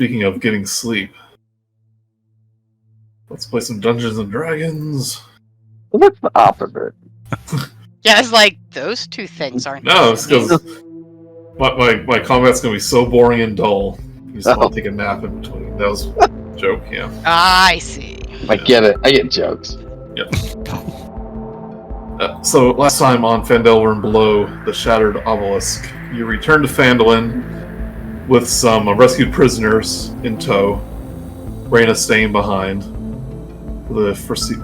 speaking of getting sleep, let's play some Dungeons and Dragons. What's the opposite? Yeah, it's like those two things aren't. No, it's because my combat's gonna be so boring and dull. You just want to take a nap in between. That was a joke, yeah. I see. I get it. I get jokes. Yep. So last time on Phandelver and Below the Shattered Obelisk, you returned to Phandalin with some rescued prisoners in tow. Raina staying behind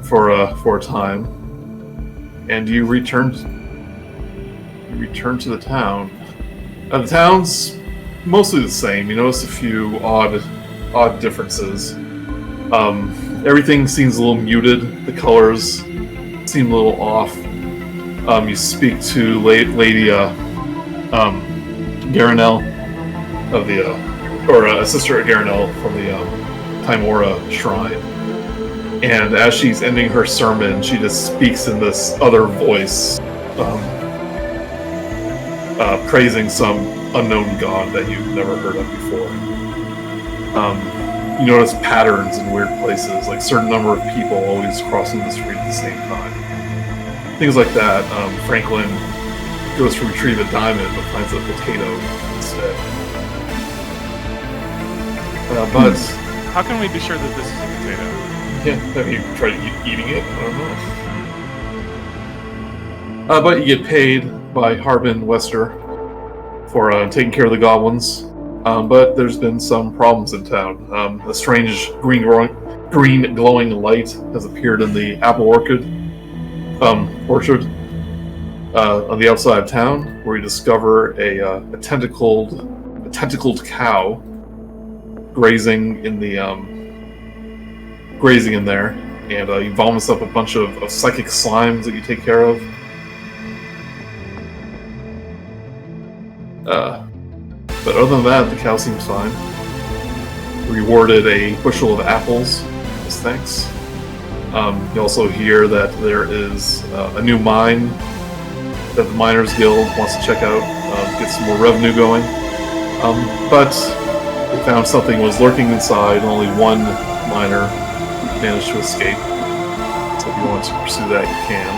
for a time, and you returned to the town. The town's mostly the same. You notice a few odd differences. Everything seems a little muted. The colors seem a little off. You speak to Lady Garanel of the a sister at Garanel from the Timora Shrine. And as she's ending her sermon, she just speaks in this other voice, praising some unknown god that you've never heard of before. You notice patterns in weird places, like a certain number of people always crossing the street at the same time. Things like that. Franklin goes to retrieve a diamond, but finds a potato instead. But how can we be sure that this is a potato? Yeah, have you tried eating it? I don't know. But you get paid by Harbin Wester for taking care of the goblins. But there's been some problems in town. A strange green glowing light has appeared in the apple orchard on the outside of town, where you discover a tentacled cow grazing in there, and he vomits up a bunch of psychic slimes that you take care of. But other than that, the cow seems fine. Rewarded a bushel of apples as thanks. You also hear that there is a new mine that the Miners Guild wants to check out, get some more revenue going. But they found something was lurking inside, and only one miner managed to escape. So if you want to pursue that, you can.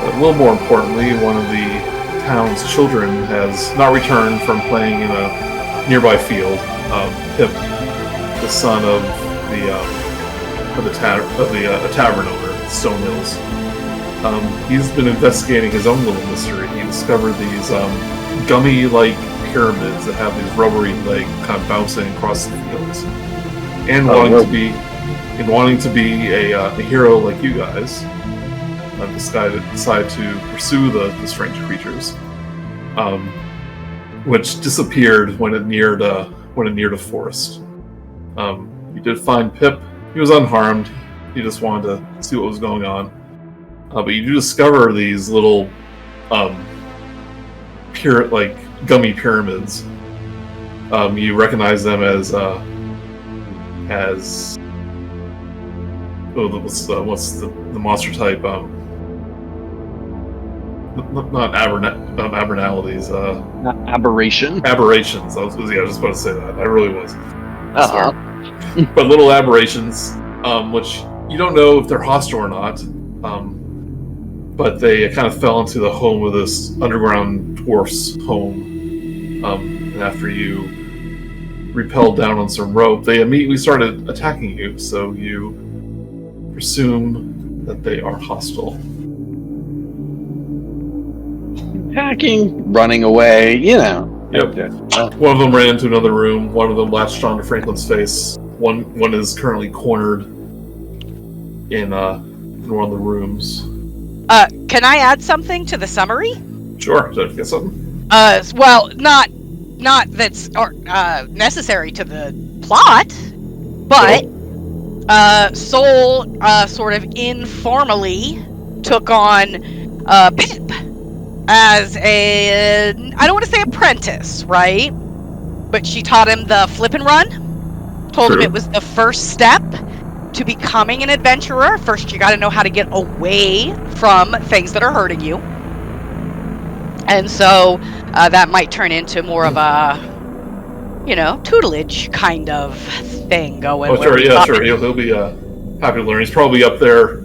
But a little more importantly, one of the town's children has not returned from playing in a nearby field. Pip, the son of a tavern owner, Stone Hills. He's been investigating his own little mystery. He discovered these gummy-like pyramids that have these rubbery legs kind of bouncing across the fields. And wanting to be a hero like you guys, decided to pursue the strange creatures, which disappeared when it neared a forest. You did find Pip. He was unharmed. He just wanted to see what was going on. But you do discover these little gummy pyramids. You recognize them as what's the monster type? Not abernalities. Not aberration. Aberrations. I was just about to say that. I really was. Uh-huh. But little aberrations, which you don't know if they're hostile or not. But they kind of fell into the home of this underground dwarf's home. And after you repelled down on some rope, they immediately started attacking you. So you presume that they are hostile. Attacking, running away, Yep. One of them ran into another room. One of them latched onto Franklin's face. One is currently cornered in one of the rooms. Can I add something to the summary? Sure. Did I forget something? Well, not that's necessary to the plot, but Soul sort of informally took on Pip as I don't want to say apprentice, right? But she taught him the flip and run. Told him it was the first step to becoming an adventurer. First, you got to know how to get away from things that are hurting you. And so that might turn into more of a tutelage kind of thing going. Oh, sure, yeah, sure. He'll be happy to learn. He's probably up there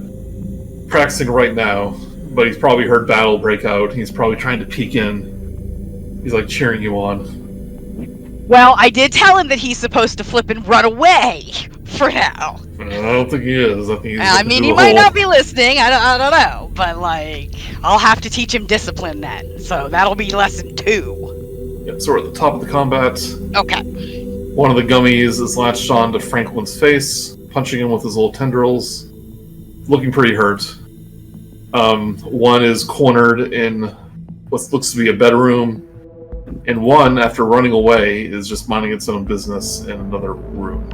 practicing right now, but he's probably heard battle break out. He's probably trying to peek in. He's like cheering you on. Well, I did tell him that he's supposed to flip and run away for now. I don't think he is. I think he's he might not be listening. I don't know, but I'll have to teach him discipline then. So that'll be lesson 2. Yeah, so we're at the top of the combat. Okay. One of the gummies is latched on to Franklin's face, punching him with his little tendrils, looking pretty hurt. One is cornered in what looks to be a bedroom, and one, after running away, is just minding its own business in another room.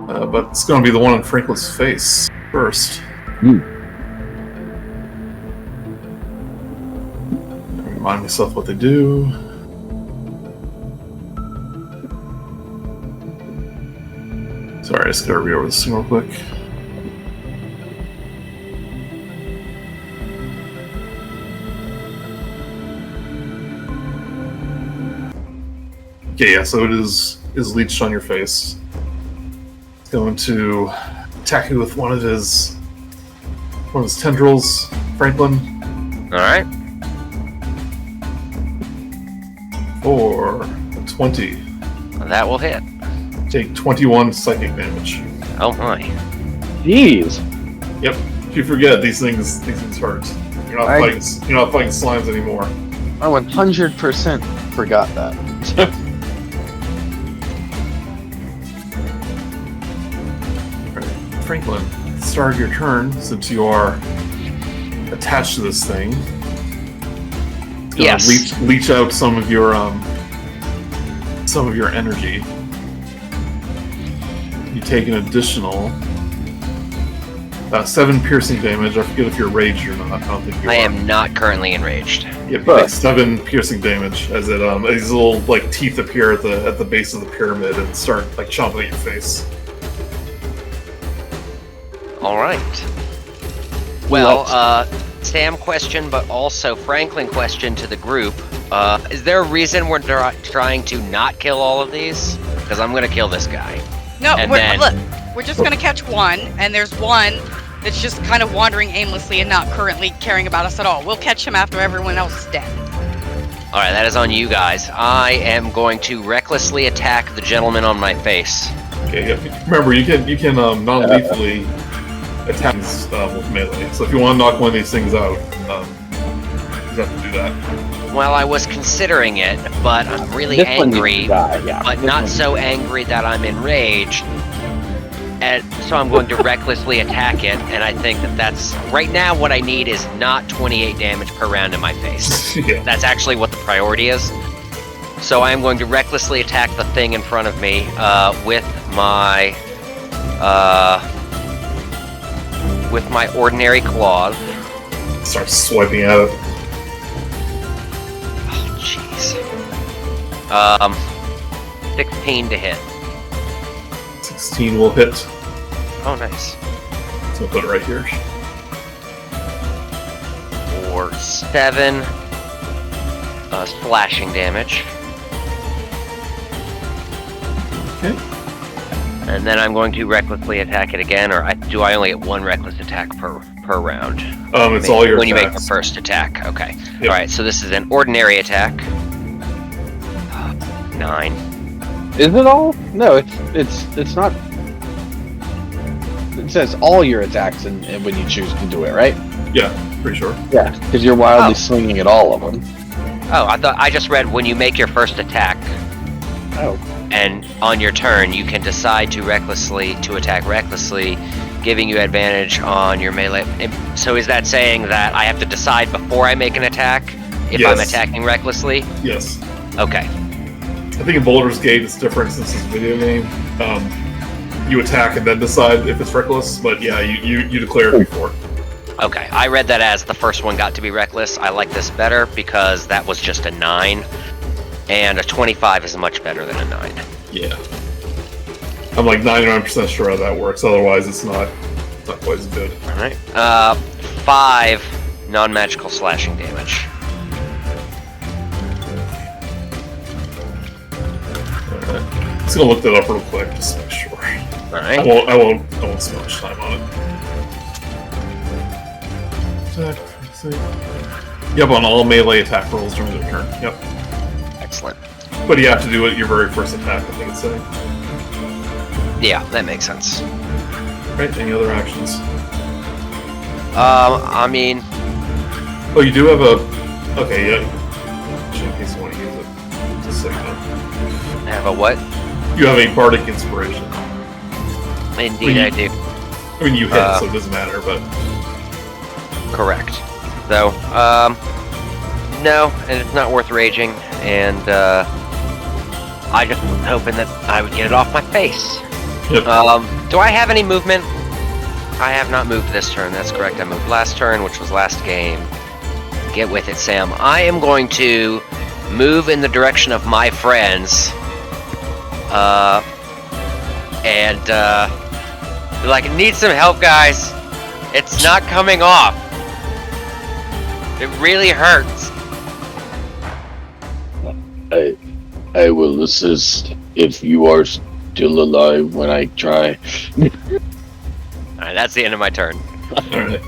But it's going to be the one on Franklin's face first. Remind myself what they do. Sorry, I just gotta read over this thing real quick. Okay, yeah, so it is leeched on your face. It's going to attack you with one of his tendrils, Franklin. Alright. For a 20. That will hit. Take 21 psychic damage. Oh my. Jeez. Yep. If you forget, these things hurt. You're not fighting slimes anymore. I 100% forgot that. Right. Franklin, at the start of your turn, since you are attached to this thing, it's gonna yes. leech out some of your energy. You take an additional 7 piercing damage. I forget if you're raged or not. I don't think you are. I am not currently enraged. Yeah, you take 7 piercing damage as it these little teeth appear at the base of the pyramid and start chomping at your face. All right. Well, Sam question, but also Franklin question to the group. Is there a reason we're trying to not kill all of these? Because I'm going to kill this guy. No, And we're just going to catch one, and there's one that's just kind of wandering aimlessly and not currently caring about us at all. We'll catch him after everyone else is dead. All right, that is on you guys. I am going to recklessly attack the gentleman on my face. Okay, yeah. Remember, you can non-lethally attack with melee. So if you want to knock one of these things out, you have to do that. Well, I was considering it, but I'm really This one angry, needs to die, yeah. but This not one- so angry that I'm enraged. And so I'm going to recklessly attack it, and I think that's right now what I need is not 28 damage per round in my face. Yeah. That's actually what the priority is. So I am going to recklessly attack the thing in front of me with my ordinary claws. Start swiping at it. Oh, jeez. 16 to hit. 16 will hit. Oh, nice. So I'll put it right here. For 7 slashing damage. Okay. And then I'm going to recklessly attack it again, or do I only get 1 reckless attack per round? It's all your when you make the attacks. first attack. Okay. Yep. Alright, so this is an ordinary attack. 9. Is it all? No, it's not. It says all your attacks and when you choose to do it, right? Yeah, pretty sure. Yeah, because you're wildly swinging at all of them. Oh, I thought I just read when you make your first attack, Oh. and on your turn you can decide to attack recklessly, giving you advantage on your melee. So is that saying that I have to decide before I make an attack if I'm Yes. attacking recklessly? Yes. Okay. I think in Baldur's Gate it's different since it's a video game. You attack and then decide if it's reckless, but yeah, you declare it before. Okay, I read that as the first one got to be reckless. I like this better because that was just a 9, and a 25 is much better than a 9. Yeah. I'm 99% sure how that works, otherwise it's not quite as good. Alright. 5 non-magical slashing damage. Alright. Just gonna look that up real quick, just to make sure. Alright. I won't spend much time on it. Yep, on all melee attack rolls during the turn. Yep. Excellent. But you have to do it your very first attack, I think it's saying. Yeah, that makes sense. Right, any other actions? I mean... Oh, you do have a... Okay, yeah. Just in case you want to use it. Just so you know. Have a what? You have a bardic inspiration. Indeed, I do. I mean, you hit, so it doesn't matter, but... Correct. So, no, and it's not worth raging, and, I just was hoping that I would get it off my face. Yep. Do I have any movement? I have not moved this turn, that's correct. I moved last turn, which was last game. Get with it, Sam. I am going to move in the direction of my friends, and, be like, need some help, guys. It's not coming off. It really hurts. I will assist if you are still alive when I try. Alright, that's the end of my turn. Alright.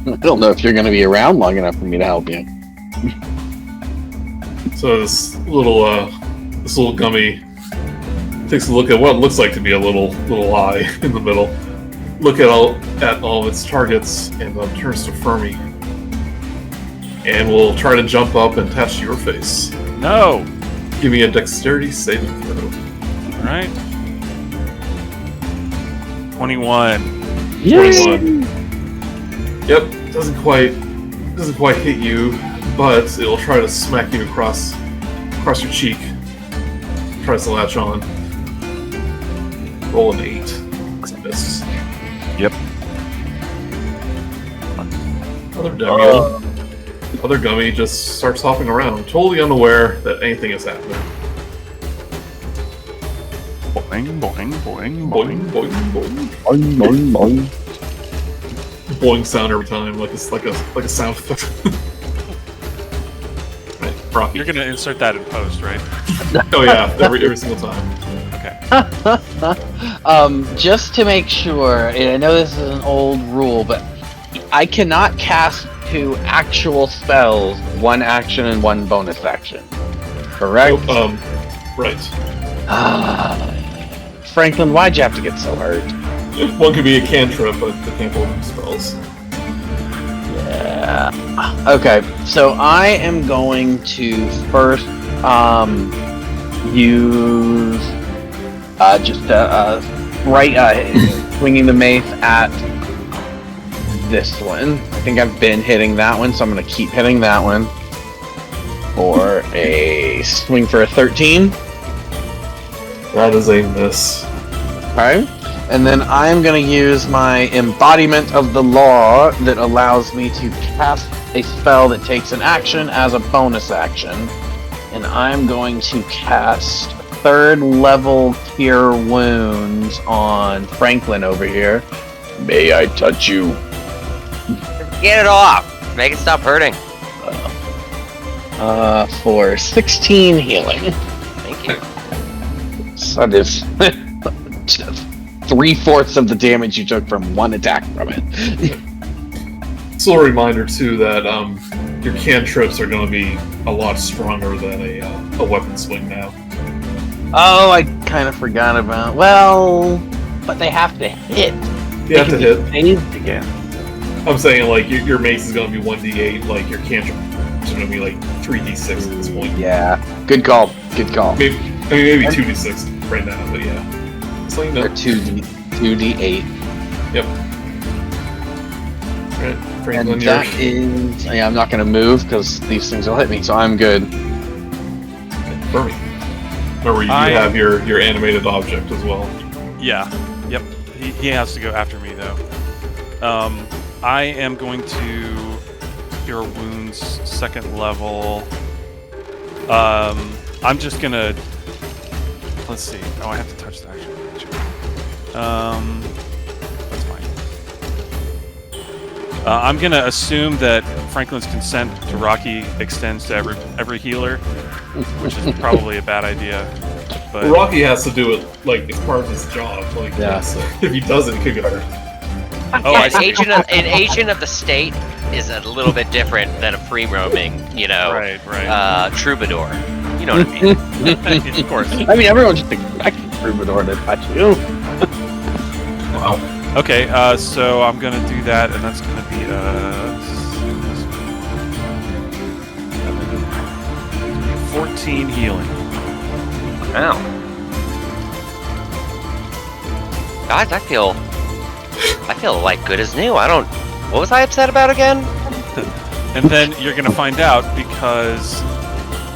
I don't know if you're going to be around long enough for me to help you. So this little gummy takes a look at what looks like to be a little eye in the middle. Look at all of its targets and turns to Fermi. And will try to jump up and attach to your face. No! Give me a dexterity saving throw. Alright. 21. 21. Yep, doesn't quite hit you, but it'll try to smack you across your cheek. Tries to latch on. Roll an 8. It's a miss. Yep. Other gummy just starts hopping around, totally unaware that anything is happening. Boing, boing, boing, Boing, boing. boing, boing. Boing, boing, boing. Boing sound every time, like it's like a sound effect. Right, Rocky. You're gonna insert that in post, right? Oh yeah, every single time. Okay. Just to make sure, and I know this is an old rule, but I cannot cast 2 actual spells, 1 action and 1 bonus action. Correct? Right. Franklin, why'd you have to get so hurt? One could be a cantrip, but they can't hold spells. Yeah. Okay, so I am going to first use swinging the mace at this one. I think I've been hitting that one, so I'm going to keep hitting that one. For a swing for a 13. That is a miss. Okay. And then I'm going to use my embodiment of the law that allows me to cast a spell that takes an action as a bonus action. And I'm going to cast 3rd level cure wounds on Franklin over here. May I touch you? Get it off! Make it stop hurting. For 16 healing. Thank you. So that is 3/4 of the damage you took from 1 attack from it. Still a reminder too that your cantrips are going to be a lot stronger than a weapon swing now. Oh, I kind of forgot about. Well, but they have to hit. You have to hit. Saved again. I'm saying like your mace is going to be 1d8, like your cantrip is going to be like 3d6 at this point. Yeah. Good call. Good call. Maybe 2d6 right now, but yeah. So you know. Or 2d8. Yep. Alright, And Franklin, that is. Yeah, I'm not going to move because these things will hit me, so I'm good. Fermi. Remember, you have your animated object as well. Yeah. Yep. He has to go after me though. I am going to cure wounds 2nd level. I'm just gonna. Let's see. Oh, I have to touch the action. That's fine. I'm gonna assume that Franklin's consent to Rok'kee extends to every healer, which is probably a bad idea. But Rok'kee has to do it like it's part of his job. Like, Yeah. so if he doesn't, he could get hurt. oh, I an see. agent of the state is a little bit different than a free roaming, Right. troubadour. You know what I mean? Of course. I mean, everyone just expects Troubadour to touch you. Wow. Okay, so I'm gonna do that, and that's gonna be 14 healing. Wow. Guys, I feel like good as new. What was I upset about again? And then you're gonna find out because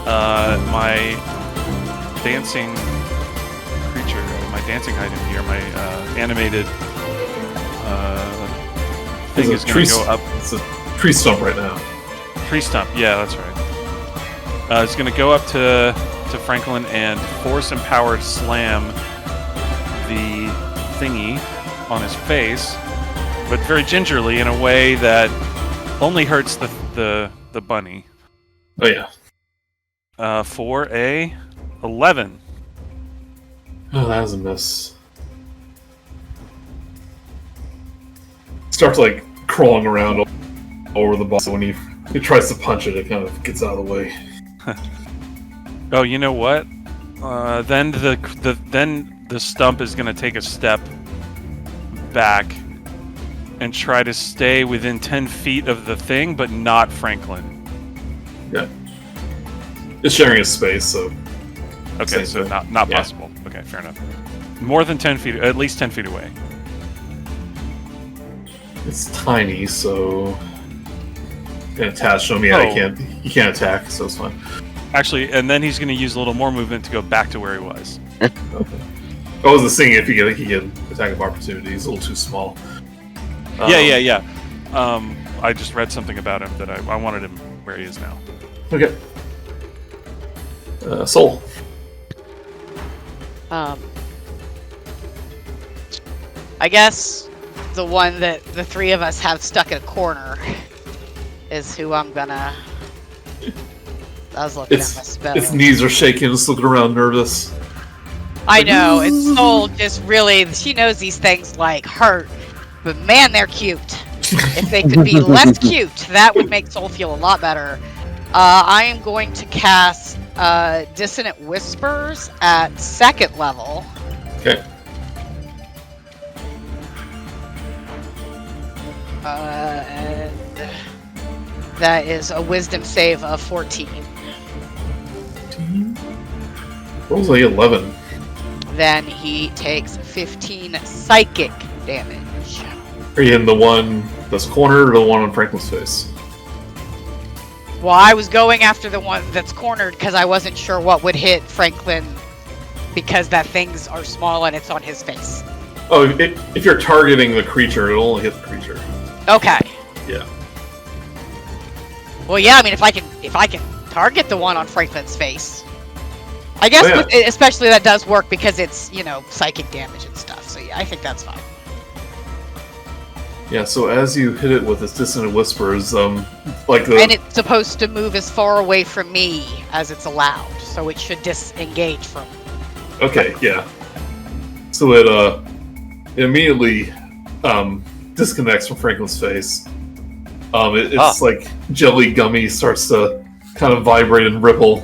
my dancing creature, my dancing item here, my animated thing is gonna go up. It's a tree stump right now. Tree stump, yeah, that's right. It's gonna go up to Franklin and force empowered slam the thingy on his face, but very gingerly in a way that only hurts the bunny. Oh yeah. For a 11. Oh, that was a miss. Starts like crawling around over the boss. When he tries to punch it, it kind of gets out of the way. Oh, you know what? Then the stump is gonna take a step back and try to stay within 10 feet of the thing, but not Franklin. Yeah. It's sharing his space, so. Okay, Same so thing. not Yeah. possible. Okay, fair enough. More than 10 feet, at least 10 feet away. It's tiny, so. Can't attach. Show me he can't attack, so it's fine. Actually, and then he's gonna use a little more movement to go back to where he was. Okay. I was just thinking if he get attack of opportunity. He's a little too small. Yeah. I just read something about him that I wanted him where he is now. Okay. Soul. I guess the one that the three of us have stuck in a corner is who I'm gonna. I was looking at my spell. Its knees are shaking. It's looking around nervous. I know, and Soul just really, she knows these things like hurt, but man, they're cute. If they could be less cute, that would make Soul feel a lot better. I am going to cast Dissonant Whispers at 2nd level. Okay. And that is a Wisdom save of 14. Rolls like 11. Then he takes 15 psychic damage. Are you in the one that's cornered or the one on Franklin's face? Well, I was going after the one that's cornered because I wasn't sure what would hit Franklin because that things are small and it's on his face. Oh, if you're targeting the creature, it'll only hit the creature. Okay. Yeah. Well, yeah. I mean, if I can target the one on Franklin's face, I guess especially that does work because it's psychic damage and stuff. So yeah, I think that's fine. Yeah. So as you hit it with its Dissonant Whispers, and it's supposed to move as far away from me as it's allowed, so it should disengage from. Okay. Yeah. So it immediately disconnects from Franklin's face. It's like jelly gummy starts to kind of vibrate and ripple,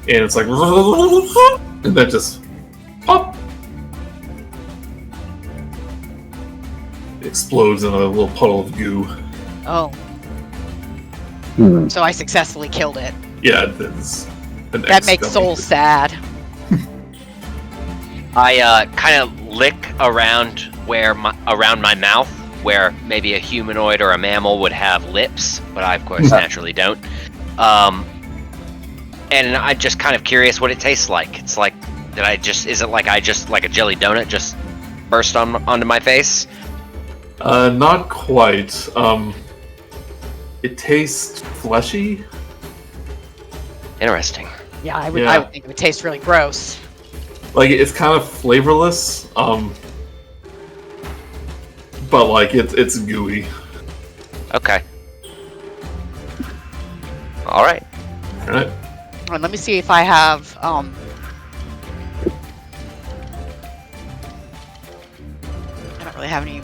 and it's like, and then just pop. It explodes in a little puddle of goo. Oh. So I successfully killed it. Yeah, it's that makes Soul sad. I kind of lick around around my mouth, where maybe a humanoid or a mammal would have lips, but I of course naturally don't. And I'm just kind of curious what it tastes like. It's like is it like like a jelly donut just burst onto my face? Not quite. It tastes fleshy. Interesting. Yeah, I would think it would taste really gross. Like it's kind of flavorless. But like it's gooey. Okay. Alright. Alright. And let me see if I have I don't really have any.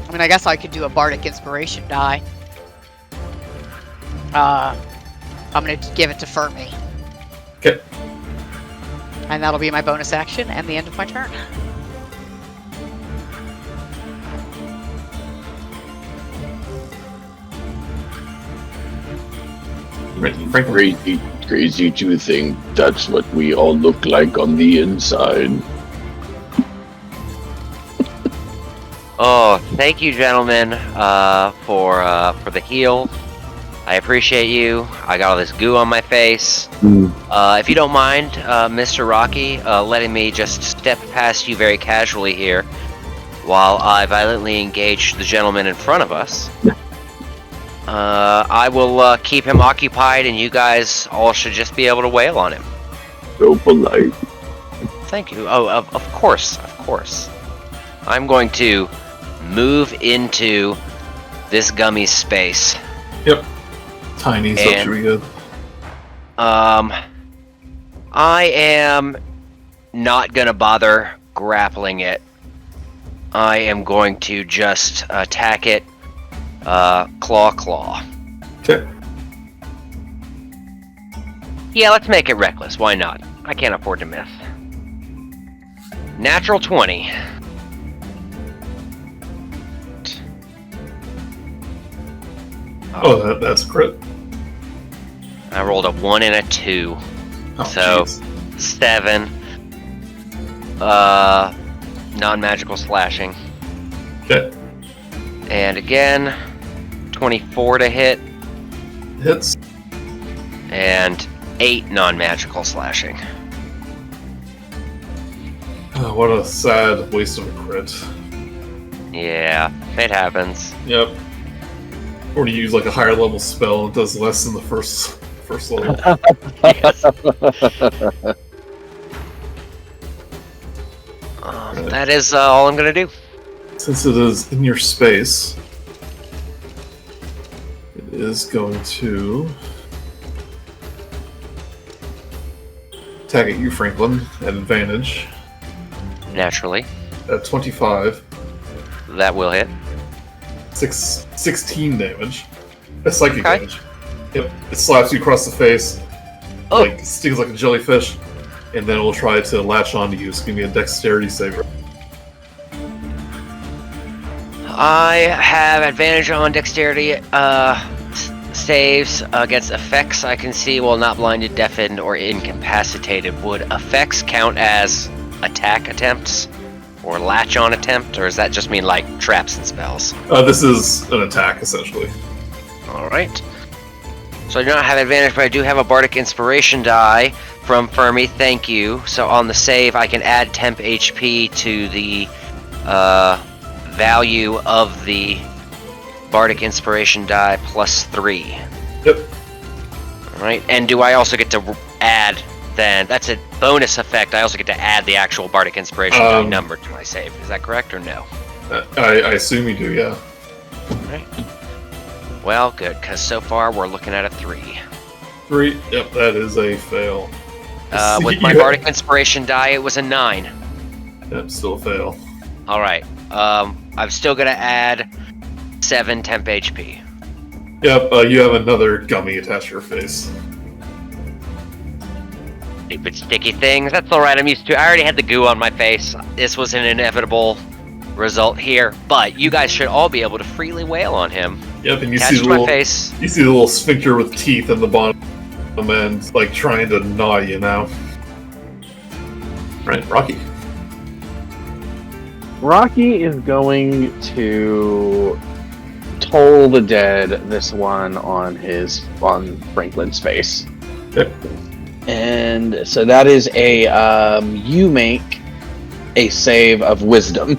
I mean, I guess I could do a bardic inspiration die. I'm gonna give it to Fermi, Okay. and that'll be my bonus action and the end of my turn. Right, Franklin. Crazy to think that's what we all look like on the inside. Oh, thank you, gentlemen, for the heal. I appreciate you. I got all this goo on my face. If you don't mind, Mr. Rok'kee, letting me just step past you very casually here, while I violently engage the gentleman in front of us. I will keep him occupied, and you guys all should just be able to wail on him. So polite. Thank you. Oh, of course, of course. I'm going to move into this gummy space. Yep. Tiny, so it should be good. I am not gonna bother grappling it. I am going to just attack it. Claw. Okay. Yeah, let's make it reckless. Why not? I can't afford to miss. Natural 20. Oh, that's a crit. I rolled a 1 and a 2. Oh, So, jeez. 7. Non-magical slashing. Okay. And again, 24 to hit. Hits. And 8 non-magical slashing. Oh, what a sad waste of a crit. Yeah, it happens. Yep. Or to use like a higher level spell, it does less than the first level. Yes. That is all I'm gonna do. Since it is in your space, it is going to attack at you, Franklin, at advantage Naturally, at 25. that will hit. 16 damage. That's psychic Okay. damage. Yep. It slaps you across the face, Oh. like stings like a jellyfish, and then it will try to latch onto you. So give me a dexterity saver. I have advantage on dexterity saves against effects I can see while not blinded, deafened, or incapacitated. Would effects count as attack attempts? Or latch on attempt? Or does that just mean like traps and spells? This is an attack, essentially. Alright. So I do not have advantage, but I do have a Bardic Inspiration die from Fermi, thank you. So on the save, I can add temp HP to the value of the Bardic Inspiration die plus 3. Yep. Alright, and do I also get to add, then, that's a bonus effect, I also get to add the actual Bardic Inspiration die number to my save. Is that correct or no? I assume you do, yeah. Alright. Well, good, because so far we're looking at a 3. 3. Yep, that is a fail. With my Bardic Inspiration die, it was a 9. Yep, still a fail. Alright, I'm still gonna add 7 temp HP. Yep, you have another gummy attached to your face. Stupid sticky things, that's alright, I'm used to it. I already had the goo on my face. This was an inevitable result here, but you guys should all be able to freely wail on him. Yep, and you Catch see the my little face. you see the little sphincter with teeth in the bottom and like trying to gnaw you now. Right, Rok'kee. Rok'kee is going to toll the dead this one on Franklin's face. Okay. And so that is a you make a save of wisdom.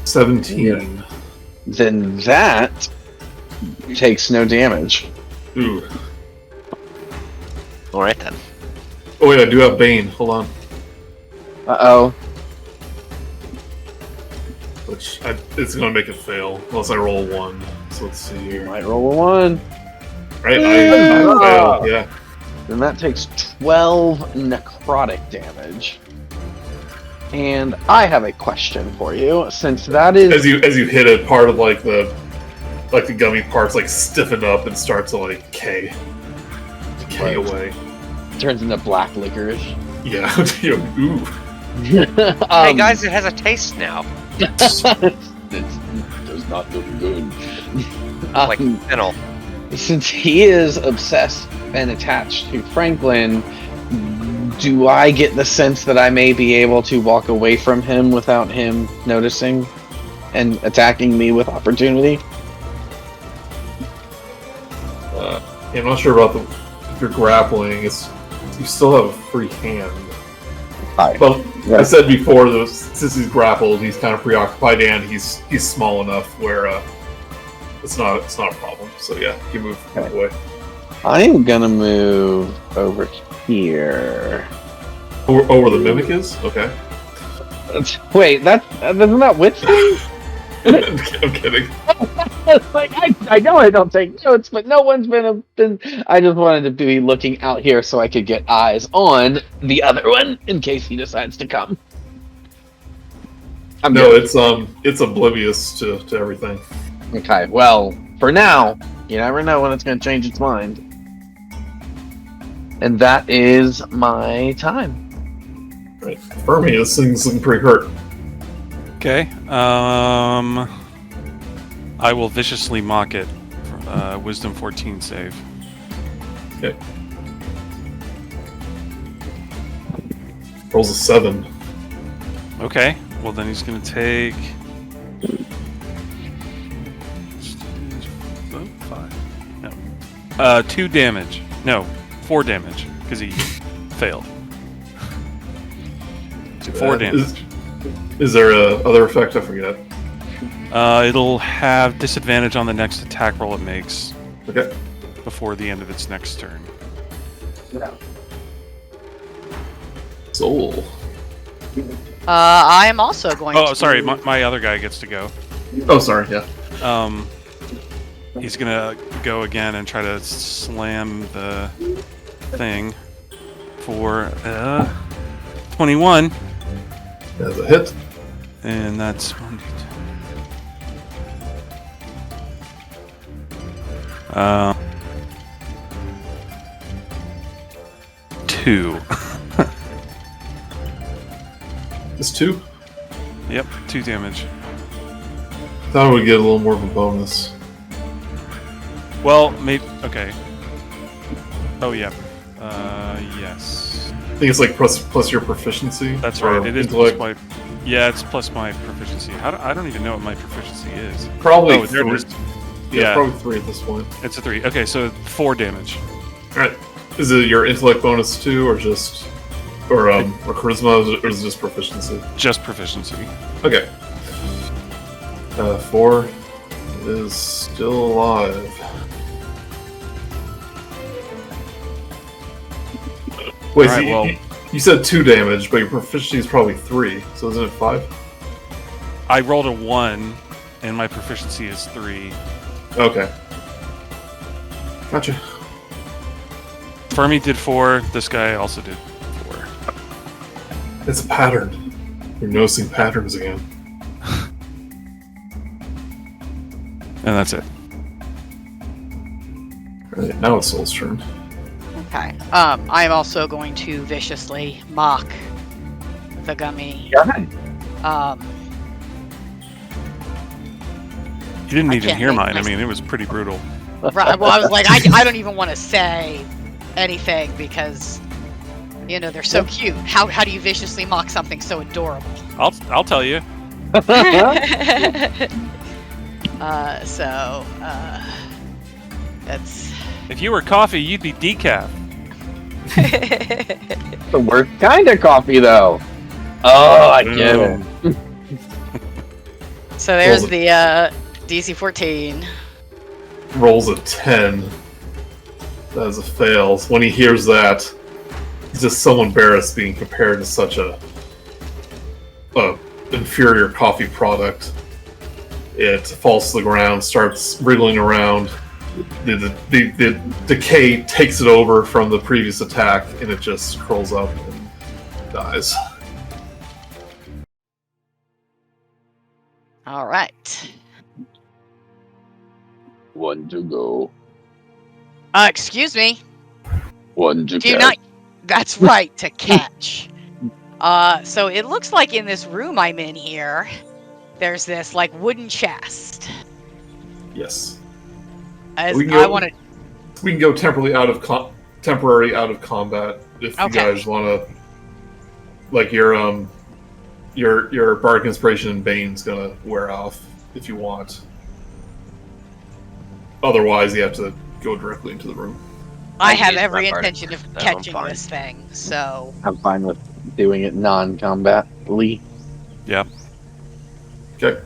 17. Then that takes no damage. Ooh. Alright then. Oh wait, I do have Bane. Hold on. Uh-oh. Which which it's going to make it fail unless I roll 1. So let's see here. Might roll a 1. Right, I fail. Yeah. Then that takes 12 necrotic damage. And I have a question for you, since that is As you hit it, part of like the gummy parts like stiffen up and start to like decay Right. away. turns into black licorice. Yeah. Ooh. Hey guys, it has a taste now. It does not look good. Like fennel. Since he is obsessed and attached to Franklin, do I get the sense that I may be able to walk away from him without him noticing and attacking me with opportunity? I'm not sure about if you're grappling. You still have a free hand. Hi. Well, I said before, since he's grappled, he's kind of preoccupied, and he's small enough where it's not a problem. So yeah, you move away. I am gonna move over here. Over the mimic is? Okay. Wait, isn't that Whit's thing? I'm kidding. Like I know I don't take notes, but no one's been. I just wanted to be looking out here so I could get eyes on the other one in case he decides to come. It's oblivious to everything. Okay, well, for now, you never know when it's going to change its mind. And that is my time. Right. Fermi, this thing's looking pretty hurt. Okay. I will viciously mock it. Wisdom 14 save. Okay. Rolls a 7. Okay. Well, then he's going to take... 5. No. 2 damage. No, 4 damage, because he failed. 4 damage. Is there a other effect? I forget. It'll have disadvantage on the next attack roll it makes. Okay. Before the end of its next turn. Soul. I am also going to... Oh, sorry, my other guy gets to go. Oh, sorry, yeah. He's gonna go again and try to slam the thing for 21. That's a hit. And that's 1, 2. 2. It's 2? Yep, 2 damage. Thought I would get a little more of a bonus. Well, maybe. Okay. Oh, yeah. Yes. I think it's like plus your proficiency. That's or right. It is intellect. plus my. Yeah, it's plus my proficiency. I don't even know what my proficiency is. Probably Oh, there it 3. is. Yeah, Yeah. probably 3 at this point. It's a 3. Okay, so 4 damage. Alright. Is it your intellect bonus too, or just... Or charisma, or is it just proficiency? Just proficiency. Okay. 4 is still alive. Wait, Alright, so well- you said 2 damage, but your proficiency is probably 3, so isn't it 5? I rolled a 1, and my proficiency is 3. Okay. Gotcha. Fermi did 4. This guy also did 4. It's a pattern. You're noticing patterns again. And that's it. Alright, now it's Soul's turn. Okay. I am also going to viciously mock the gummy. You didn't I even can't hear make mine. I myself- mean, it was pretty brutal. Right, well, I was like, I don't even want to say anything because, you know, they're so cute. How do you viciously mock something so adorable? I'll tell you. That's... If you were coffee, you'd be decaf. The worst kind of coffee, though. Oh, I get it. So there's the DC 14. Rolls a 10. That is a fail. When he hears that, he's just so embarrassed being compared to such a inferior coffee product. It falls to the ground, starts wriggling around. The decay takes it over from the previous attack, and it just curls up and dies. All right. One to go. Excuse me. One to Do you catch. not? That's right, to catch. So it looks like in this room I'm in here, there's this like wooden chest. Yes. As We can I go- want to. We can go temporary out of combat if you Okay. guys want to. Like your bardic inspiration and bane's gonna wear off if you want. Otherwise, you have to go directly into the room. I I have used every my bardic, intention of so I'm catching fine. this thing. So I'm fine with doing it non-combatly. Yeah. Okay.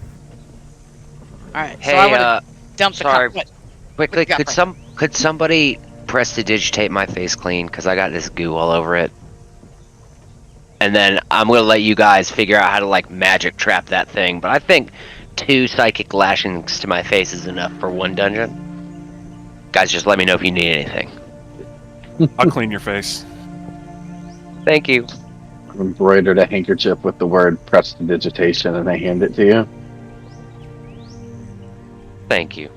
all right. Hey, so I want to dump the sorry. what? Quickly, What you got, could somebody press to digitate my face clean? Because I got this goo all over it. And then I'm gonna let you guys figure out how to like magic trap that thing. But I think 2 psychic lashings to my face is enough for 1 dungeon. Guys, just let me know if you need anything. I'll clean your face. Thank you. I've embroidered a handkerchief with the word prestidigitation and I hand it to you. Thank you.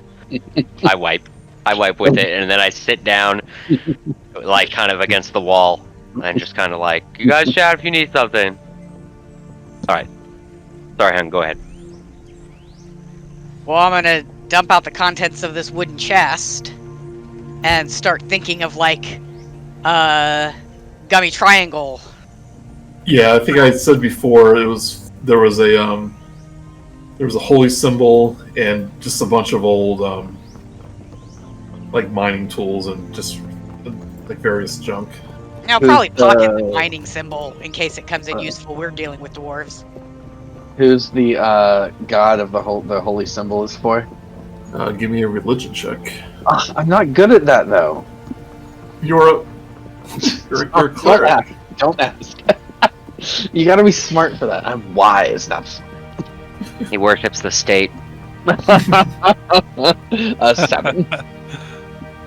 I wipe with it, and then I sit down, like kind of against the wall, and just kind of like, you guys shout if you need something. All right. Sorry, hon. Go ahead. Well, I'm gonna dump out the contents of this wooden chest and start thinking of like gummy triangle. Yeah, I think I said before there was a holy symbol and just a bunch of old like mining tools and just like various junk. Now, probably Who's, pocket the mining symbol in case it comes in useful. We're dealing with dwarves. Who's the god of the holy symbol is for? Give me a religion check. I'm not good at that though. You're a cleric. Don't ask. You gotta be smart for that. I'm wise. That's He worships the state. 7.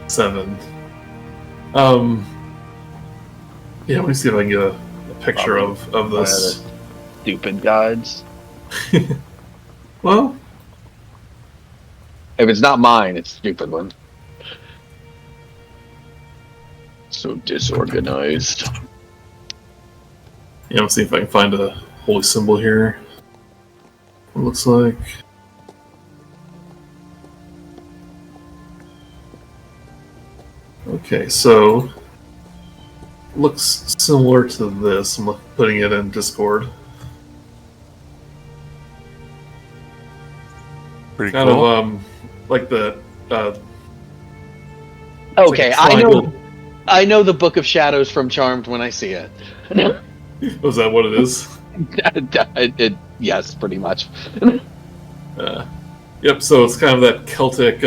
7. Yeah, let me see if I can get a picture of this. Stupid gods. Well, If it's not mine, it's a stupid one. So disorganized. yeah, let's see if I can find a holy symbol here. What it looks like. Okay, so looks similar to this. I'm putting it in Discord. Pretty Kind cool. of like the Okay, It's like a triangle. I know the Book of Shadows from Charmed when I see it. Was that what it is? Yes, pretty much. Yep. So it's kind of that Celtic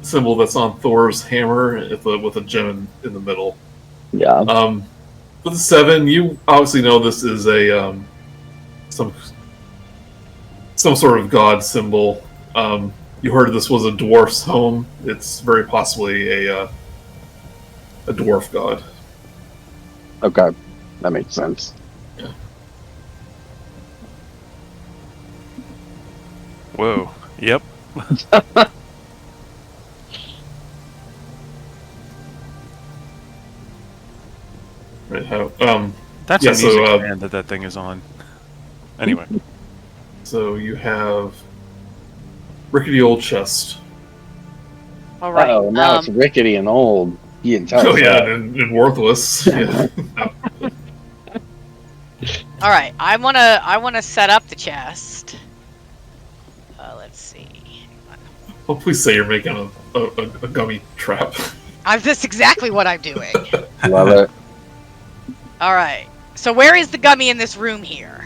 symbol that's on Thor's hammer with a gem in the middle. Yeah. With the 7, you obviously know this is a some sort of god symbol. You heard this was a dwarf's home. It's very possibly a dwarf god. Okay, that makes sense. Whoa. Yep. Right? How That's Yeah, a so, music band that thing is on. Anyway. so you have rickety old chest. All right. Oh, now it's rickety and old. You can tell. Oh us yeah, that. and worthless. Yeah. All right. I wanna set up the chest. Let's see. Oh, please say you're making a gummy trap. That's exactly what I'm doing. Love it. All right. So where is the gummy in this room here?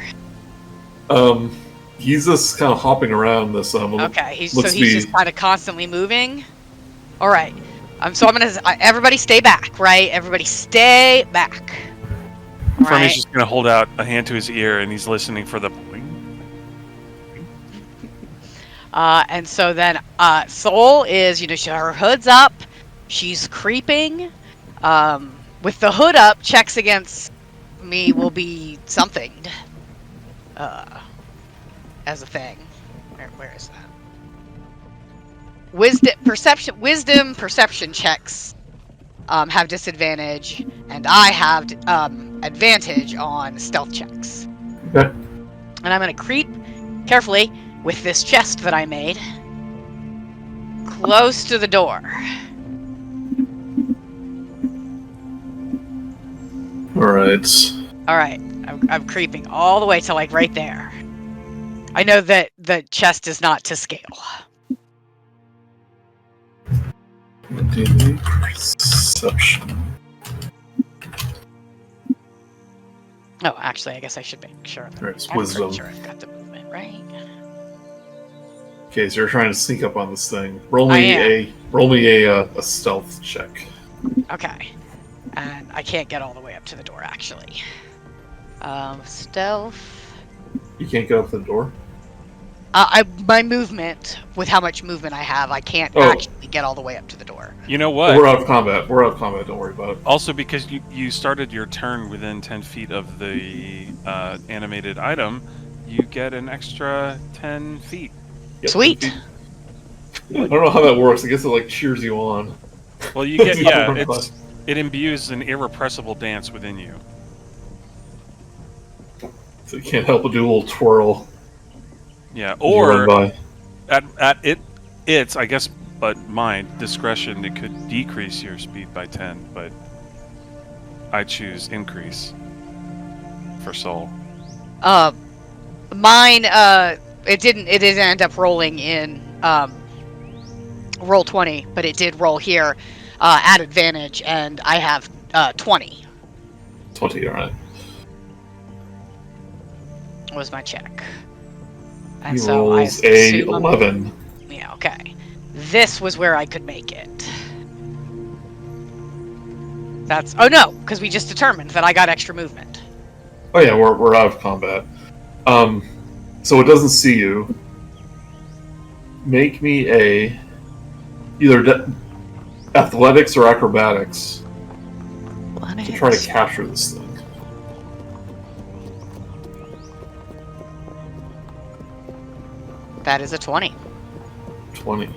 He's just kind of hopping around this. Okay. He's looks just kind of constantly moving. All right. So I'm gonna everybody stay back, right? Everybody stay back. All Fermi's right. just gonna hold out a hand to his ear and he's listening for the boing. And so then Soul is, her hood's up. She's creeping. With the hood up, checks against me will be something. As a thing. Where is that? Wisdom perception checks have disadvantage, and I have advantage on stealth checks. Okay. And I'm going to creep carefully with this chest that I made close to the door. All right. I'm creeping all the way to like right there. I know that the chest is not to scale. Perception. Oh, actually, I guess I should make sure. Right, I'm wisdom. pretty sure I've got the movement right. Okay, so you're trying to sneak up on this thing. Roll me a stealth check. Okay, and I can't get all the way up to the door actually. Stealth. You can't get up to the door? My movement, with how much movement I have, I can't actually get all the way up to the door. You know what? We're out of combat. Don't worry about it. Also, because you started your turn within 10 feet of the animated item, you get an extra 10 feet. Yep, Sweet. 10 feet. I don't know how that works. I guess it cheers you on. Well, you get it imbues an irrepressible dance within you. So you can't help but do a little twirl. Yeah, or by. at its I guess, but my discretion, it could decrease your speed by 10, but I choose increase for Soul. Mine, it didn't end up rolling in roll 20, but it did roll here at advantage, and I have 20. 20, alright. Was my check. And He so rolls I a 11. Yeah, okay. This was where I could make it. That's... Oh, no, because we just determined that I got extra movement. Oh yeah, we're out of combat. So it doesn't see you. Make me a... either athletics or acrobatics to try to capture this thing. That is a 20. 20.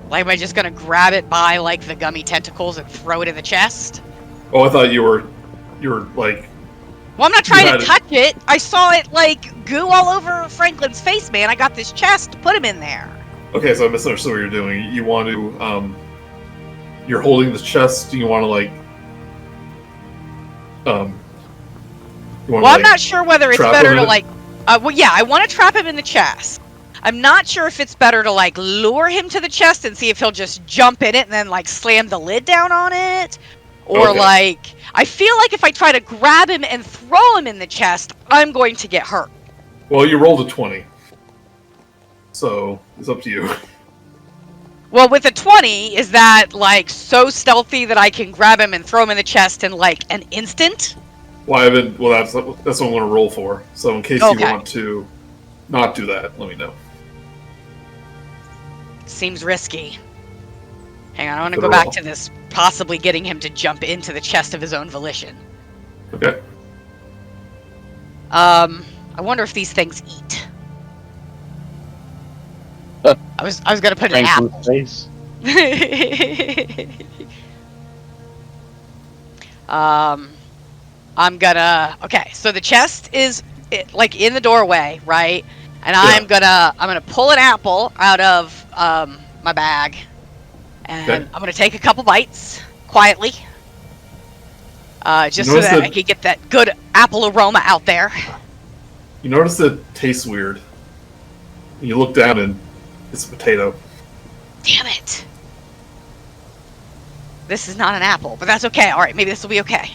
Like, am I just gonna grab it by, like, the gummy tentacles and throw it in the chest? Oh, I thought you were like... Well, I'm not trying to touch it. I saw it, like, goo all over Franklin's face, man. I got this chest to put him in there. Okay, so I misunderstood what you're doing. You want to, you're holding the chest, you want to, like... I'm not sure whether it's better to, like... well, yeah, I want to trap him in the chest. I'm not sure if it's better to, like, lure him to the chest and see if he'll just jump in it and then, like, slam the lid down on it. Or, like, I feel like if I try to grab him and throw him in the chest, I'm going to get hurt. Well, you rolled a 20. So, it's up to you. Well, with a 20, is that, like, so stealthy that I can grab him and throw him in the chest in, like, an instant? Well, that's what I'm going to roll for. So in case you want to not do that, let me know. Seems risky. Hang on, I want to go back to this, possibly getting him to jump into the chest of his own volition. Okay. I wonder if these things eat. I was gonna put an apple. Face. I'm gonna... Okay, so the chest is, like, in the doorway, right? And I'm gonna pull an apple out of my bag, and I'm gonna take a couple bites quietly, just so that I can get that good apple aroma out there. You notice it tastes weird. You look down and it's a potato. Damn it! This is not an apple, but that's okay. All right, maybe this will be okay.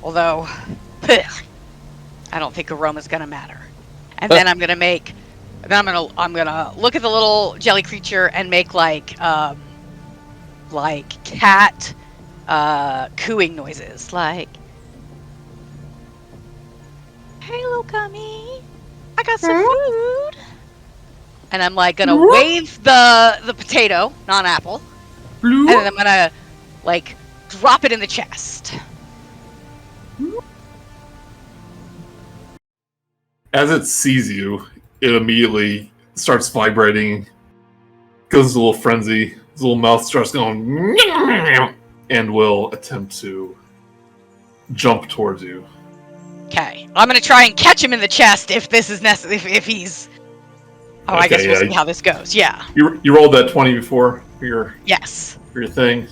Although, I don't think aroma's gonna matter. And then I'm gonna make. Then I'm gonna look at the little jelly creature and make like cat cooing noises, like, "Hey, little gummy, I got some food." and I'm like gonna wave the potato, non-apple, and then I'm gonna like drop it in the chest. As it sees you, it immediately starts vibrating, goes into a little frenzy. His little mouth starts going, and will attempt to jump towards you. Okay, I'm gonna try and catch him in the chest if this is necessary. If he's. Oh, I guess we'll see how this goes. Yeah. You rolled that 20 before for your Yes. thing.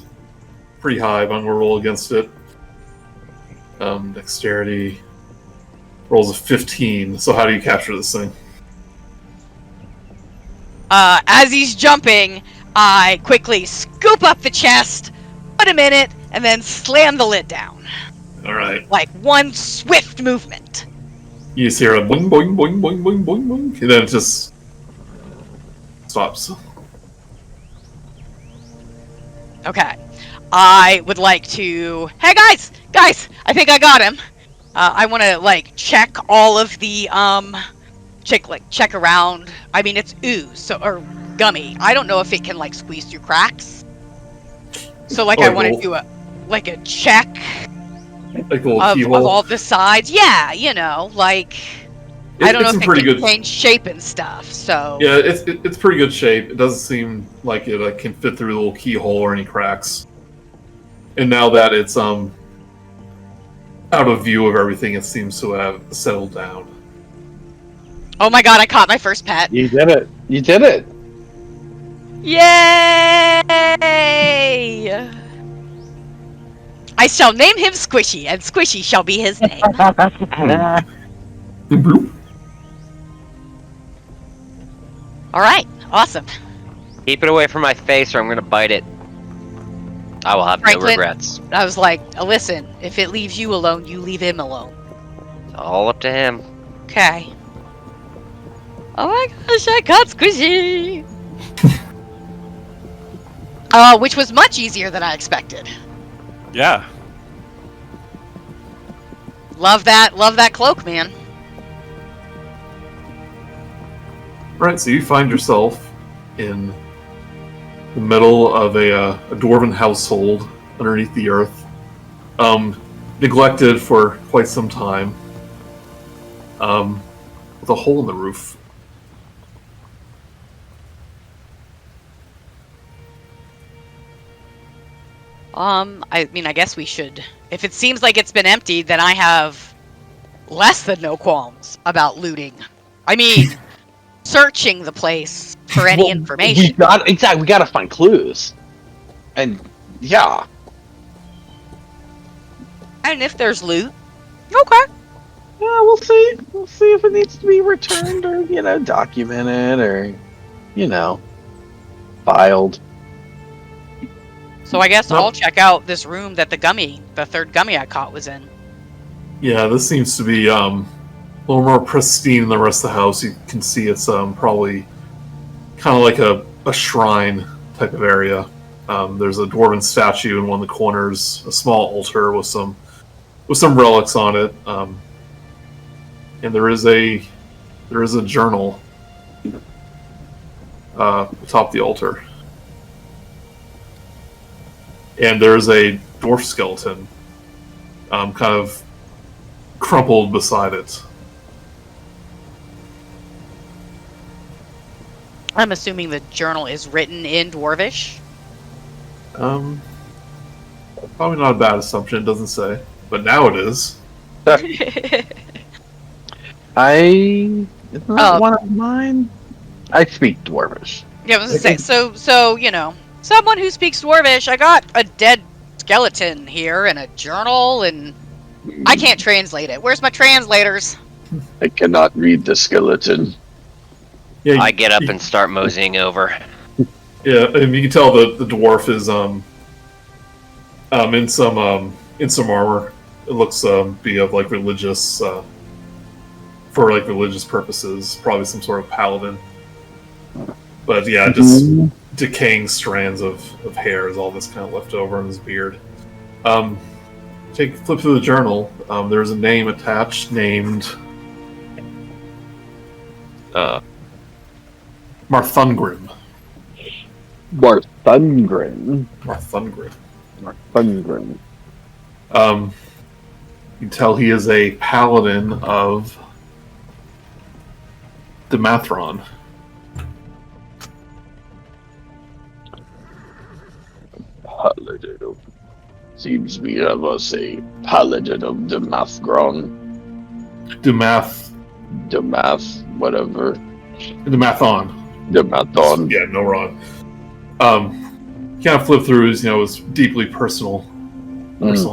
Pretty high, but I'm gonna roll against it. Dexterity rolls a 15. So how do you capture this thing? As he's jumping, I quickly scoop up the chest, put him in it, and then slam the lid down. All right. Like one swift movement. You just hear a boing, boing, boing, boing, boing, boing, boing, and then it just stops. Okay. I would like to... Hey, guys! Guys! I think I got him! I want to, like, check all of the, check around. I mean, it's ooze, or gummy. I don't know if it can, like, squeeze through cracks. So, like, I want to do a check like a little of keyhole. all the sides. Yeah, you know, like... I don't know if it can change shape and stuff, so... Yeah, it's pretty good shape. It doesn't seem like it can fit through a little keyhole or any cracks. And now that it's out of view of everything, it seems to have settled down. Oh my god, I caught my first pet. You did it. You did it. Yay! I shall name him Squishy, and Squishy shall be his name. Alright, awesome. Keep it away from my face or I'm gonna bite it. I will have no Franklin, regrets. I was like, listen, if it leaves you alone, you leave him alone. It's all up to him. Okay. Oh my gosh, I got Squishy! Which was much easier than I expected. Yeah. Love that cloak, man. Right, so you find yourself in the middle of a dwarven household underneath the earth, neglected for quite some time, with a hole in the roof. I mean, I guess we should... If it seems like it's been emptied, then I have less than no qualms about looting. I mean, searching the place for any information. We gotta find clues. And, yeah. And if there's loot, okay. Yeah, we'll see. We'll see if it needs to be returned or, documented or, filed. So I guess I'll check out this room that the third gummy I caught was in. Yeah, this seems to be a little more pristine than the rest of the house. You can see it's probably kind of like a shrine type of area. There's a dwarven statue in one of the corners, a small altar with some relics on it, and there is a journal atop the altar. And there's a dwarf skeleton, kind of crumpled beside it. I'm assuming the journal is written in Dwarvish. Probably not a bad assumption. It doesn't say, but now it is. Isn't that one of mine? I speak Dwarvish. Yeah, I was gonna say, so someone who speaks Dwarvish, I got a dead skeleton here and a journal, and I can't translate it. Where's my translators? I cannot read the skeleton. Yeah, I get up and start moseying over. Yeah, and you can tell the dwarf is in some armor. It looks be of like religious for like religious purposes, probably some sort of paladin. But yeah, just decaying strands of hair is all that's kind of left over in his beard. Flip through the journal. There's a name attached named Marthungrim. Marthungrim. Marthungrim. Marthungrim. You can tell he is a paladin of Demathron. Paladin of... Seems we have us a paladin of Demathron. Demath. Whatever. Demathon. Demathon. Yeah, no wrong. Kind of flip through his deeply personal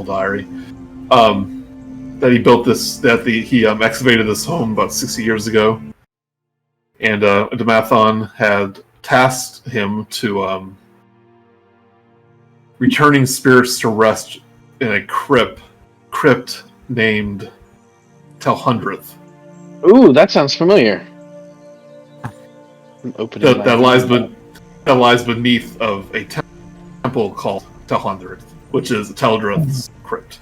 diary. That he built this. He excavated this home about 60 years ago, and Demathon had tasked him to returning spirits to rest in a crypt named Telhundreth. Ooh, that sounds familiar. I'm opening That lies beneath of a temple called Telhundreth, which is Teldreth's crypt.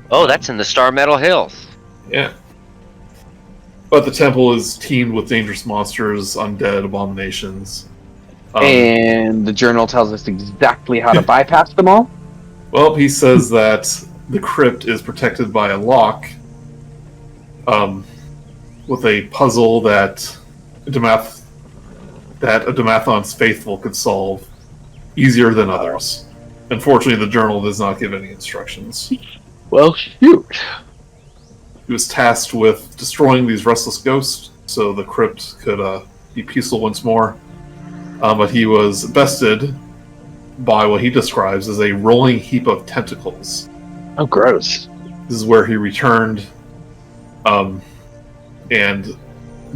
Oh, that's in the Star Metal Hills. Yeah. But the temple is teemed with dangerous monsters, undead abominations. And the journal tells us exactly how to bypass them all? Well, he says that the crypt is protected by a lock with a puzzle that a Demathon's faithful could solve easier than others. Unfortunately, the journal does not give any instructions. Well, shoot. He was tasked with destroying these restless ghosts so the crypt could be peaceful once more. But he was bested by what he describes as a rolling heap of tentacles. Oh, gross. This is where he returned and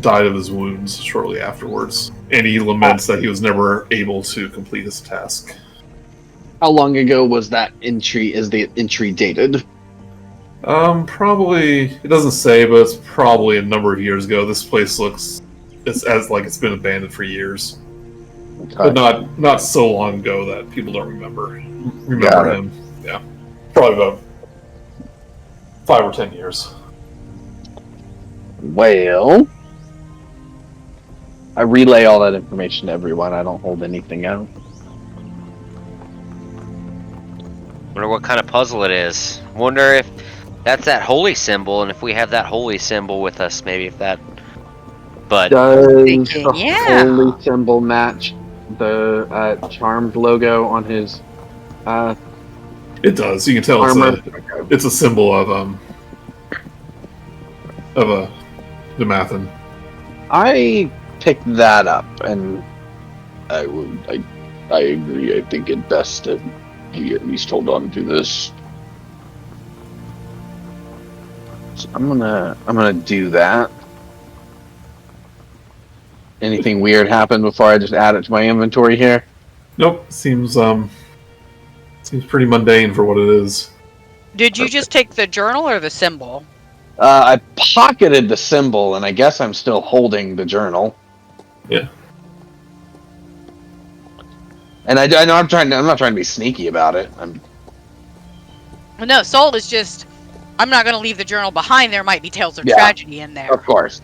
died of his wounds shortly afterwards. And he laments that he was never able to complete his task. How long ago was that entry? Is the entry dated? Probably, it doesn't say, but it's probably a number of years ago. This place looks as like it's been abandoned for years. Okay. But not so long ago that people don't remember Got him. Yeah. Probably about 5 or 10 years. Well, I relay all that information to everyone. I don't hold anything out. Wonder what kind of puzzle it is. Wonder if that's that holy symbol, and if we have that holy symbol with us, maybe if that... But... Does Thinking, the yeah. holy symbol match the charmed logo on his It does. You can tell armor? it's a symbol of a Demathan. I picked that up, and I agree. I think it best that he at least hold on to this. so I'm gonna do that. Anything weird happen before I just add it to my inventory here? Nope. Seems pretty mundane for what it is. Did you just take the journal or the symbol? I pocketed the symbol, and I guess I'm still holding the journal. Yeah. And I know I'm not trying to be sneaky about it. No, Soul is just... I'm not going to leave the journal behind. There might be tales of Yeah. tragedy in there. Of course.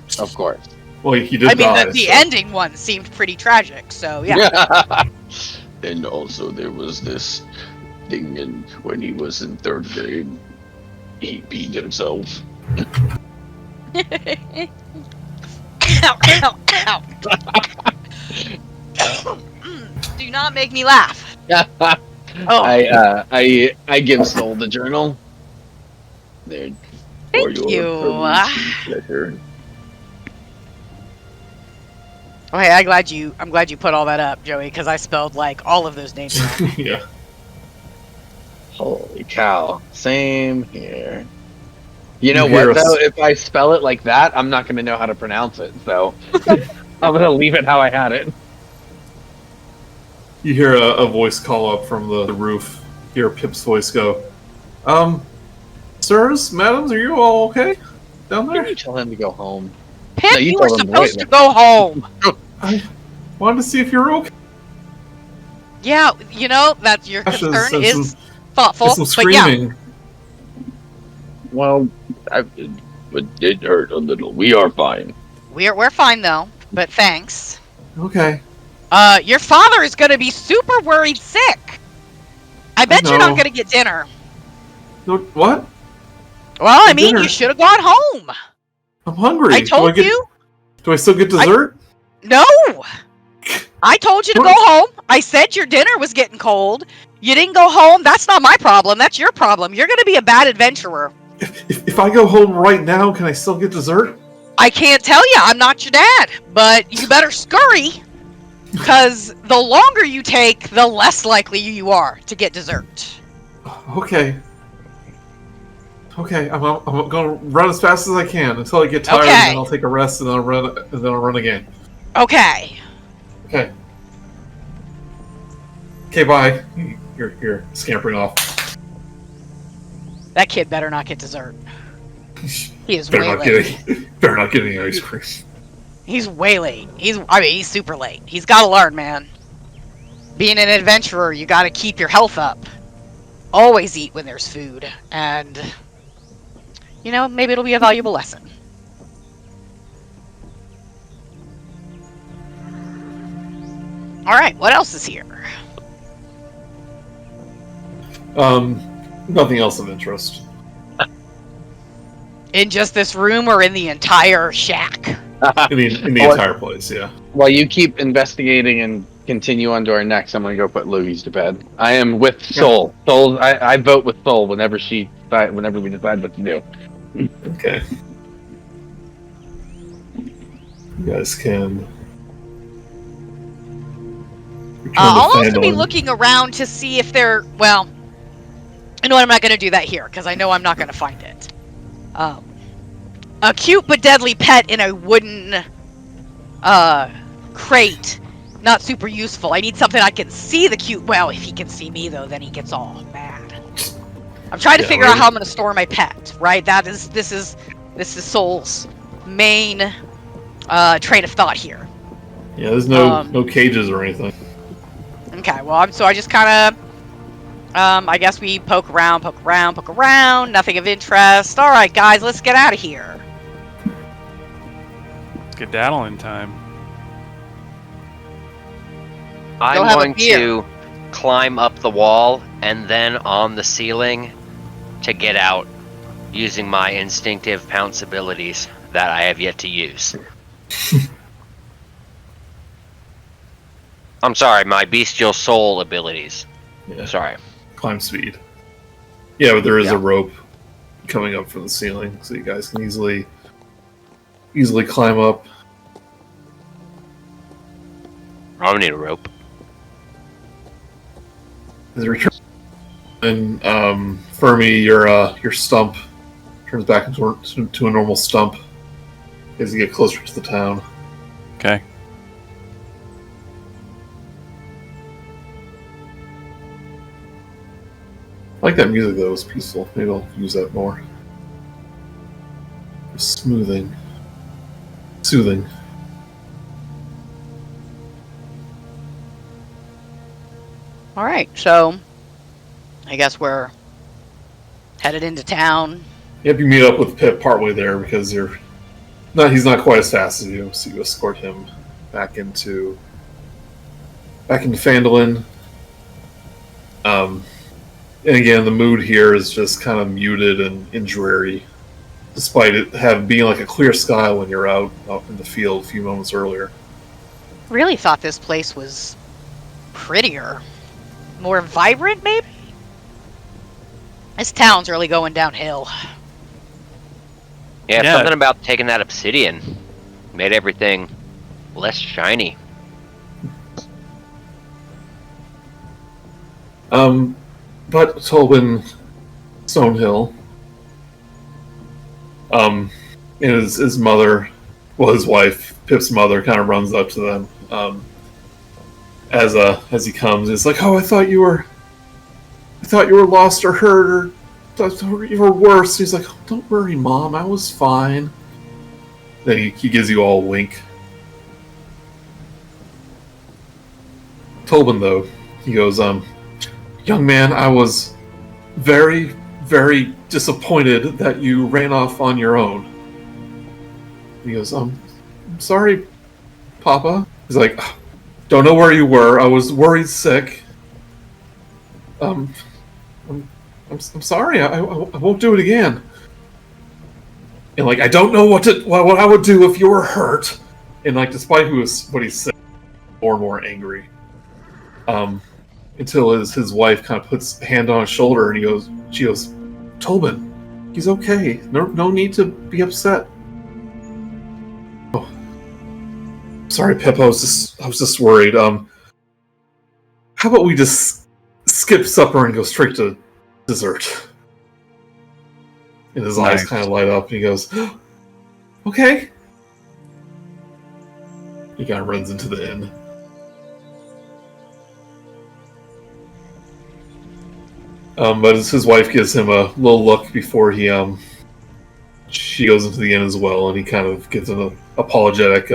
Well, he did I mean, die. the so- ending one seemed pretty tragic, so yeah. And also there was this thing when he was in 3rd grade, he peed himself. Ow, ow, ow. Do not make me laugh. Oh, I give Soul the journal. There, thank for your you. pleasure. Okay, I'm glad you put all that up, Joey, because I spelled like all of those names wrong. Yeah. Holy cow. Same here. You know You hear what, us- though? If I spell it like that, I'm not going to know how to pronounce it, so I'm going to leave it how I had it. You hear a voice call up from the roof. You hear Pip's voice go, sirs, madams, are you all okay down Why did there? you tell him to go home? Pip, No, you you were told him to supposed wait. to go home. I wanted to see if you're okay. Yeah, you know that your Gosh, concern there's is thoughtful, There's some but yeah, screaming. Well, it did hurt a little. We are fine. we're fine though. but thanks. Okay. Your father is gonna be super worried sick. I bet you're not know. gonna get dinner. No, what? Well, I mean, Dinner? you should have gone home. I'm hungry. I told you. Do I still get dessert? No! I told you to go home. I said your dinner was getting cold. You didn't go home. That's not my problem. That's your problem. You're going to be a bad adventurer. If I go home right now, can I still get dessert? I can't tell you. I'm not your dad. But you better scurry. Because the longer you take, the less likely you are to get dessert. Okay. Okay, I'm going to run as fast as I can until I get tired, Okay. and then I'll take a rest, and then I'll run again. Okay. Okay. Okay, bye. You're scampering off. That kid better not get dessert. He is Better way not late. better not get any ice cream. He's way late. He's super late. He's got to learn, man. Being an adventurer, you got to keep your health up. Always eat when there's food, and maybe it'll be a valuable lesson. All right, what else is here? Nothing else of interest. In just this room, or in the entire shack? In the entire place, yeah. While you keep investigating and continue on to our next, I'm going to go put Louise to bed. I am with Soul. Soul, I vote with Soul whenever we decide what to do. Okay. You guys can. I'll also be looking around to see if there. Well, you know what? I'm not going to do that here because I know I'm not going to find it. A cute but deadly pet in a wooden crate. Not super useful. I need something I can see the cute. Well, if he can see me though, then he gets all mad. I'm trying to figure out how I'm going to store my pet. Right? This is Soul's main train of thought here. Yeah, there's no cages or anything. Okay, well, I just kind of, I guess we poke around, nothing of interest. All right, guys, let's get out of here. Skedaddling time. I'm going to climb up the wall and then on the ceiling to get out using my instinctive pounce abilities that I have yet to use. I'm sorry, my bestial soul abilities. Yeah. Sorry. Climb speed. Yeah, but there is a rope coming up from the ceiling, so you guys can easily climb up. I don't need a rope. As you return, and Fermi, your stump turns back into a normal stump as you get closer to the town. Okay. I like that music though, it's peaceful. Maybe I'll use that more. Soothing. Alright, so I guess we're headed into town. Yep, you meet up with Pip partway there because he's not quite as fast as you, so you escort him back into Phandalin. And again, the mood here is just kind of muted and dreary, despite it being like a clear sky when you're out in the field a few moments earlier. Really thought this place was prettier. More vibrant, maybe? This town's really going downhill. Yeah, Yeah. something about taking that obsidian made everything less shiny. But Tolwyn Stonehill, and his mother, well, his wife, Pip's mother, kind of runs up to them as he comes. It's like, oh, I thought you were lost or hurt or thought you were worse. He's like, oh, don't worry, Mom, I was fine. Then he gives you all a wink. Tolwyn, though, he goes, young man, I was very, very disappointed that you ran off on your own. He goes, I'm sorry, Papa? He's like, don't know where you were. I was worried sick. I'm sorry. I won't do it again. And like, I don't know what I would do if you were hurt. And like, despite what he's saying, more and more angry. Until his wife kind of puts a hand on his shoulder, and she goes, Tobin, he's okay. No need to be upset. Oh, sorry, Pip. I was just worried. How about we just skip supper and go straight to dessert? And his eyes kind of light up, and he goes, okay. He kind of runs into the inn. But his wife gives him a little look before she goes into the inn as well, and he kind of gives an apologetic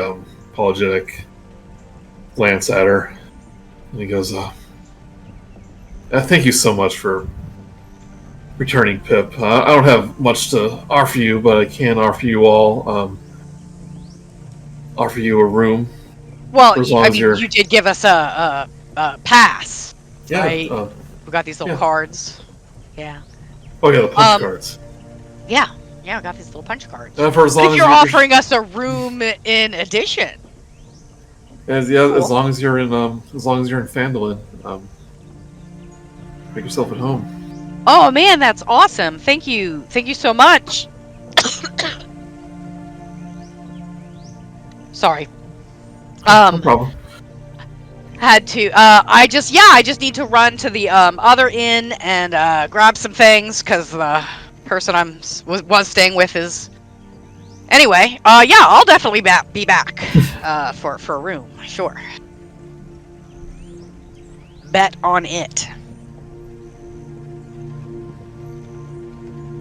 glance at her, and he goes, "Thank you so much for returning, Pip. I don't have much to offer you, but I can offer you all offer you a room. Well, you did give us a pass, right? We got these little cards. Yeah. Oh yeah, the punch cards. Yeah, I got these little punch cards. For as long as you're offering us a room in addition. As long as you're in Phandalin, make yourself at home. Oh man, that's awesome! Thank you so much. Sorry. No problem. Had to. I just need to run to the other inn and grab some things because the person was staying with is. Anyway, I'll definitely be back for a room. Sure. Bet on it.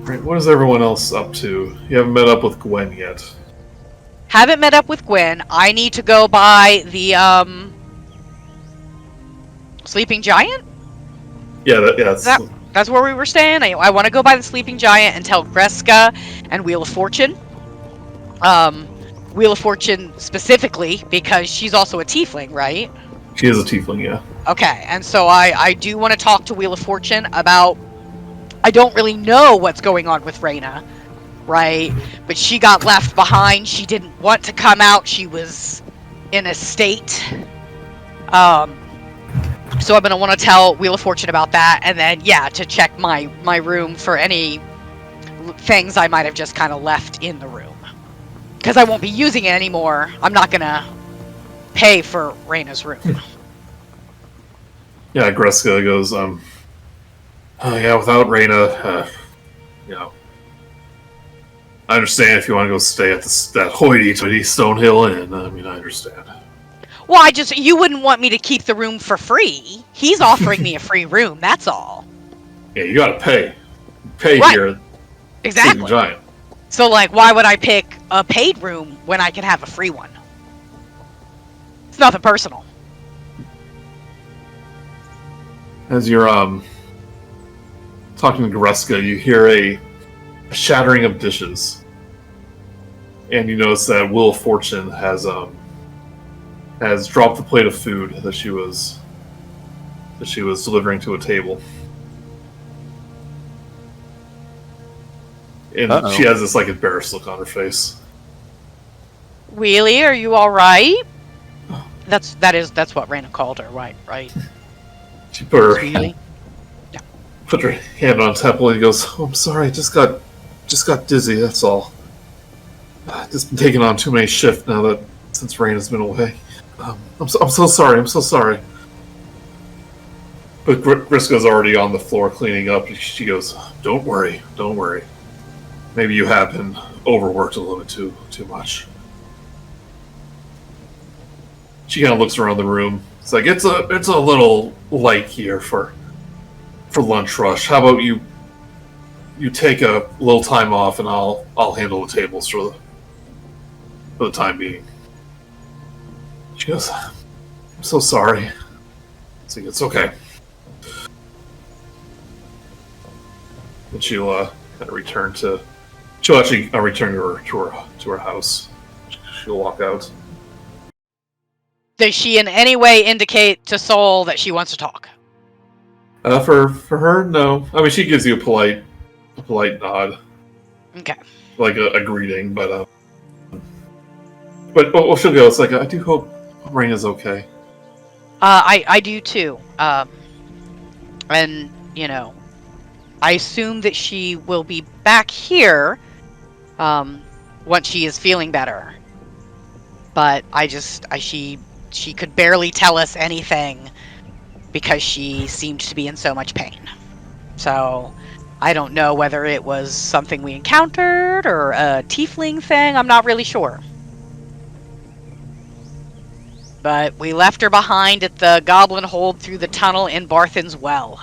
Right, what is everyone else up to? You haven't met up with Gwen yet. Haven't met up with Gwen. I need to go by the Sleeping Giant? Yeah, that's where we were staying. I want to go by the Sleeping Giant and tell Greska and Wheel of Fortune. Wheel of Fortune specifically because she's also a tiefling, right? She is a tiefling, yeah. Okay, and so I do want to talk to Wheel of Fortune about... I don't really know what's going on with Raina, right? But she got left behind. She didn't want to come out. She was in a state. So I'm going to want to tell Wheel of Fortune about that, and then, to check my room for any things I might have just kind of left in the room. Because I won't be using it anymore. I'm not going to pay for Raina's room. Yeah, Greska goes, without Raina, I understand if you want to go stay at that hoity-toity Stonehill Inn. I mean, I understand. Well, you wouldn't want me to keep the room for free. He's offering me a free room, that's all. Yeah, you gotta pay. Pay right. Here. Exactly. Giant. So, why would I pick a paid room when I can have a free one? It's nothing personal. As you're, talking to Greska, you hear a shattering of dishes. And you notice that Wheel of Fortune has dropped the plate of food that she was delivering to a table. And she has this embarrassed look on her face. Wheelie, are you alright? That's what Raina called her, right? She put her hand on Temple and goes, "Oh, I'm sorry, I just got dizzy, that's all. Just been taking on too many shifts now since Raina's been away. I'm so sorry. But Griska's already on the floor cleaning up. She goes, Don't worry. Maybe you have been overworked a little bit too much." She kind of looks around the room. It's like, it's a little light here for lunch rush. How about you take a little time off and I'll handle the tables for the time being. She goes, "I'm so sorry." It's like, it's okay. And she'll kind of return to her house. She'll walk out. Does she in any way indicate to Soul that she wants to talk? For her, no. I mean, she gives you a polite nod, Okay. like a greeting, but she'll go. It's like, I do hope Raina's okay. I do too. And I assume that she will be back here, once she is feeling better. But she could barely tell us anything because she seemed to be in so much pain. So I don't know whether it was something we encountered or a tiefling thing. I'm not really sure. But we left her behind at the goblin hold through the tunnel in Barthen's Well.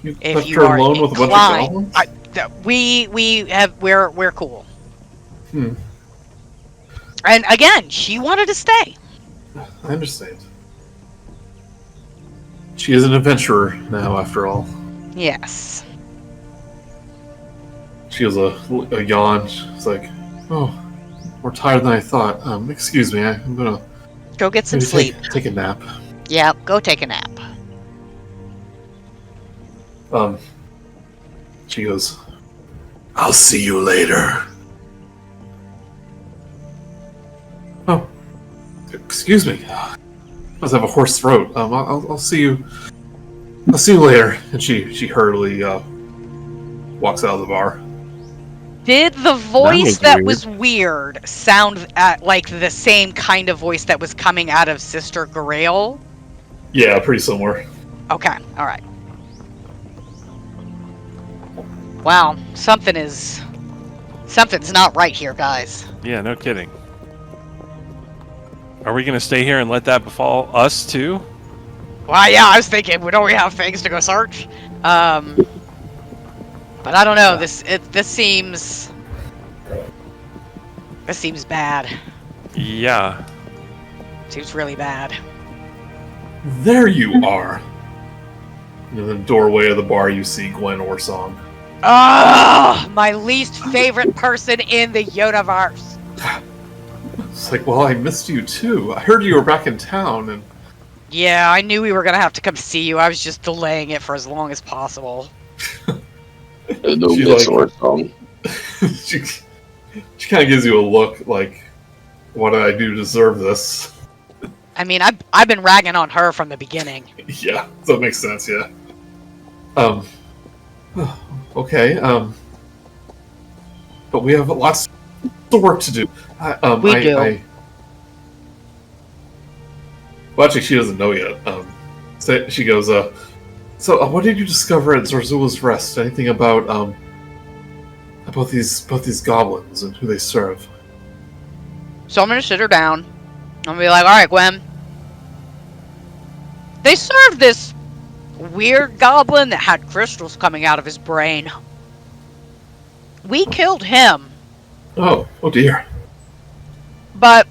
You If left you her are alone with a bunch of inclined, goblins? we're cool. Hmm. And again, she wanted to stay. I understand. She is an adventurer now, after all. Yes. She has a yawn. She's like, "Oh, more tired than I thought. Excuse me, I'm gonna Go get some maybe sleep. Take a nap." Yep, go take a nap. She goes, "I'll see you later." Oh, excuse me. I must have a hoarse throat. I'll see you. I'll see you later. And she hurriedly walks out of the bar. Did the voice that weird. was weird sound like the same kind of voice that was coming out of Sister Grail? Yeah, pretty similar. Okay, alright. Wow, something's not right here, guys. Yeah, no kidding. Are we going to stay here and let that befall us too? Well, yeah, I was thinking, don't we have things to go search? But I don't know. This seems bad. Yeah. Seems really bad. There you are. In the doorway of the bar, you see Gwen Orsong. Ah, my least favorite person in the universe. It's like, well, I missed you too. I heard you were back in town, and Yeah, I knew we were gonna have to come see you. I was just delaying it for as long as possible. No She, Miss like- Orsong. she kind of gives you a look like, "What did I do to deserve this?" I mean, I've been ragging on her from the beginning. Yeah, that makes sense. Yeah. Okay. But we have lots of work to do. We do. Well, actually, she doesn't know yet. So she goes, So, what did you discover at Zorzula's Rest? Anything about these goblins and who they serve?" So I'm gonna sit her down. I'm gonna be like, alright, Gwen. They served this weird goblin that had crystals coming out of his brain. We killed him, Oh dear. but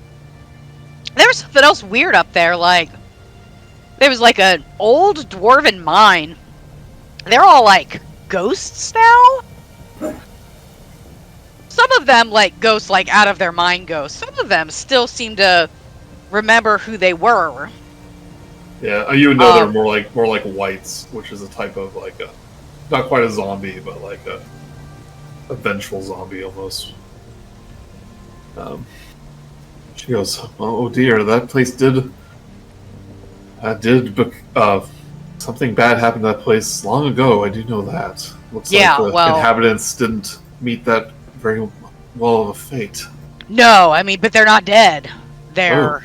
there was something else weird up there, like there was like an old dwarven mine. They're all like ghosts now. Some of them like ghosts, like out of their mind ghosts. Some of them still seem to remember who they were. Yeah, you would know they're more like whites, which is a type of like a, not quite a zombie, but like a vengeful zombie almost. She goes, "Oh dear, that place did something bad happened to that place long ago. I do know that. Looks Yeah, like the well- inhabitants didn't meet that very well of a fate." No, I mean, but they're not dead. They're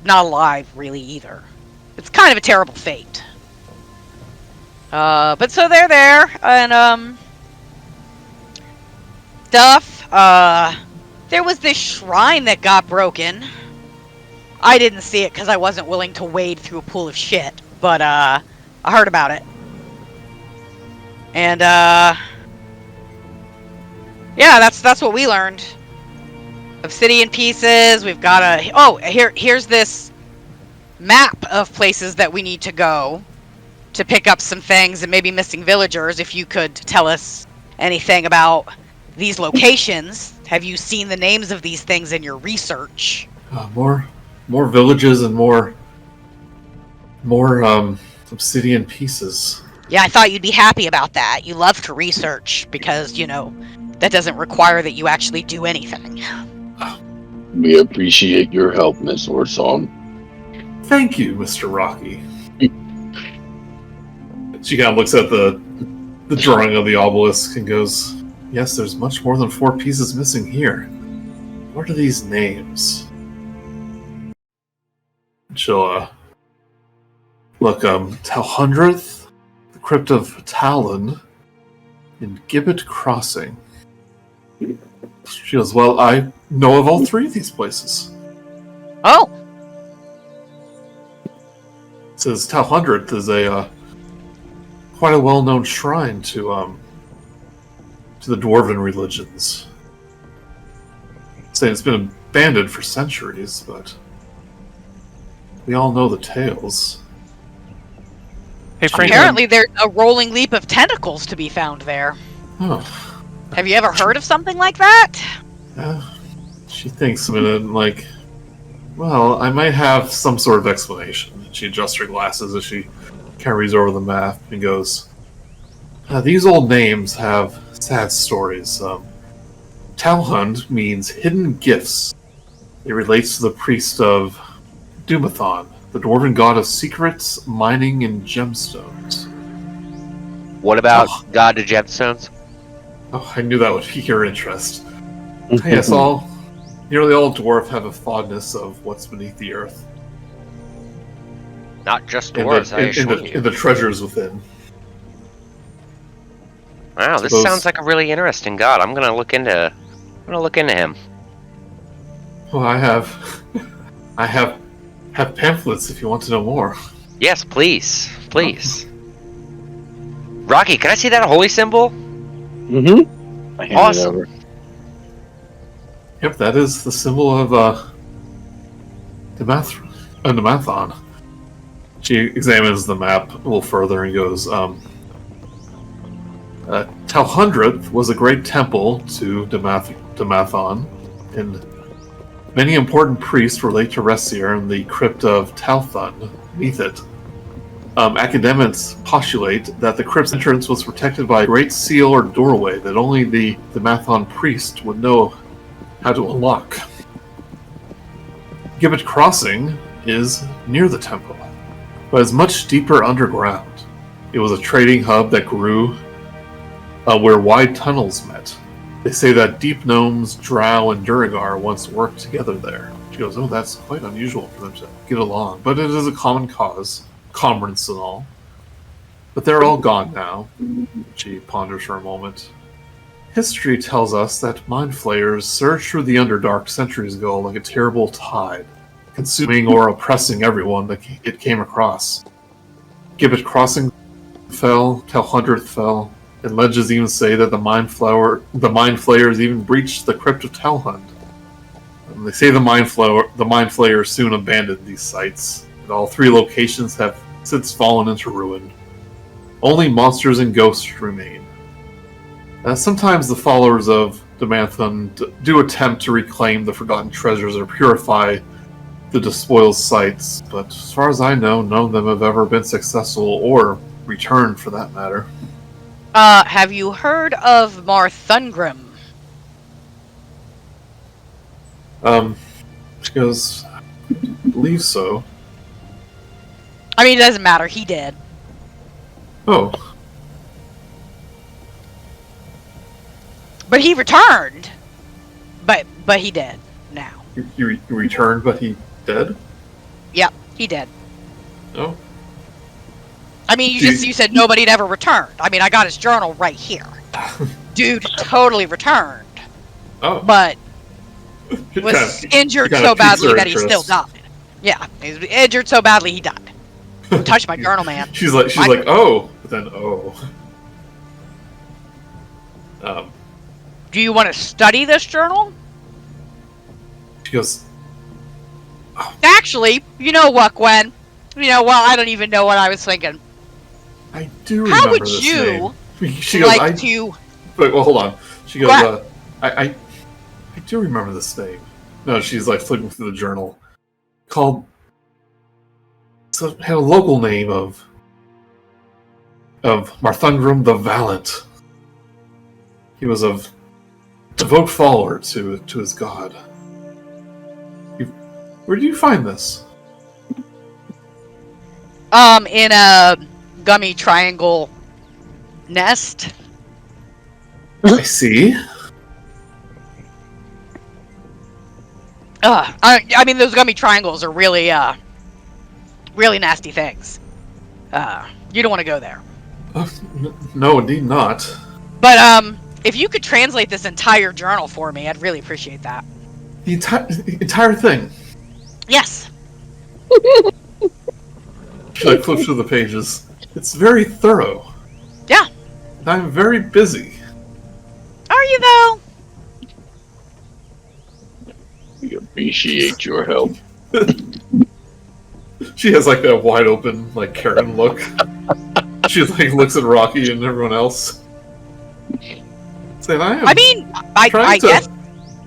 not alive, really, either. It's kind of a terrible fate. But so they're there, and, stuff. There was this shrine that got broken. I didn't see it because I wasn't willing to wade through a pool of shit, but, I heard about it. And, yeah, that's what we learned. Obsidian pieces, we've got a... Oh, here's this map of places that we need to go to pick up some things and maybe missing villagers. If you could tell us anything about these locations. Have you seen the names of these things in your research? More villages and more obsidian pieces. Yeah, I thought you'd be happy about that. You love to research because, that doesn't require that you actually do anything. We appreciate your help, Miss Orsong. Thank you, Mr. Rok'kee. She kind of looks at the drawing of the obelisk and goes, "Yes, there's much more than 4 pieces missing here. What are these names?" She'll look, Talhundredth, the Crypt of Talon, and Gibbet Crossing. She goes, "Well, I know of all 3 of these places." Oh! It says Talhundredth is a quite a well-known shrine to the dwarven religions. Saying it's been abandoned for centuries, but we all know the tales. Hey, Franklin. Apparently there's a rolling leap of tentacles to be found there. Oh, Have you ever heard of something like that? she thinks a minute and well, I might have some sort of explanation. She adjusts her glasses as she carries over the map and goes, "These old names have sad stories. Talhund means hidden gifts. It relates to the priest of Dumathon, the dwarven god of secrets, mining, and gemstones." What about God to Gemstones? Oh, I knew that would pique your interest. Yes, nearly all dwarf have a fondness of what's beneath the earth. Not just And dwarves, I assure you. in the treasures within. Wow, this Suppose- sounds like a really interesting god. I'm gonna look into him. Well, I have pamphlets if you want to know more. Yes, please. Please. Rok'kee, can I see that holy symbol? Mm-hmm. I hand Awesome. it over. Yep, that is the symbol of Dumathon. She examines the map a little further and goes, Talhundredth was a great temple to Dumathon, and many important priests relate to rest here in the crypt of Talthun beneath it. Academics postulate that the crypt's entrance was protected by a great seal or doorway that only the Dumathon priest would know how to unlock. Gibbet Crossing is near the temple, but is much deeper underground. It was a trading hub that grew where wide tunnels met. They say that deep gnomes, drow, and Duragar once worked together there. She goes, "Oh, that's quite unusual for them to get along, but it is a common cause, commerce and all. But they're all gone now." She ponders for a moment. "History tells us that mind flayers surged through the Underdark centuries ago like a terrible tide, consuming or oppressing everyone that it came across. Gibbet Crossing fell, Talhundredth fell, and legends even say that the mind flayers even breached the crypt of Talhund. And they say the mind flayers soon abandoned these sites, and all 3 locations have since fallen into ruin. Only monsters and ghosts remain. Sometimes the followers of Dumathon do attempt to reclaim the forgotten treasures or purify the despoiled sites, but as far as I know, none of them have ever been successful or returned for that matter." Have you heard of Marthungrim? She goes, "I believe so." I mean, it doesn't matter. He did. Oh, But he returned. But he did now. you returned, but he dead? Yep, he did. Oh, I mean, you said nobody'd ever returned. I mean, I got his journal right here. Dude totally returned, oh. but was injured so badly that he still died. Yeah, he was injured so badly he died. Don't touch my journal, man. She's like, oh, but then oh. Do you want to study this journal? She goes, Actually, you know what, Gwen? I don't even know what I was thinking. "I do remember How would this you name." She goes, like to... Wait, well, hold on. She goes, What? I do remember this name. No, she's like flipping through the journal. Called. So had a local name of Marthungrim the Valiant. He was a devout follower to his god. Where did you find this? In a gummy triangle nest. I see. I mean, those gummy triangles are really, really nasty things. You don't want to go there. No, indeed not. But, if you could translate this entire journal for me, I'd really appreciate that. The entire thing. Yes. She like flips through the pages. It's very thorough. Yeah. I'm very busy. Are you, though? We appreciate your help. She has like that wide open, like Karen look. She like looks at Rok'kee and everyone else. Saying, I guess.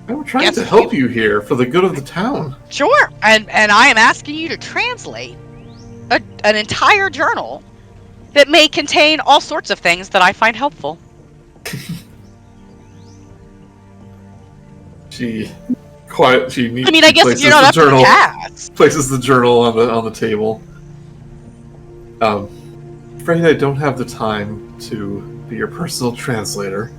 I'm trying to help you here for the good of the town. Sure. And I am asking you to translate an entire journal that may contain all sorts of things that I find helpful. She needs. I mean, I guess you're not up to the task. Places the journal on the table. Afraid I don't have the time to be your personal translator.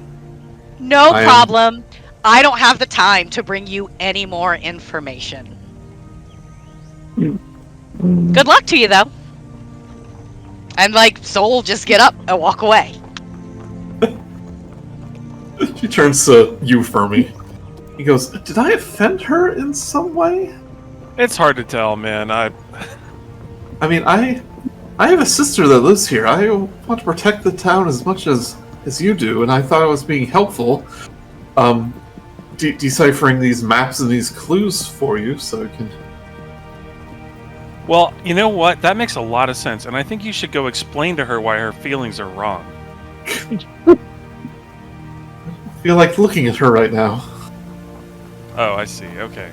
No problem. I don't have the time to bring you any more information. Good luck to you, though. And Soul just get up and walk away. She turns to you, Fermi. He goes, "Did I offend her in some way?" It's hard to tell, man. I mean, I have a sister that lives here. I want to protect the town as much as you do, and I thought I was being helpful. Deciphering these maps and these clues for you, so I can. Well, you know what? That makes a lot of sense, and I think you should go explain to her why her feelings are wrong. I feel like looking at her right now. Oh, I see. Okay.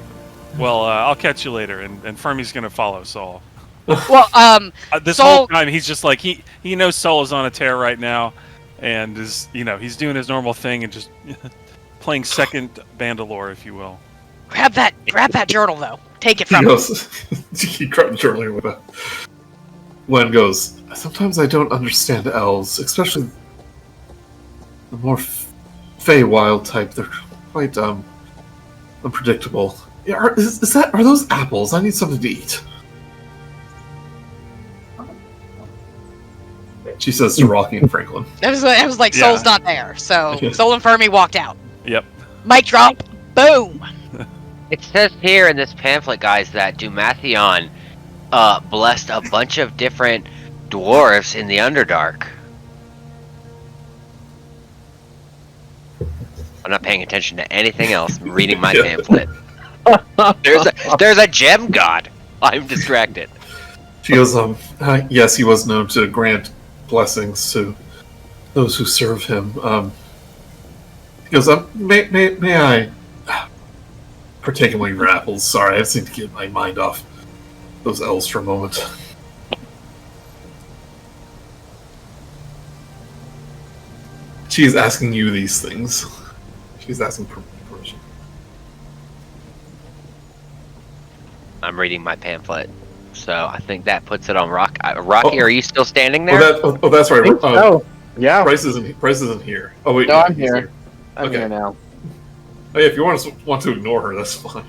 Well, I'll catch you later, and Fermi's gonna follow Saul. Well, this Saul... whole time he's just like he knows Saul is on a tear right now, and is he's doing his normal thing and just playing second Phandalin, if you will. Grab that journal though. Take it from him. He grabbed the journal with that. Wen goes, "Sometimes I don't understand elves, especially the more Feywild type. They're quite unpredictable. Yeah, are those apples? I need something to eat." She says to Rok'kee and Franklin. It was like Soul's not there, so Soul and Fermi walked out. Yep. Mic drop. Boom. It says here in this pamphlet, guys, that Dumathion blessed a bunch of different dwarves in the Underdark. I'm not paying attention to anything else. I'm reading my pamphlet. There's a gem god. I'm distracted. She goes, yes, he was known to grant blessings to those who serve him. He goes, may I partake in one of your apples? Sorry, I just need to get my mind off those elves for a moment. She's asking you these things. She's asking permission. I'm reading my pamphlet, so I think that puts it on Rok'kee, are you still standing there? That's right. Yeah. Brice isn't here. Oh wait, no, I'm here. I'm okay. here now. Oh, yeah, if you want to ignore her, that's fine.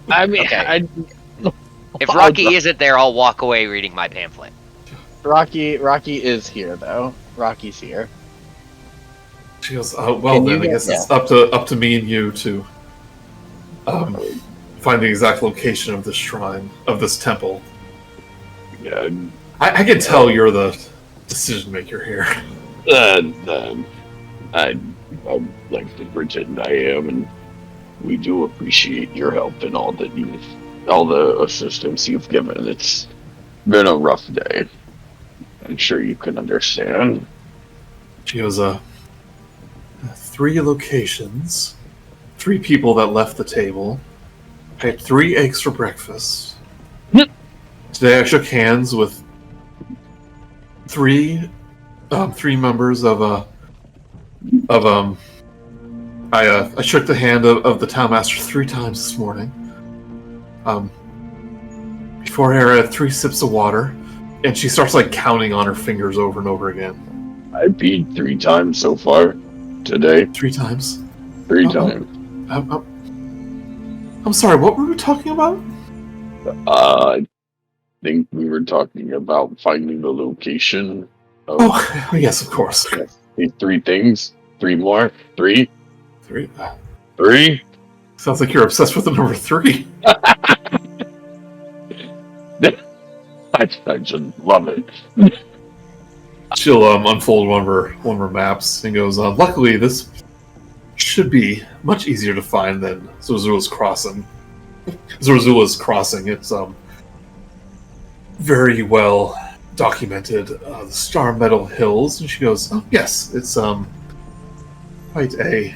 I mean, okay. If Rok'kee isn't there, I'll walk away reading my pamphlet. Rok'kee is here though. Rok'kee's here. She goes, well then, I guess it's up to me and you to find the exact location of this shrine, of this temple. Yeah. I can tell you're the decision maker here. I'd like to pretend I am, and we do appreciate your help and all the assistance you've given. It's been a rough day. I'm sure you can understand. She goes, 3 locations, 3 people that left the table. I had 3 eggs for breakfast. Today I shook hands with 3 members of I shook the hand of the town master 3 times this morning. Before I had 3 sips of water, and she starts like counting on her fingers over and over again. I peed 3 times so far today. 3 times. 3 times. I'm sorry. What were we talking about? I think we were talking about finding the location. Of Oh, yes, of course. these 3 things. 3 more. 3. 3. 3. Sounds like you're obsessed with the number 3. I just love it. She'll unfold one of her maps and goes, luckily this should be much easier to find than Zorzula's Crossing. Zorzula's Crossing, it's very well documented. The Star Meadow Hills, and she goes, oh yes, it's quite a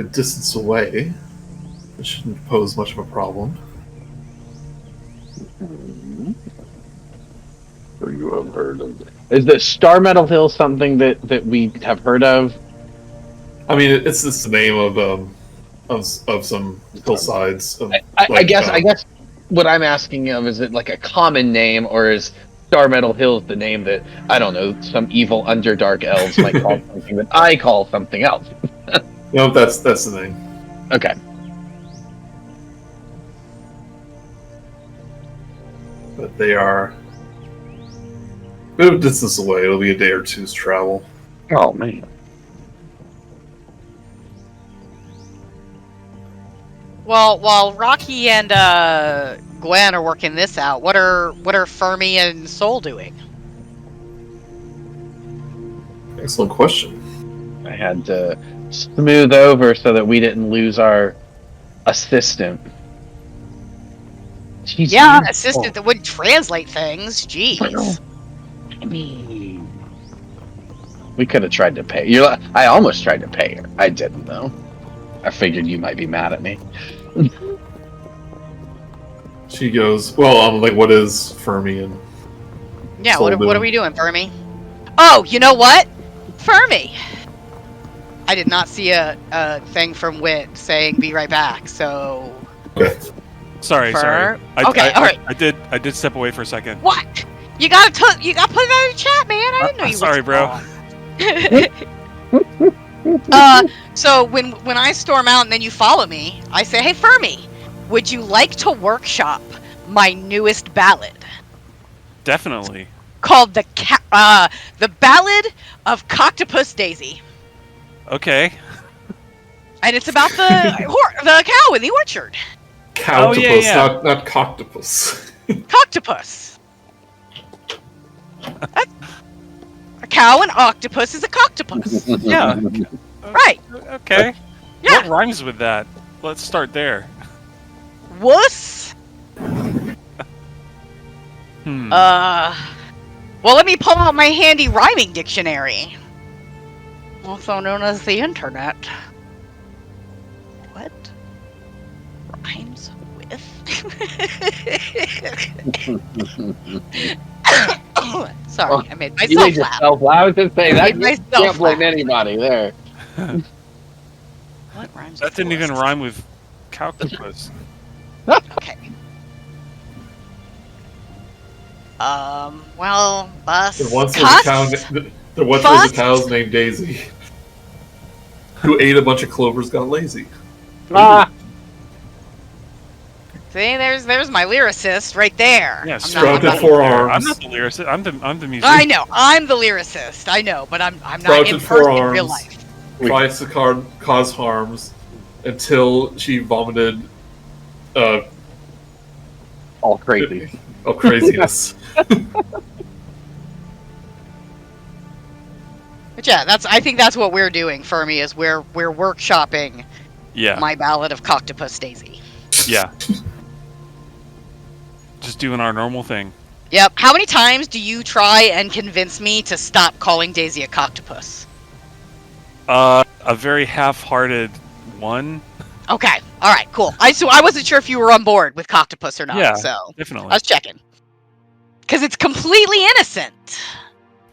distance away. It shouldn't pose much of a problem. So you have heard of it. Is the Star Meadow Hill something that we have heard of? I mean, it's just the name of some hillsides. I guess what I'm asking of, is it like a common name, or is Star Meadow Hills the name that, I don't know, some evil Underdark elves might call something that I call something else? No, that's the name. Okay. But they are a bit of a distance away. It'll be a day or two's travel. Oh man. Well, while Rok'kee and Gwen are working this out, what are Fermi and Sol doing? Excellent question. I had to smooth over so that we didn't lose our assistant. She's Yeah, beautiful. assistant that wouldn't translate things. Jeez. We could have tried to pay. I almost tried to pay her. I didn't though. I figured you might be mad at me. She goes, well, like, what is Fermi and Yeah, Sol what are doing? we doing, Fermi? Oh, you know what? Fermi! I did not see a thing from Whit saying be right back, so... Okay. Sorry. Okay, I, alright. I did step away for a second. What? You gotta put it in the chat, man! I didn't know you Sorry, bro. So when I storm out and then you follow me, I say, hey, Fermi, would you like to workshop my newest ballad? Definitely. Called the Ballad of Coctopus Daisy. Okay. And it's about the cow in the orchard. Cowtopus, yeah. not coctopus. Coctopus. A cow and octopus is a coctopus. Yeah. Right. Okay. Yeah. What rhymes with that? Let's start there. Wuss. Hmm. Well, let me pull out my handy rhyming dictionary. Also known as the internet. What rhymes with? Sorry, I made You myself made laugh. yourself laugh. I was just saying that. I made You myself can't blame laugh. anybody there. What rhymes That with didn't even wuss? rhyme with cowtopus. Okay. Well, bus. There once Cuss? was a cow named Daisy who ate a bunch of clovers, got lazy. Ah, See, there's my lyricist right there. Yeah, I'm sprouted not, forearms. I'm not the lyricist. I'm the musician. I know, I'm the lyricist. I know, but I'm not Sprouted in person in forearms. real life. Tries to cause harms until she vomited all crazy. of craziness. But yeah, I think that's what we're doing, Fermi, is we're workshopping Yeah. my Ballad of Coctopus Daisy. Yeah. Just doing our normal thing. Yep. How many times do you try and convince me to stop calling Daisy a coctopus? A very half-hearted one. Okay. All right, cool. I wasn't sure if you were on board with Coctopus or not. Yeah, so definitely. I was checking because it's completely innocent.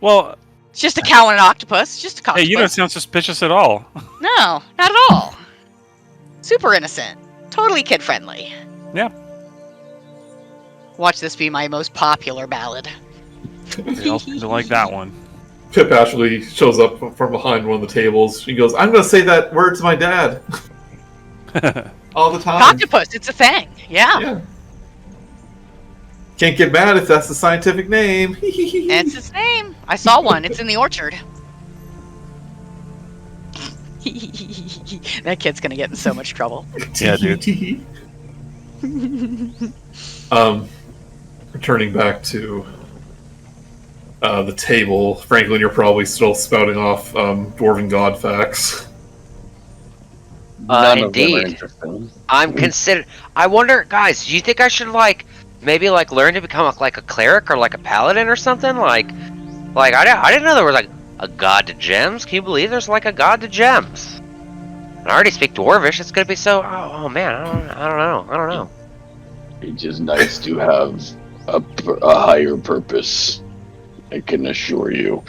Well, It's just a cow and an octopus. Just a hey, octopus. you don't sound suspicious at all. No, not at all. Super innocent. Totally kid friendly. Yeah. Watch this be my most popular ballad. They all seem to like that one. Pip actually shows up from behind one of the tables. He goes, "I'm going to say that word to my dad all the time." Octopus, it's a thing. Yeah. Yeah. Can't get mad if that's the scientific name. It's its name. I saw one. It's in the orchard. That kid's gonna get in so much trouble. Yeah, dude. Returning back to the table, Franklin, you're probably still spouting off Dwarven God facts. None of them are Indeed. interesting. I'm considered. I wonder, guys. Do you think I should maybe learn to become like a cleric or like a paladin or something? Like I didn't know there was like a god to gems. Can you believe there's like a god to gems? I already speak Dwarvish. It's gonna be so. Oh man, I don't know. It is nice to have a higher purpose. I can assure you.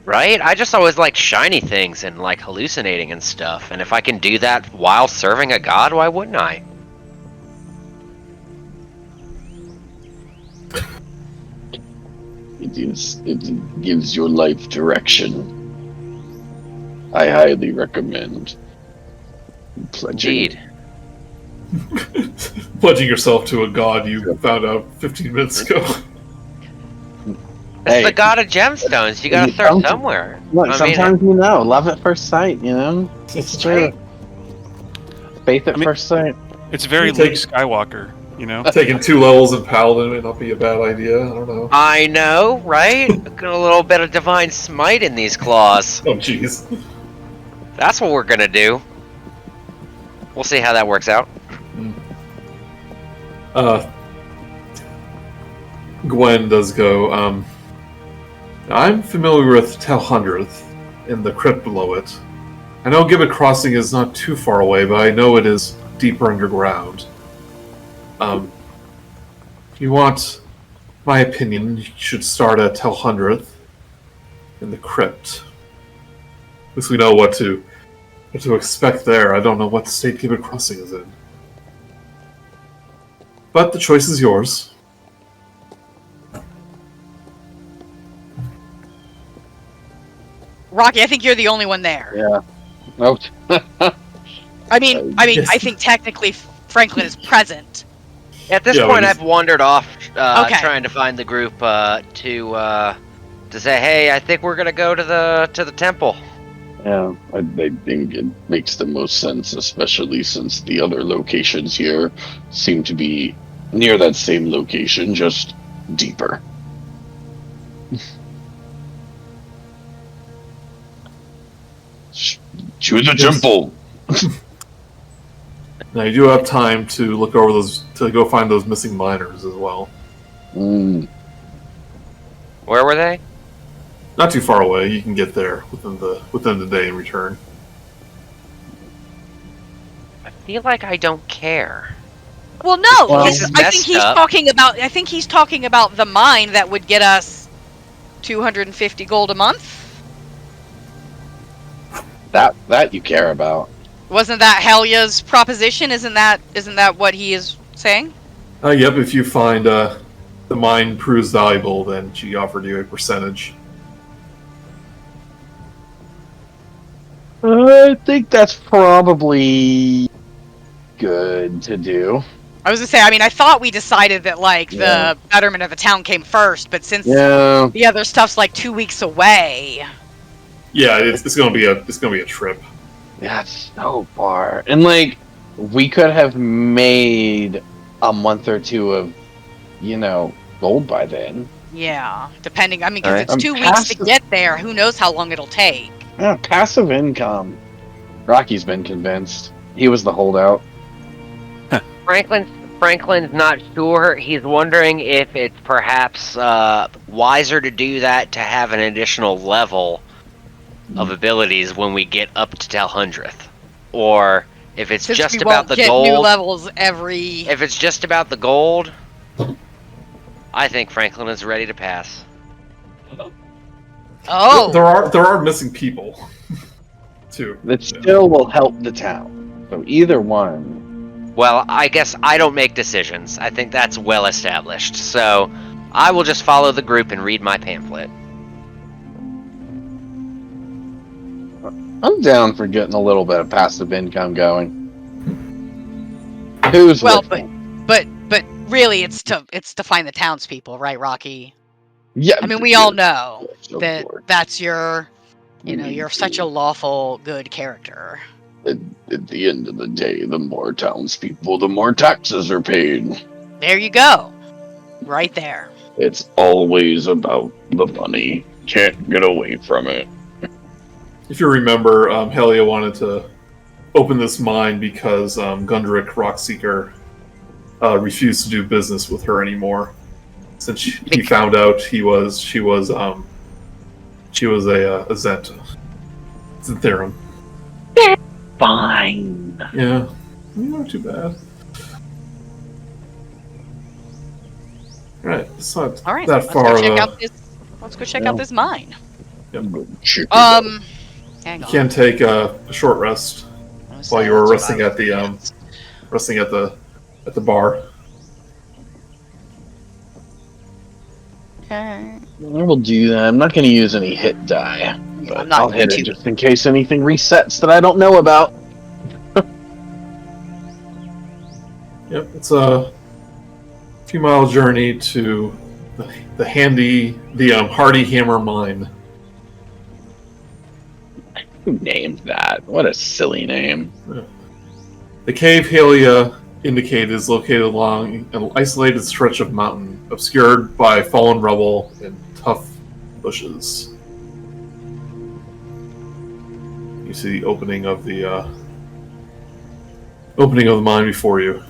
Right? I just always like shiny things and like hallucinating and stuff. And if I can do that while serving a god, why wouldn't I? It gives your life direction. I highly recommend pledging. Indeed. Pledging yourself to a god you found out 15 minutes ago. It's Hey. the god of gemstones. You gotta start Sometimes- somewhere. Look, I mean, sometimes love at first sight, It's true. Faith at I mean- first sight. It's very You take- Luke Skywalker, you know? Taking 2 levels in Paladin may not be a bad idea. I don't know. I know, right? Got a little bit of divine smite in these claws. Oh, jeez. That's what we're gonna do. We'll see how that works out. Gwen does go, I'm familiar with Talhundredth and the crypt below it. I know Gibbet Crossing is not too far away, but I know it is deeper underground. If you want my opinion, you should start at Talhundredth in the crypt. At least we know what to expect there. I don't know what state Gibbet Crossing is in. But the choice is yours. Rocky, I think you're the only one there. Yeah. Oh, I mean, yes. I think technically Franklin is present. At this Yeah, point, but I've wandered off, Okay. trying to find the group to say, hey, I think we're gonna go to the temple. Yeah, I think it makes the most sense, especially since the other locations here seem to be near that same location, just deeper. Choose a temple. Now you do have time to look over to go find those missing miners as well. Mm, Where were they? Not too far away. You can get there within the day and return. I feel like I don't care. Well, no, Well, I This is think messed he's up. talking about. I think he's talking about the mine that would get us 250 gold a month. that you care about. Wasn't that Helya's proposition? Isn't that what he is saying? Yep. If you find the mine proves valuable, then she offered you a percentage. I think that's probably good to do. I was gonna say. I mean, I thought we decided that Yeah. the betterment of the town came first, but since Yeah. the other stuff's 2 weeks away. Yeah, it's gonna be a trip. That's so far. And we could have made a month or two of, gold by then. Yeah, depending. I mean, because Alright. it's I'm 2 weeks past to the- get there. Who knows how long it'll take? Yeah, passive income. Rocky's been convinced. He was the holdout. Franklin's not sure. He's wondering if it's perhaps wiser to do that to have an additional level of abilities when we get up to Talhundredth, or If it's Since just we about won't the get gold, new levels every. if it's just about the gold, I think Franklin is ready to pass. Oh, There are missing people, too. That still will help the town. So either one. Well, I guess I don't make decisions. I think that's well established. So I will just follow the group and read my pamphlet. I'm down for getting a little bit of passive income going. Who's well, with me? but really, it's to find the townspeople, right, Rocky? Yeah, I mean, we all know Of that course. that's your, We need you're to. such a lawful good character. At the end of the day, the more townspeople, the more taxes are paid. There you go, right there. It's always about the money. Can't get away from it. If you remember, Helia wanted to open this mine because Gundrick Rockseeker refused to do business with her anymore, since he found out she was a Zentherum. Fine. Yeah, not too bad. Right, it's not All right, that far. Let's go check out this mine. Check it Hang You on. can take a short rest while you were resting at the bar. Okay. I will do that. I'm not going to use any hit die. But I'm not I'll hit going it to. just in case anything resets that I don't know about. Yep, it's a few mile journey to the Hardyhammer mine. Who named that? What a silly name. The cave Helia indicated is located along an isolated stretch of mountain, obscured by fallen rubble and tough bushes. You see the opening of the mine before you.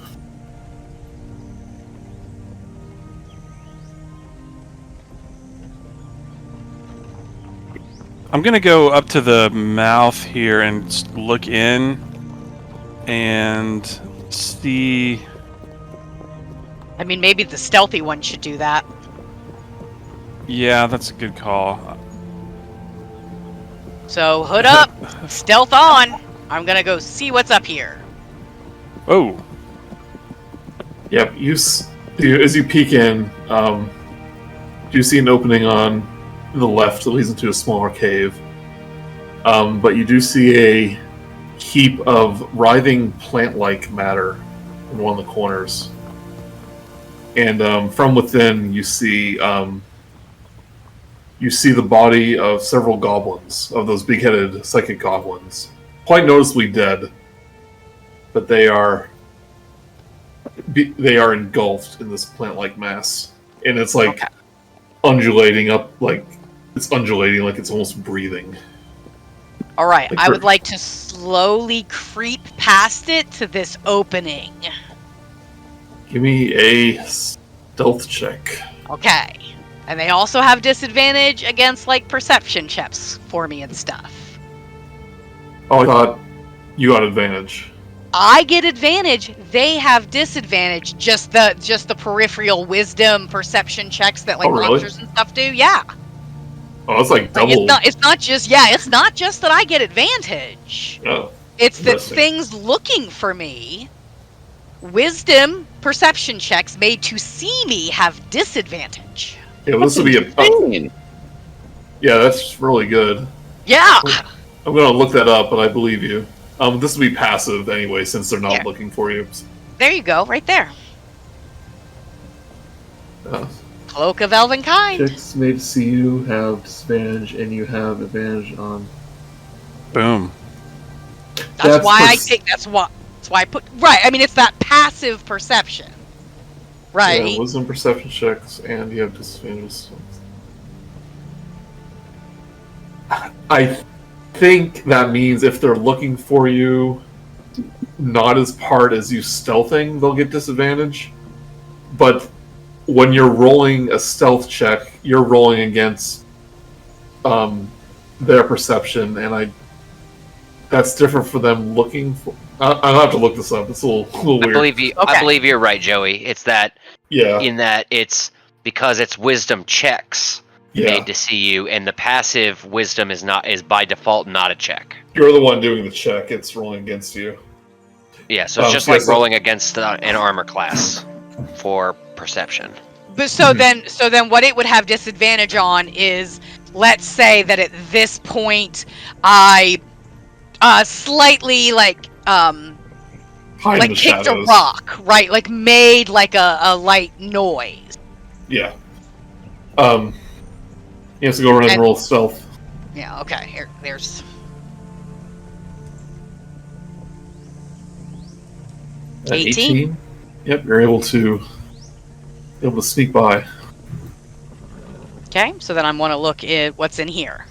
I'm gonna go up to the mouth here and look in and see. I mean, maybe the stealthy one should do that. Yeah, that's a good call. So hood up, stealth on. I'm gonna go see what's up here. Oh, Yep, as you peek in, you see an opening on the left that leads into a smaller cave. But you do see a heap of writhing plant-like matter in one of the corners. And from within, you see the body of several goblins, of those big-headed psychic goblins, quite noticeably dead. But they are engulfed in this plant-like mass, and it's like undulating up, like it's undulating, like it's almost breathing. All right, Like I would like to slowly creep past it to this opening. Give me a stealth check. Okay. And they also have disadvantage against, like, perception checks for me and stuff. Oh, I thought you got advantage. I get advantage. They have disadvantage. Just the peripheral wisdom perception checks that, like, really? monsters and stuff do. Yeah. Oh, it's like double. It's not just that I get advantage. Oh, It's that interesting. things looking for me, wisdom perception checks made to see me have disadvantage. Yeah, this would be a. Yeah, that's really good. Yeah. I'm gonna look that up, but I believe you. This would be passive anyway, since they're not Yeah. looking for you. There you go, right there. Cloak of Elven Kind. Checks made to see you have disadvantage, and you have advantage on. boom. That's why I put right. I mean, it's that passive perception, right? Yeah, wisdom perception checks, and you have disadvantage. I think that means if they're looking for you, not as part as you stealthing, they'll get disadvantage. But when you're rolling a stealth check, you're rolling against their perception, and that's different for them looking for. I'll have to look this up. It's a little I weird. believe you. Okay. I believe you're right, Joey. It's that Yeah. in that it's because it's wisdom checks Yeah. made to see you, and the passive wisdom is by default not a check. You're the one doing the check. It's rolling against you. Yeah, so it's just like yes, rolling against an armor class for perception. But so then what it would have disadvantage on is, let's say that at this point I slightly Hide in like the kicked shadows. a rock, right? Like made like a light noise. Yeah. You have to go around and roll stealth. Yeah, okay. There's At 18? Yep, you're able to sneak by. okay. So then I'm gonna look at what's in here.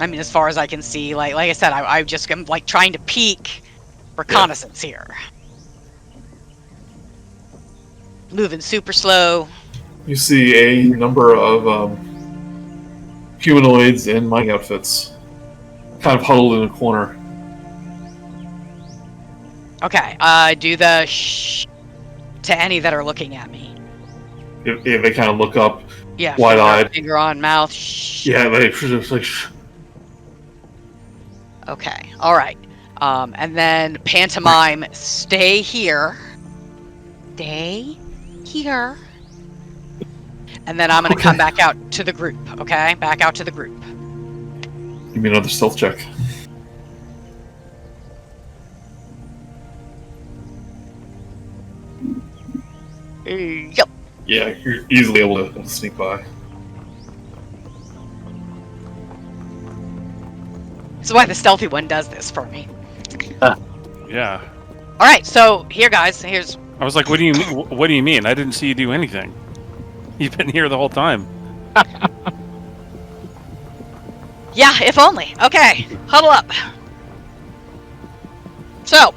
I mean, as far as I can see, like I said, I just am like trying to peek reconnaissance here. Moving super slow. You see a number of humanoids in mining outfits, kind of huddled in a corner. Okay, do the shh to any that are looking at me. If they kind of look up, Yeah, wide-eyed. finger on mouth. Shh. Yeah, they just like. Okay, all right. And then pantomime, stay here. Stay here. And then I'm gonna come back out to the group. Okay, back out to the group. Give me another stealth check. Yep. Yeah, you're easily able to sneak by. This is why the stealthy one does this for me. Yeah. All right, so here, guys. Here's. I was like, what do you mean? What do you mean? I didn't see you do anything. You've been here the whole time. Yeah, if only. Okay, huddle up. So,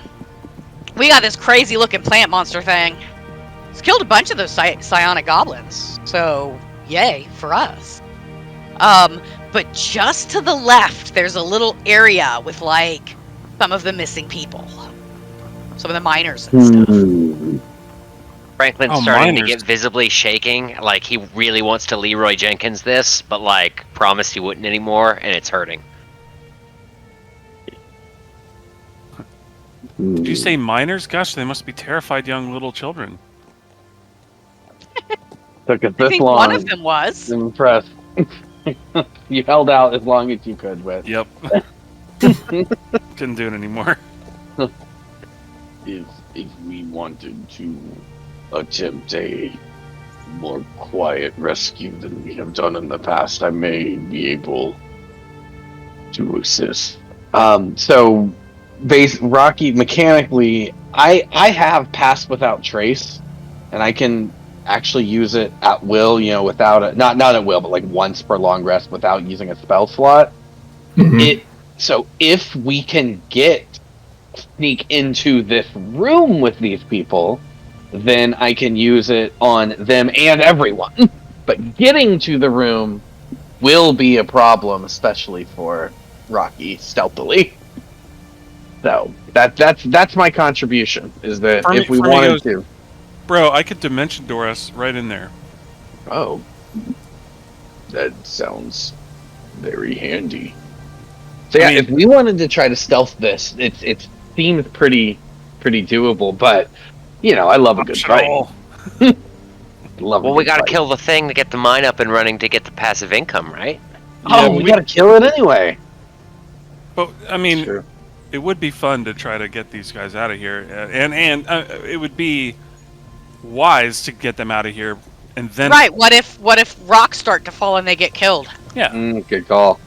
we got this crazy-looking plant monster thing. It's killed a bunch of those psionic goblins. So, yay for us. But just to the left, there's a little area with, like, some of the missing people. Some of the miners and stuff. Franklin's Oh, starting to miners. get visibly shaking, like he really wants to Leroy Jenkins this, but like promised he wouldn't anymore, and it's hurting. Did you say minors? Gosh, they must be terrified young little children. Took it I this think long. one of them was. I'm impressed. You held out as long as you could with. Yep. Couldn't do it anymore. If we wanted to attempt a more quiet rescue than we have done in the past, I may be able to assist. So, Rocky, mechanically, I have Pass Without Trace, and I can actually use it at will, without a, not at will, but like once per long rest without using a spell slot. So if we can sneak into this room with these people, then I can use it on them and everyone. But getting to the room will be a problem, especially for Rok'kee stealthily. So that's my contribution. Is that Fermi- if we Fermi wanted goes- to? Bro, I could dimension door us right in there. Oh, that sounds very handy. So yeah, I mean- if we wanted to try to stealth this, it seems pretty doable. But I love a good fight. Well, we gotta kill the thing to get the mine up and running to get the passive income, right? Oh, we gotta kill it anyway. But I mean, Sure. it would be fun to try to get these guys out of here, and it would be wise to get them out of here, and then Right. What if rocks start to fall and they get killed? yeah. Good call.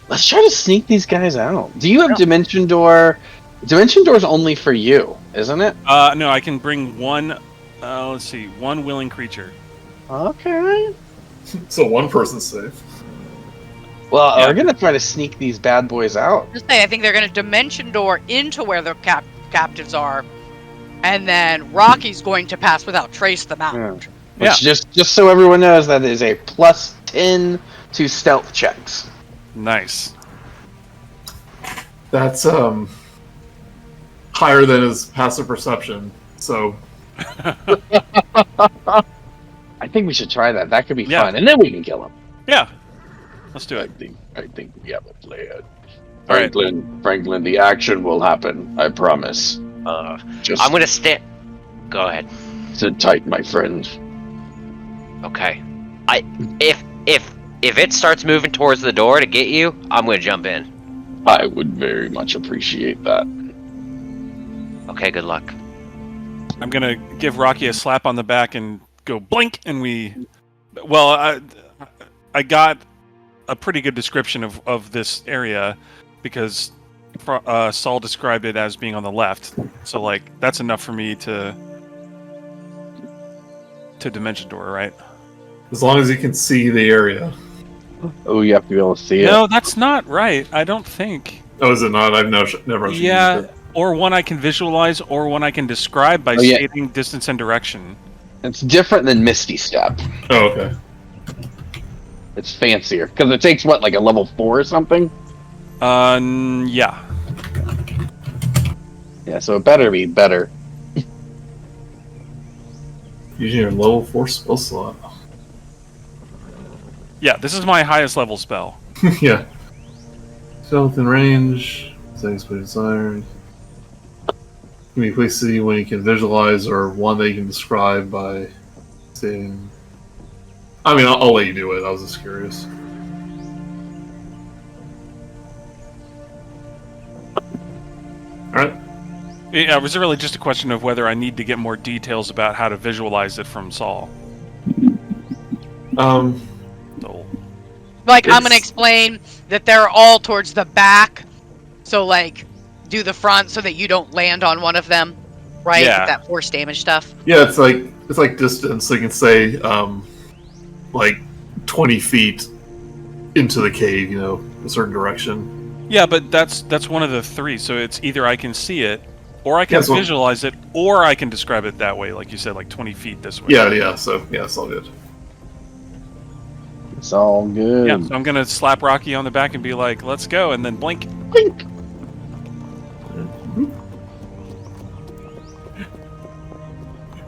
Let's try to sneak these guys out. Do you have Dimension Door? Dimension Door's only for you, isn't it? No, I can bring one. Let's see, one willing creature. Okay. So one person's safe. Well, Yeah. we're gonna try to sneak these bad boys out. Just say, I think they're going to dimension door into where the captives are, and then Rocky's going to pass without trace them out. Yeah. Which just so everyone knows, that is a +10 to stealth checks. Nice. That's higher than his passive perception. So I think we should try that. That could be Yeah. fun, and then we can kill him. Yeah. Let's do I it. think we have a plan. All right. Franklin, the action will happen. I promise. Just I'm gonna stand. Go ahead. sit tight, my friend. Okay. If it starts moving towards the door to get you, I'm gonna jump in. I would very much appreciate that. Okay, good luck. I'm gonna give Rok'kee a slap on the back and go blink, and we. Well, I got a pretty good description of this area because Saul described it as being on the left. So like that's enough for me to dimension door, right? as long as you can see the area. Oh, you have to be able to see it. No, that's not right. I don't think. Oh, is it not? I've never actually Yeah, used it. or one I can visualize, or one I can describe by yeah. stating distance and direction. It's different than Misty Step. Oh, okay. It's fancier because it takes what, like a level 4 or something. Yeah. Yeah, so it better be better. Using your level 4 spell slot. Yeah, this is my highest level spell. Yeah. So within range, settings by desired. Can be placed to you when you can visualize, or one that you can describe by saying. I mean, I'll let you do it. I was just curious. Alright. Yeah, it was really just a question of whether I need to get more details about how to visualize it from Saul. Um, So, Like, I'm It's- gonna explain that they're all towards the back. So, like, do the front so that you don't land on one of them, right? Yeah. That force damage stuff. yeah, it's like distance. So you can say, like 20 feet into the cave. You know, a certain direction. yeah, but that's one of the three. So it's either I can see it, or I can Yeah, so- visualize it, or I can describe it that way, like you said, like 20 feet this way. Yeah. So yeah, it's all good. It's all good. Yeah, so I'm gonna slap Rok'kee on the back and be like, "Let's go," and then blink.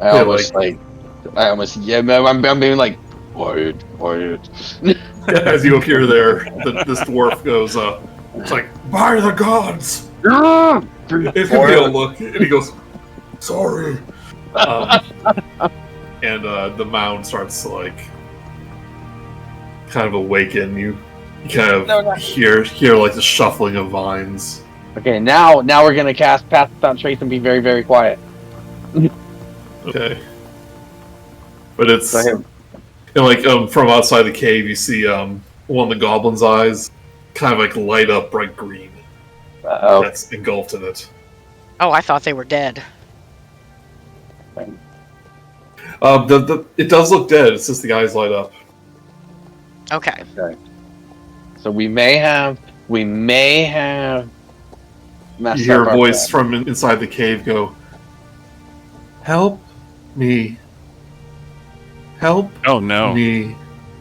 I almost I'm being like, quiet. As you appear there, this dwarf goes, it's like, by the gods! It's gonna be a look, and he goes, sorry. And the mound starts to, like, kind of awaken. You kind of hear like the shuffling of vines. Okay, now we're gonna cast Pass Without Trace and be very, very quiet. Okay. But it's, Go ahead. and like, from outside the cave, you see, one of the goblin's eyes kind of, like, light up bright green. Uh-oh. That's engulfed in it. Oh, I thought they were dead. It does look dead. It's just the eyes light up. Okay. So we may have messed You hear up a our voice plan. from inside the cave go, help me. Help Oh no! me.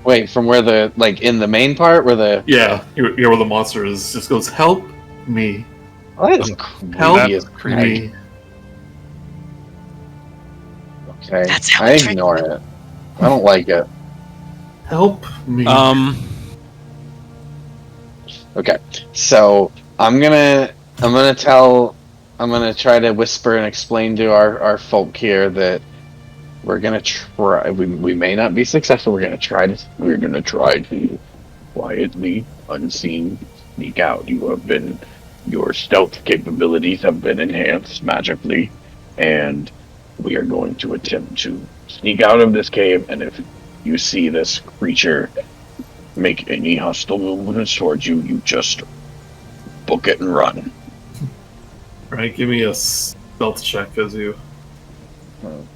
Wait, from where the, like, in the main part where the... Yeah, you hear where the monster is. Just goes, help me. Oh, that is creepy Help as me. Okay, That's how I it ignore it. I don't like it. Help me. Okay, so I'm gonna try to whisper and explain to our folk here that we're gonna try. We may not be successful. We're gonna try to quietly, unseen, sneak out. Your stealth capabilities have been enhanced magically, and we are going to attempt to sneak out of this cave. And if you see this creature make any hostile movements towards you, you just book it and run. Right, give me a stealth check as you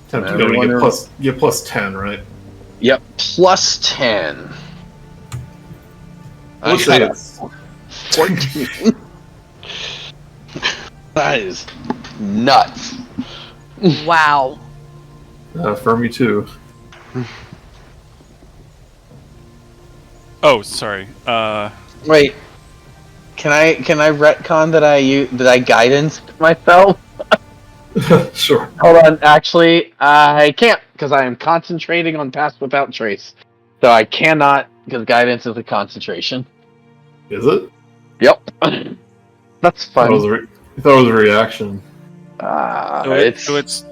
attempt to go everyone to get plus 10, right? Yep, plus 10. I would I say got a it's 14. That is nuts. Wow. Fermi too. Oh, sorry. Wait, Can I retcon that I guidance myself? Sure. Hold on, actually, I can't because I am concentrating on Pass Without Trace, so I cannot because guidance is a concentration. Is it? Yep, that's I thought it fun. was I thought it was a reaction. So it's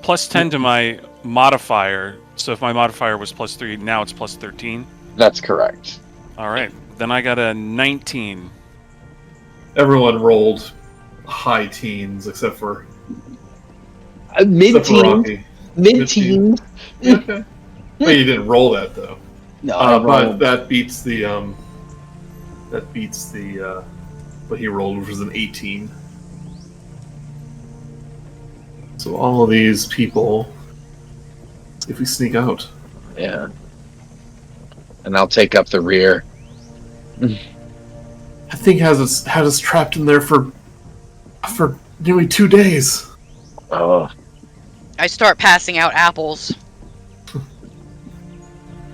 plus 10 to my modifier. So if my modifier was plus 3, now it's plus 13. That's correct. All right. Then I got a 19. Everyone rolled high teens except for Mid-teens. Rok'kee. Mid-teens. Okay. Well, you didn't roll that though. No, I But rolled. that beats the what he rolled, which was an 18. So all of these people, if we sneak out, Yeah. And I'll take up the rear. that thing had us trapped in there for nearly 2 days. Oh. I start passing out apples.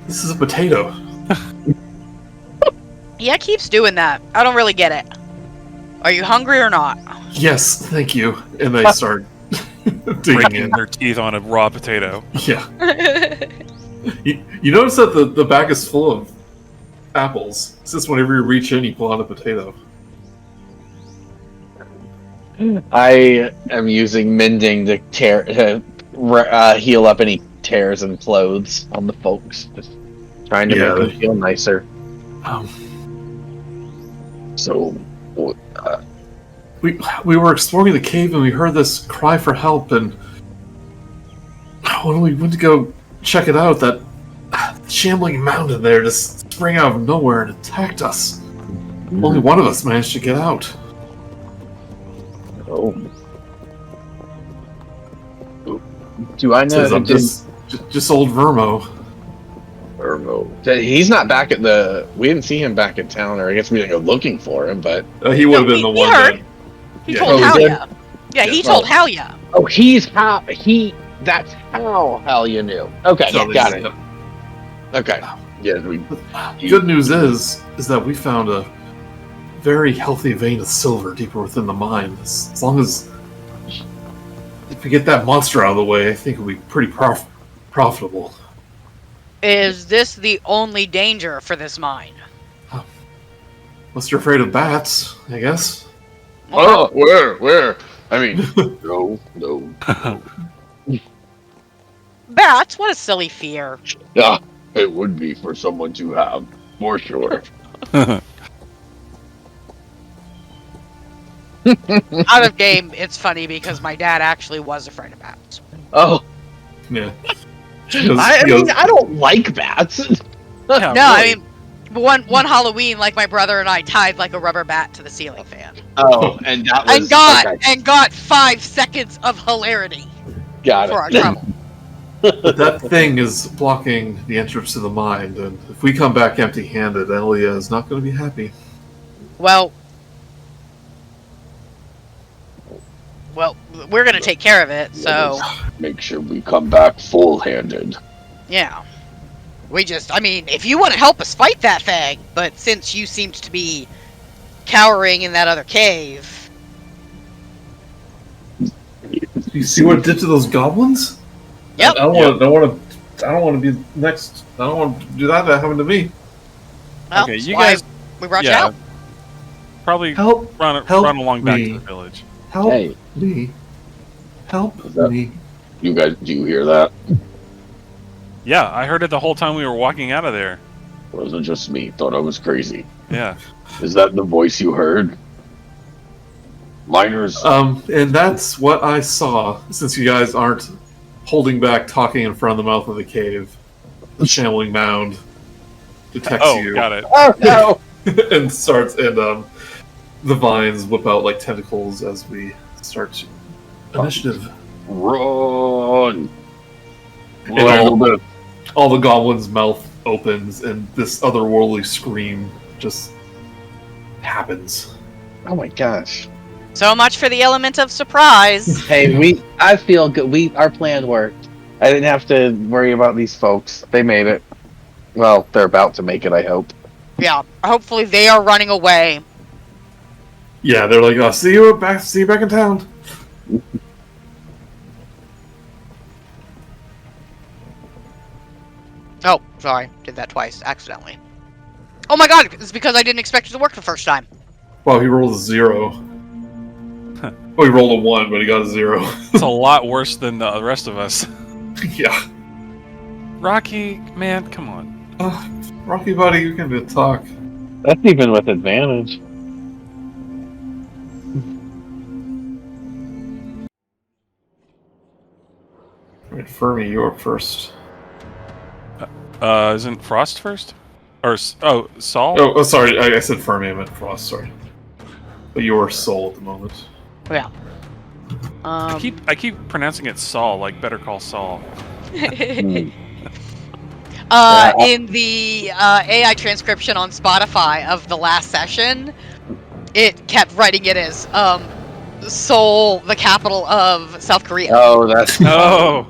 This is a potato. Yeah, it keeps doing that. I don't really get it. Are you hungry or not? Yes, thank you. And they start digging Breaking in. their teeth on a raw potato. Yeah. You notice that the bag is full of apples. It's just whenever you reach in, you pull out a potato. I am using mending to heal up any tears in clothes on the folks. Just trying to Yeah, make them feel nicer. So, We were exploring the cave and we heard this cry for help, and when we went to go check it out, that shambling mound in there just sprang out of nowhere and attacked us. Only one of us managed to get out. Oh. Do I know? Says I'm just old Vermo. He's not back at the. We didn't see him back in town, or I guess we didn't go looking for him. But He would have No, been the he one heard. that. He Yeah. told Oh, he Halia. Yeah, he told Halia. oh, he's how he. That's how you knew. Okay, So they got say, it. Okay. yeah, we Good news is that we found a very healthy vein of silver deeper within the mine. As long as if we get that monster out of the way, I think it'll be pretty profitable. Is this the only danger for this mine? Unless you're afraid of bats, I guess. Oh, where? I mean, no. Bats? What a silly fear. Yeah, it would be for someone to have, for sure. Out of game, it's funny because my dad actually was afraid of bats. Oh, Yeah. I mean, I don't like bats. Yeah, No, really. I mean, one Halloween, like my brother and I tied like a rubber bat to the ceiling fan, Oh, and that was and got 5 seconds of hilarity got for our it. trouble. But that thing is blocking the entrance to the mine, and if we come back empty-handed, Elia is not going to be happy. Well, we're gonna take care of it. So Make sure we come back full-handed. yeah, I mean, if you want to help us fight that thing, but since you seemed to be cowering in that other cave, You see what it did to those goblins? Yep. I don't want to be next. I don't want to do that. That happened to me. well, Okay, that's you why guys- we brought you yeah. out. Probably Help run along back to the village. Help Hey. me. Help Is that- me. You guys, do you hear that? Yeah, I heard it the whole time we were walking out of there. It wasn't just me. Thought I was crazy. Yeah. Is that the voice you heard? Miners. And that's what I saw, since you guys aren't holding back talking in front of the mouth of the cave. The shambling mound detects Oh, you. got it. Oh no! and the vines whip out like tentacles as we start initiative. Run! And all the goblins' mouth opens, and this otherworldly scream just happens. Oh my gosh! So much for the element of surprise. Hey, I feel good. Our plan worked. I didn't have to worry about these folks. They made it. Well, they're about to make it. I hope. Yeah, hopefully they are running away, Yeah, they're like, "Oh, see you back in town." Oh, sorry. Did that twice, accidentally. Oh my god, it's because I didn't expect it to work the first time. Wow, he rolled a 0. Well, he rolled a 1, but he got a 0. It's a lot worse than the rest of us. Yeah. Rok'kee, man, come on. Rocky buddy, you can talk. That's even with advantage. Alright, Fermi, you're up first. Isn't Frost first? Or, Saul? Oh, sorry, I said Fermi, I meant Frost, sorry. But you're Soul at the moment. Yeah. I keep pronouncing it Saul, like Better Call Saul. In the AI transcription on Spotify of the last session, it kept writing it as Seoul, the capital of South Korea. Oh, that's Oh!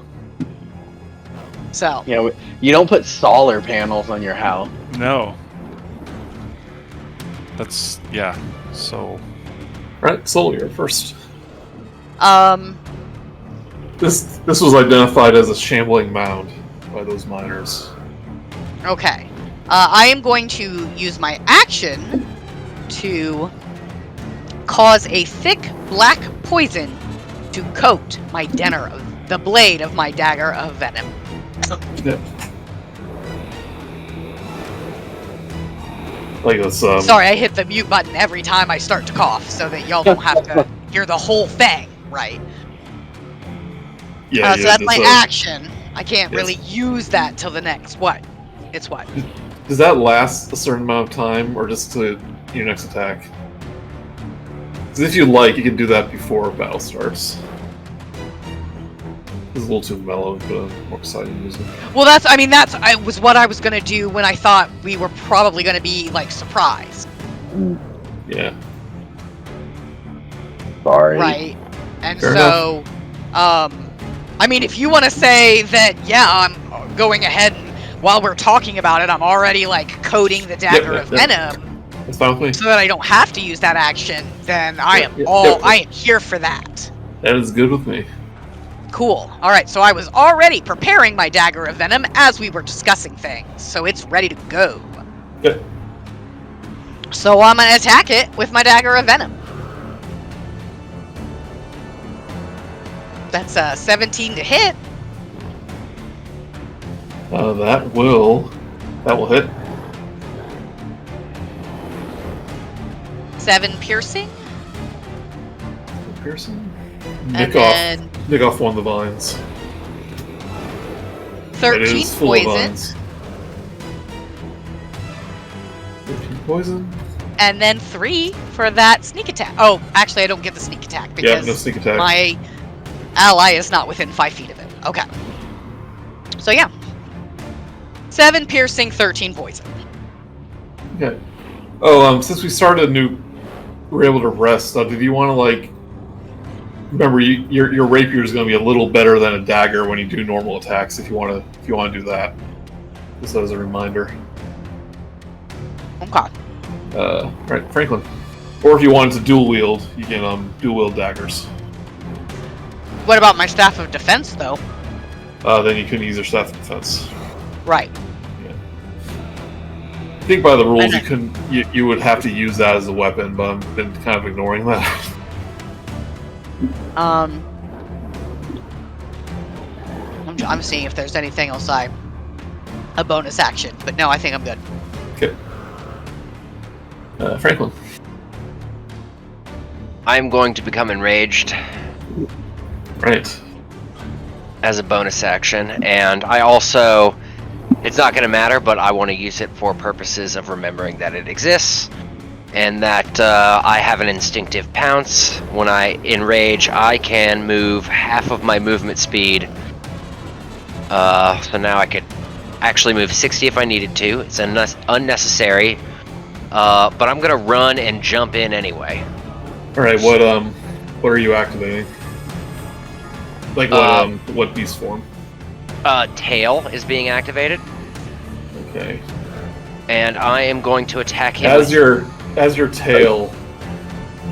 So yeah. You don't put solar panels on your house. No. That's, yeah, so... Right, Soul, you're first. This This was identified as a shambling mound by those miners. Okay. I am going to use my action to cause a thick black poison to coat my the blade of my dagger of venom. Yeah. Like this, Sorry, I hit the mute button every time I start to cough so that y'all don't have to hear the whole thing, right? Yeah, So that's my a- action. I can't Yes. really use that till the next, what? It's what? Does that last a certain amount of time, or just to your next attack? Because if you like, you can do that before battle starts. It's a little too mellow, but more exciting music. Well, was what I was gonna do when I thought we were probably gonna be, like, surprised. Yeah. Sorry. Right. And Fair so, I mean, if you want to say that, yeah, I'm going ahead and while we're talking about it, I'm already, like, coating the dagger of venom That's fine with me. so that I don't have to use that action, then I am Yeah. I am here for that. That is good with me. Cool. Alright, so I was already preparing my dagger of venom as we were discussing things, so it's ready to go. Good. So I'm gonna attack it with my dagger of venom. That's a 17 to hit. That will hit. 7 piercing. Pearson. And then Nick off one of the vines. 13 It is full of poison. vines. 13 poison. And then 3 for that sneak attack. Oh, actually, I don't get the sneak attack Yeah, because no sneak attack. my ally is not within 5 feet of it. Okay. So yeah. 7 piercing, 13 poison. Okay. Oh, since we started we're able to rest. Did you want to remember your rapier is going to be a little better than a dagger when you do normal attacks. If you want to do that, just as a reminder. Okay. Right, Franklin. Or if you wanted to dual wield, you can dual wield daggers. What about my staff of defense, though? Then you can use your staff of defense. Right. I think by the rules you would have to use that as a weapon, but I've been kind of ignoring that. I'm seeing if there's anything else a bonus action, but no, I think I'm good. Okay. Franklin. I'm going to become enraged Right. as a bonus action, and I also, it's not going to matter, but I want to use it for purposes of remembering that it exists, and that I have an instinctive pounce. When I enrage, I can move half of my movement speed. So now I could actually move 60 if I needed to. It's unnecessary, but I'm going to run and jump in anyway. All right. What are you activating? Like what beast form? Tail is being activated, Okay. and I am going to attack him. As your tail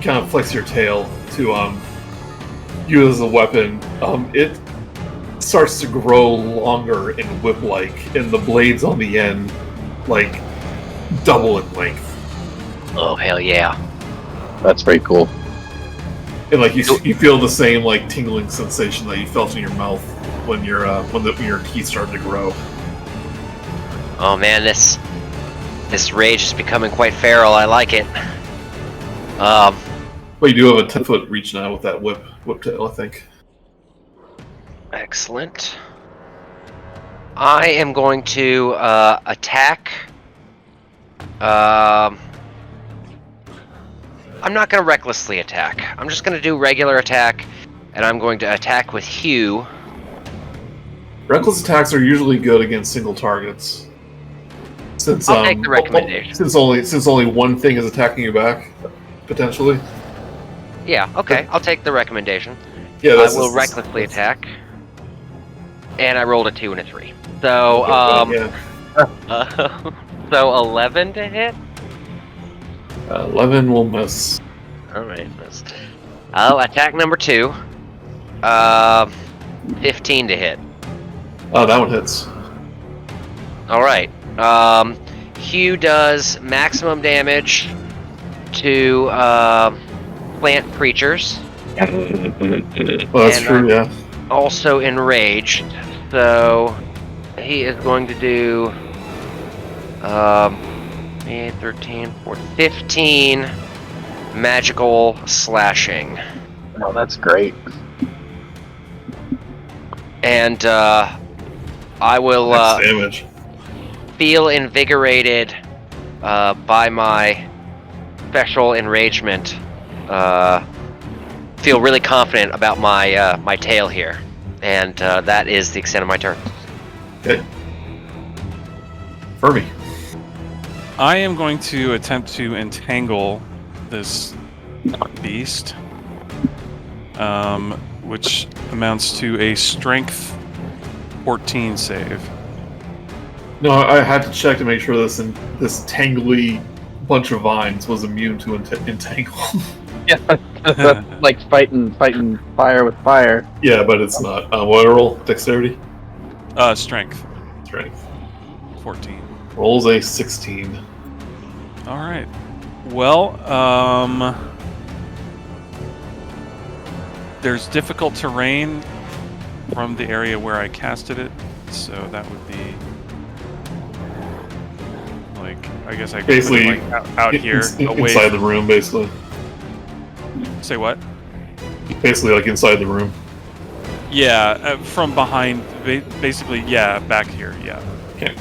you kind of flex your tail to use as a weapon. It starts to grow longer and whip-like, and the blades on the end, like, double in length. Oh, hell yeah. That's pretty cool. And like you feel the same like tingling sensation that you felt in your mouth when your teeth started to grow. Oh man, this rage is becoming quite feral. I like it. Well, you do have a 10-foot reach now with that whip tail, I think. Excellent. I am going to attack. I'm not going to recklessly attack. I'm just going to do regular attack, and I'm going to attack with Hue. Reckless attacks are usually good against single targets. Since I'll take the recommendation. Since only one thing is attacking you back, potentially. Yeah, okay. I'll take the recommendation. Yeah, I will recklessly attack. And I rolled a 2 and a 3. So, so 11 to hit? 11 will miss. Alright, missed. Oh, attack number 2. 15 to hit. Oh, that one hits. Alright. Hue does maximum damage to plant creatures. Well, that's true, yeah. Also enraged. So he is going to do 8, 13, 14, 15 magical slashing. Oh, that's great. And I will That's damage. feel invigorated by my special enragement. Feel really confident about my my tail here, and that is the extent of my turn. Okay. Fermi. I am going to attempt to entangle this beast, which amounts to a strength 14 save. No, I had to check to make sure this tangly bunch of vines was immune to entangle. Yeah, that's like fighting fire with fire. Yeah, but it's not. What roll? Dexterity? Strength Strength. 14. Rolls a 16. All right. Well, there's difficult terrain from the area where I casted it, so that would be like, I guess I could Basically, put it, like, out here, away inside from... the room, basically. Say what? Basically, like inside the room. Yeah, from behind, basically, yeah, back here, yeah. Okay.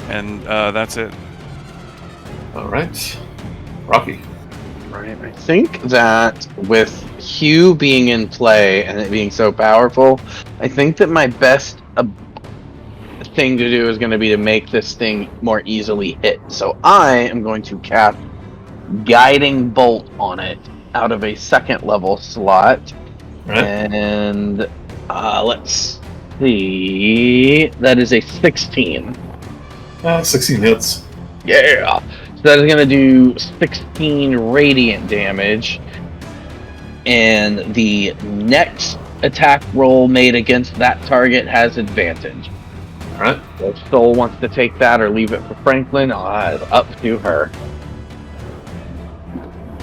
And that's it. All right. Rocky. Right. I think that with Hue being in play and it being so powerful, I think that my best thing to do is going to be to make this thing more easily hit. So I am going to cast Guiding Bolt on it out of a 2nd level slot. Right. And let's see. That is a 16. 16 hits. Yeah. So that is going to do 16 radiant damage. And the next attack roll made against that target has advantage. Alright. If Soul wants to take that or leave it for Franklin, up to her.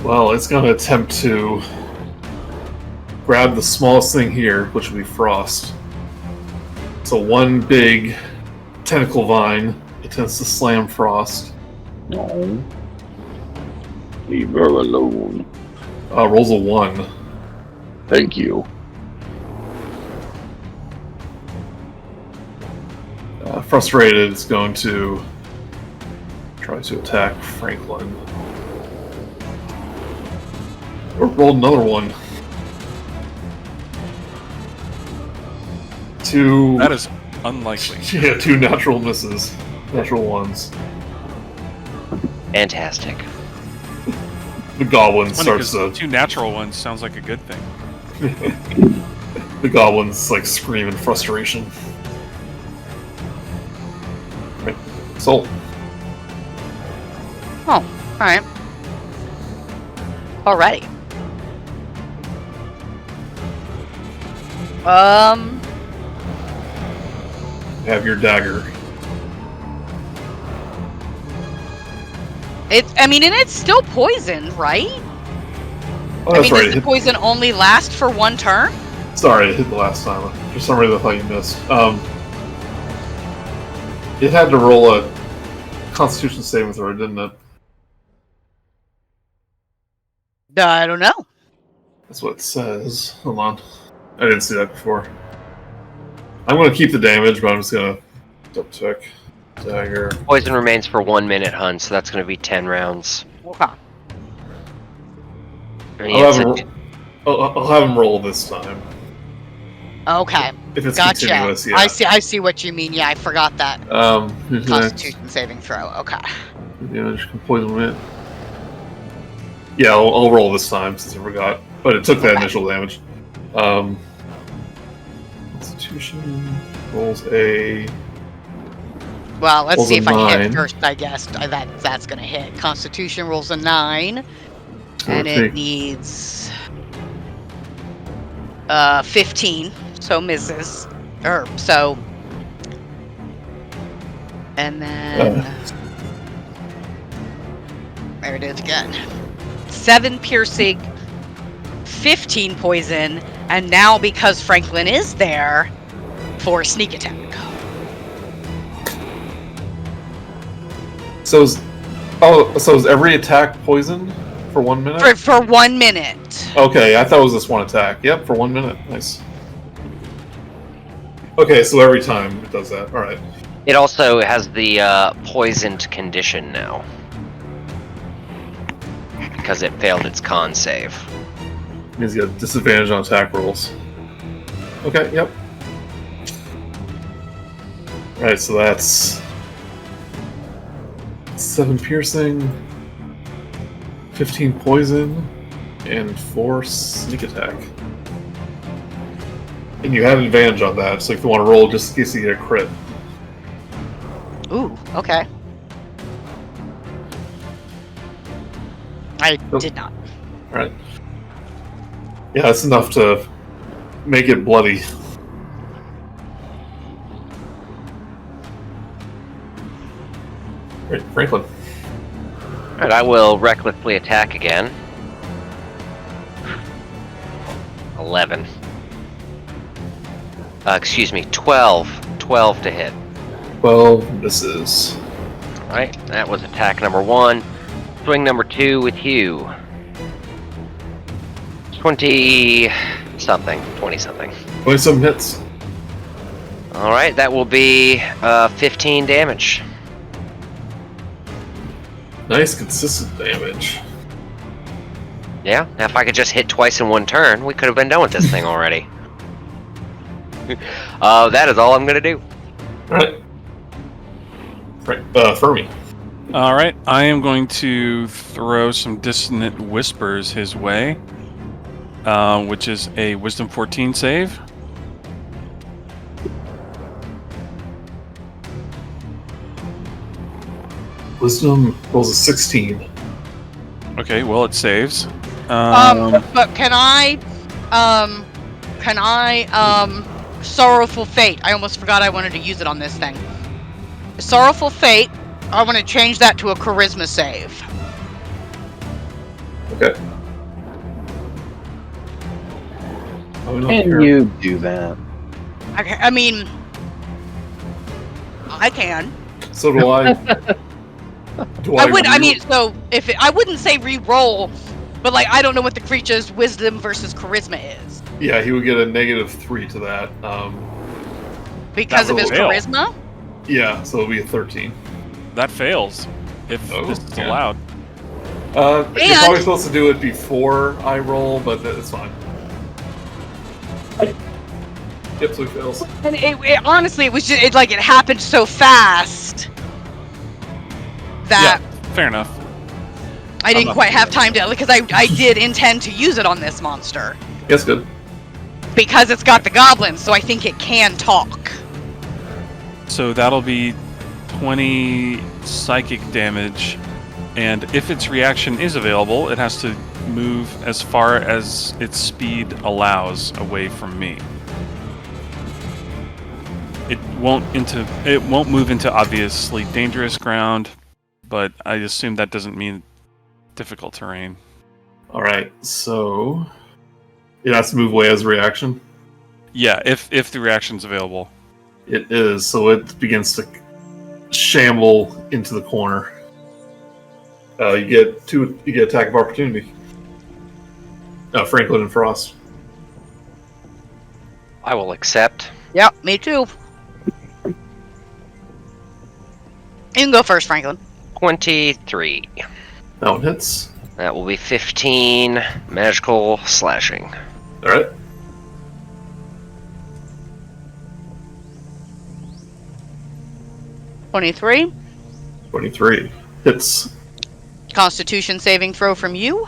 Well, it's going to attempt to grab the smallest thing here, which will be Frost. So one big tentacle vine attempts to slam Frost. No. Leave her alone. Rolls a 1. Thank you. Frustrated, it's going to try to attack Franklin. Rolled another 1. 2. That is unlikely. Yeah, 2 natural misses. Natural 1s. Fantastic. The goblin Funny, starts 'cause to. 2 natural ones sounds like a good thing. The goblins like scream in frustration. Right. Soul. Alright. Alrighty. Have your dagger. And it's still poisoned, right? Oh, I that's mean, right. does the poison only last for one turn? Sorry, it hit the last time. For some reason, I thought you missed. It had to roll a Constitution saving throw, didn't it? I don't know. That's what it says. Hold on. I didn't see that before. I'm going to keep the damage, but I'm just going to double check. Dagger. Poison remains for 1 minute, Hun, so that's going to be 10 rounds. Okay. I'll have him roll this time. Okay. If it's Gotcha. continuous, yeah. I see what you mean. Yeah, I forgot that. Who's Constitution saving throw. Okay. Damage can poison it. Yeah, I'll roll this time since I forgot. But it took that initial damage. Constitution rolls a. Well, let's rolls see a if I 9. hit first. I guess that's gonna hit. Constitution rolls a 9, and Okay. it needs 15, so misses. And then there it is again. 7 piercing, 15 poison, and now because Franklin is there, 4 sneak attack. So is every attack poisoned for 1 minute? For 1 minute. Okay, I thought it was this one attack. Yep, for 1 minute. Nice. Okay, so every time it does that. Alright. It also has the poisoned condition now. Because it failed its con save. Means you got disadvantage on attack rolls. Okay, yep. Alright, so that's 7 piercing, 15 poison, and 4 sneak attack. And you have advantage on that, so if you want to roll just in case you get a crit. Ooh, okay. I did not. Alright. Yeah, that's enough to make it bloody. Right, Franklin. Alright, I will recklessly attack again. 11. Excuse me, 12. 12 to hit. 12 misses. Alright, that was attack number 1. Swing number 2 with Hugh. 20-something. 20-something. 27 hits. Alright, that will be 15 damage. Nice, consistent damage. Yeah, now if I could just hit twice in one turn, we could have been done with this thing already. That is all I'm gonna do. Alright. Fermi. Alright, I am going to throw some dissonant whispers his way, which is a Wisdom 14 save. Wisdom rolls a 16. Okay, well it saves. But can I Sorrowful Fate? I almost forgot I wanted to use it on this thing. Sorrowful Fate, I want to change that to a Charisma save. Okay. Can you do that? I mean, I can. So do I. I mean, so if I wouldn't say re-roll, but like I don't know what the creature's Wisdom versus Charisma is Yeah, he would get a -3 to that. because of his Fail. Charisma. Yeah, so it'll be a 13. That fails, if this is yeah. allowed. You're probably supposed to do it before I roll, but it's fine. Yep, so he fails. And it honestly, it was just it happened so fast that Yeah, fair enough. I didn't quite have time to, because I did intend to use it on this monster Yes, good. because it's got the goblins, so I think it can talk. So that'll be 20 psychic damage And if its reaction is available, it has to move as far as its speed allows away from me. It won't move into obviously dangerous ground, but I assume that doesn't mean difficult terrain. All right, so it has to move away as a reaction. Yeah, if the reaction's available. It is, so it begins to shamble into the corner. You get attack of opportunity. Franklin and Frost. I will accept. Yep, me too. You can go first, Franklin. 23. That one hits. That will be 15 magical slashing. All right. $23. 23 hits. Constitution saving throw from you.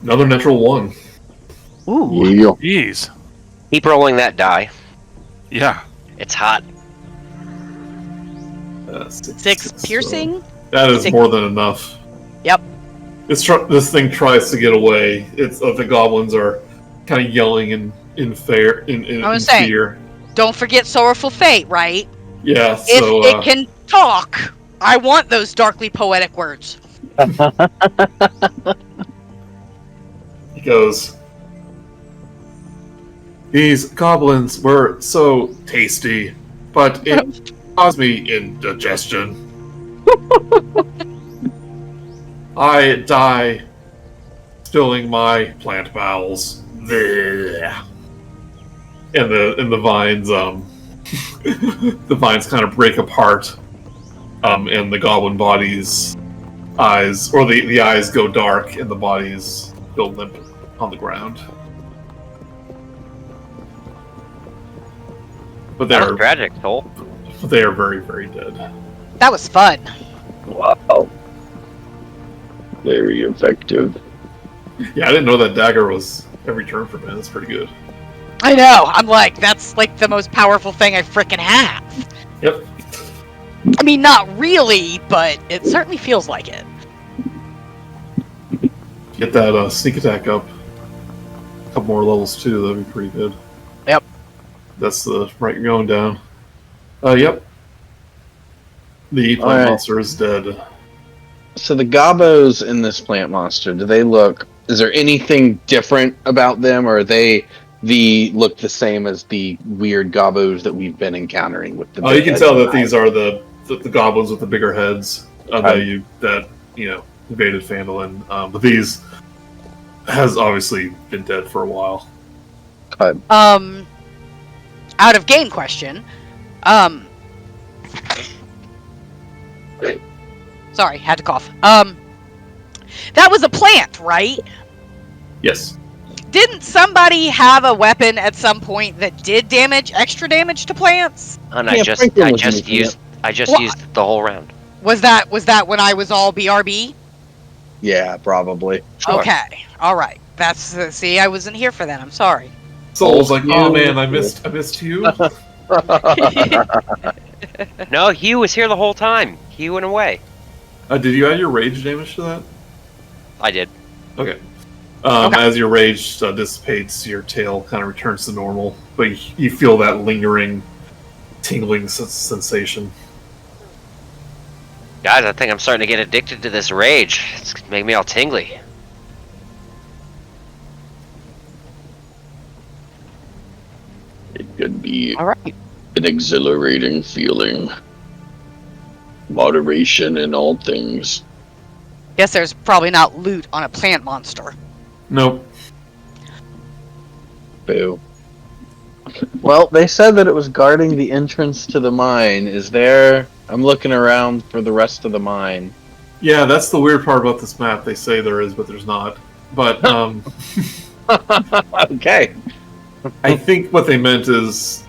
Another natural 1. Ooh. Yeah. Jeez. Keep rolling that die. Yeah. It's hot. 6 piercing. That is 6. more than enough. Yep. This thing tries to get away. The goblins are kind of yelling in fear. Don't forget Sorrowful Fate, right? Yeah. If So it can talk, I want those darkly poetic words. he goes. These goblins were so tasty, but it caused me indigestion. I die spilling my plant bowels. Blech. And the vines the vines kind of break apart. And the goblin body's eyes, or the eyes go dark and the bodies go limp on the ground. But That was tragic, Toll. they are very, very dead. That was fun. Wow. Very effective. Yeah, I didn't know that dagger was every turn for me. That's pretty good. I know. I'm like, that's like the most powerful thing I frickin' have. Yep. I mean, not really, but it certainly feels like it. Get that sneak attack up. A couple more levels too. That'd be pretty good. Yep. That's the right you're going down. Yep. The plant Alright. monster is dead. So the gobos in this plant monster, is there anything different about them, or are they look the same as the weird gobos that we've been encountering with the You can tell that these are the goblins with the bigger heads that invaded Phandalin. But these has obviously been dead for a while. Out of game question. Sorry, had to cough. That was a plant, right? Yes. Didn't somebody have a weapon at some point that did extra damage to plants? And Yeah, I just used it the whole round. Was that when I was all BRB? Yeah, probably. Sure. Okay, all right. That's see, I wasn't here for that. I'm sorry. Soul's like, oh man, I missed you. No, Hugh was here the whole time. Hugh went away. Did you add your rage damage to that? I did. Okay. Okay. As your rage dissipates, your tail kind of returns to normal, but you feel that lingering, tingling sensation. Guys, I think I'm starting to get addicted to this rage. It's making me all tingly. It could be All right. an exhilarating feeling. Moderation in all things. Guess there's probably not loot on a plant monster. Nope. Boo. Well, they said that it was guarding the entrance to the mine. I'm looking around for the rest of the mine. Yeah, that's the weird part about this map. They say there is, but there's not. But Okay. I think what they meant is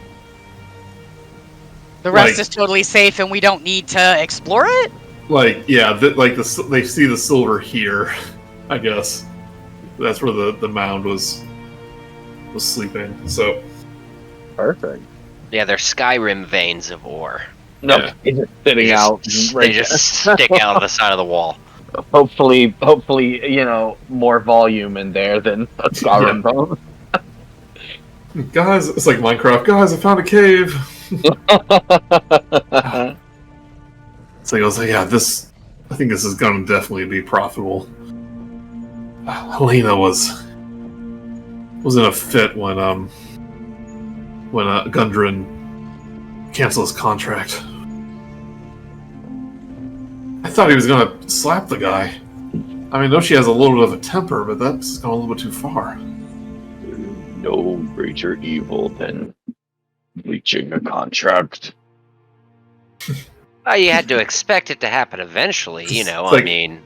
The rest Like- is totally safe, and we don't need to explore it. they see the silver here. I guess that's where the mound was sleeping. So Perfect. Yeah, they're Skyrim veins of ore. Nope, Yeah. it's just sitting out. They just stick out of the side of the wall. Hopefully, more volume in there than a Skyrim bone. Guys, it's like Minecraft. Guys, I found a cave. So he goes, yeah, I think this is going to definitely be profitable. Helena was in a fit when Gundren canceled his contract. I thought he was going to slap the guy. I mean, I know she has a little bit of a temper, but that's gone a little bit too far. No greater evil than breaching a contract. You had to expect it to happen eventually, It's I like- mean,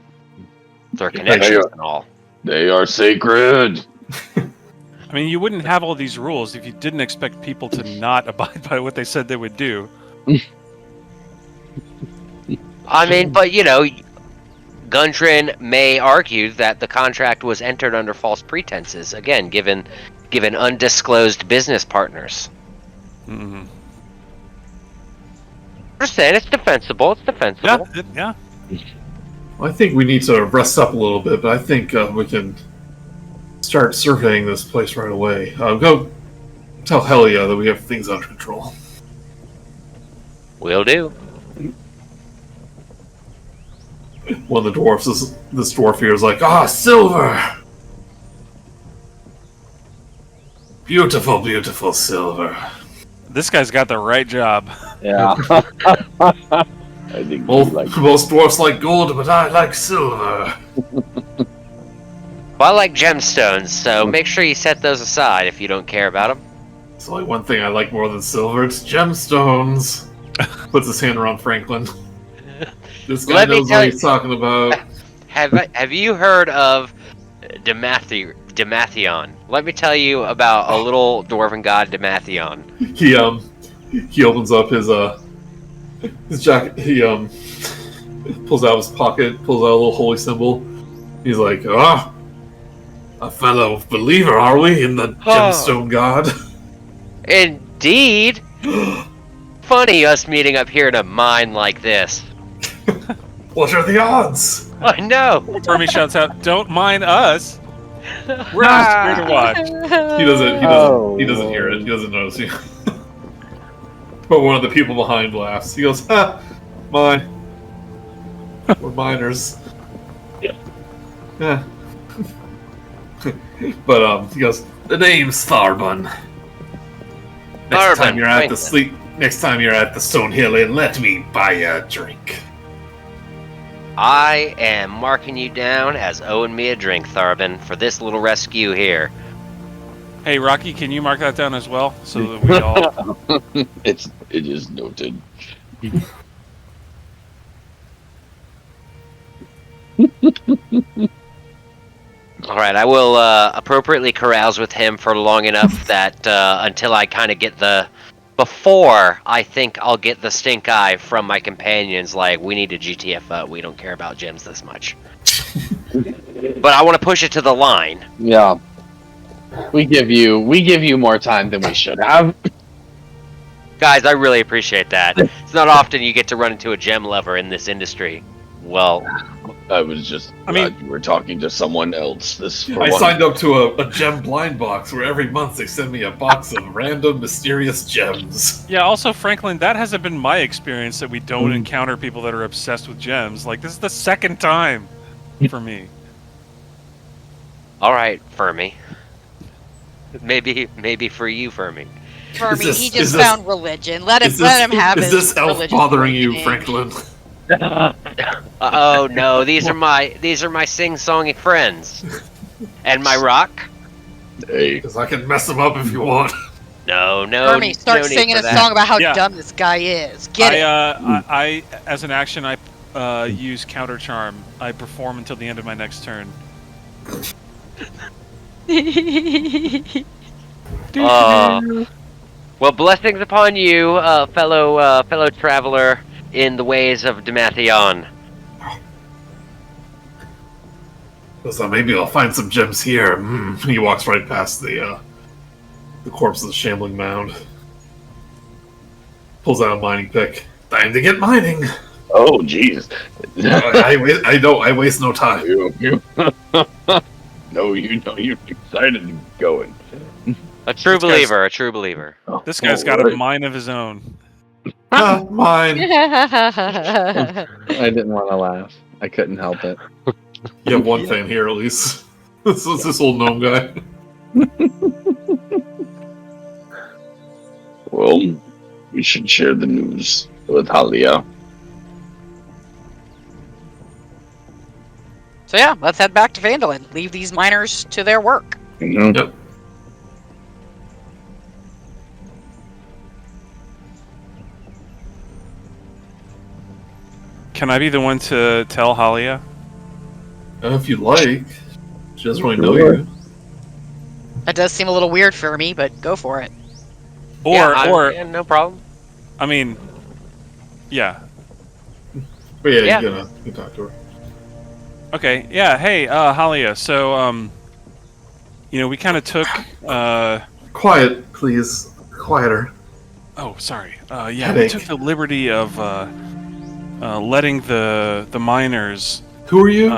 their connections and all. They are sacred. I mean, you wouldn't have all these rules if you didn't expect people to not abide by what they said they would do. I mean, but Gundren may argue that the contract was entered under false pretenses. Again, given undisclosed business partners. Mm-hmm. I'm just saying, it's defensible. It's defensible. Yeah. Well, I think we need to rest up a little bit, but I think we can start surveying this place right away. Go tell Helia that we have things under control. Will do. One of the dwarfs this dwarf here is like, silver! Beautiful, beautiful silver. This guy's got the right job. Yeah. I think Most dwarfs like gold, but I like silver. Well, I like gemstones, so make sure you set those aside if you don't care about them. It's only one thing I like more than silver, it's gemstones. Puts his hand around Franklin. This guy Let me knows tell what you- he's talking about. Have you heard of Demathion? Let me tell you about a little dwarven god, Demathion. He opens up his jacket. He pulls out his pocket, pulls out a little holy symbol. He's like, a fellow believer, are we, in the gemstone god? Indeed. Funny us meeting up here in a mine like this. What are the odds? I know. Fermi shouts out, "Don't mind us. We're just here to watch." He doesn't hear it. He doesn't notice you. But one of the people behind laughs. He goes, mine. We're miners. Yeah. But he goes, the name's Tharbun. Next time you're at the Stone Hill Inn, let me buy you a drink. I am marking you down as owing me a drink, Tharbin, for this little rescue here. Hey, Rok'kee, can you mark that down as well, so that we all? it is noted. All right, I will appropriately carouse with him for long enough that until I kind of get before I think I'll get the stink eye from my companions, like, we need to GTFO, we don't care about gems this much. But I want to push it to the line. Yeah. We give you more time than we should have. Guys, I really appreciate that. It's not often you get to run into a gem lover in this industry. Well, I was just glad you were talking to someone else. I signed up to a gem blind box where every month they send me a box of random mysterious gems. Yeah, also, Franklin, that hasn't been my experience that we don't encounter people that are obsessed with gems. Like, this is the second time for me. all right, Fermi. Maybe for you, Fermi. Fermi, Is this- he is just this- found religion. Let him have Is his this elf religious bothering you, awakening. Franklin? Oh no, these are my sing-songy friends. And my rock? Hey, Because I can mess them up if you want. No, Fermi, start no need singing for a that. song about how Yeah. dumb this guy is. Get it. I, as an action, I use counter charm. I perform until the end of my next turn. Well, blessings upon you, fellow traveler in the ways of Demathion. So maybe I'll find some gems here. He walks right past the corpse of the shambling mound. Pulls out a mining pick. Time to get mining. Oh, jeez. I waste no time. No, you're excited to get going. A true This guy's- believer, a true believer. This guy's got a mind of his own. Mine. I didn't want to laugh. I couldn't help it. You have one fan here, at least. This is this old gnome guy. Well, we should share the news with Halia. So yeah, let's head back to Phandalin. Leave these miners to their work. Mhm. Yep. Can I be the one to tell Halia? If you like. She doesn't really know Sure. you. That does seem a little weird for me, but go for it. Or, Yeah, no problem. I mean, yeah. But yeah, Yeah. you can talk to her. Okay, yeah. Hey, Halia. So, we kind of took. Quiet, please. Quieter. Oh, sorry. Yeah, we Headache. took the liberty of letting the miners. Who are you?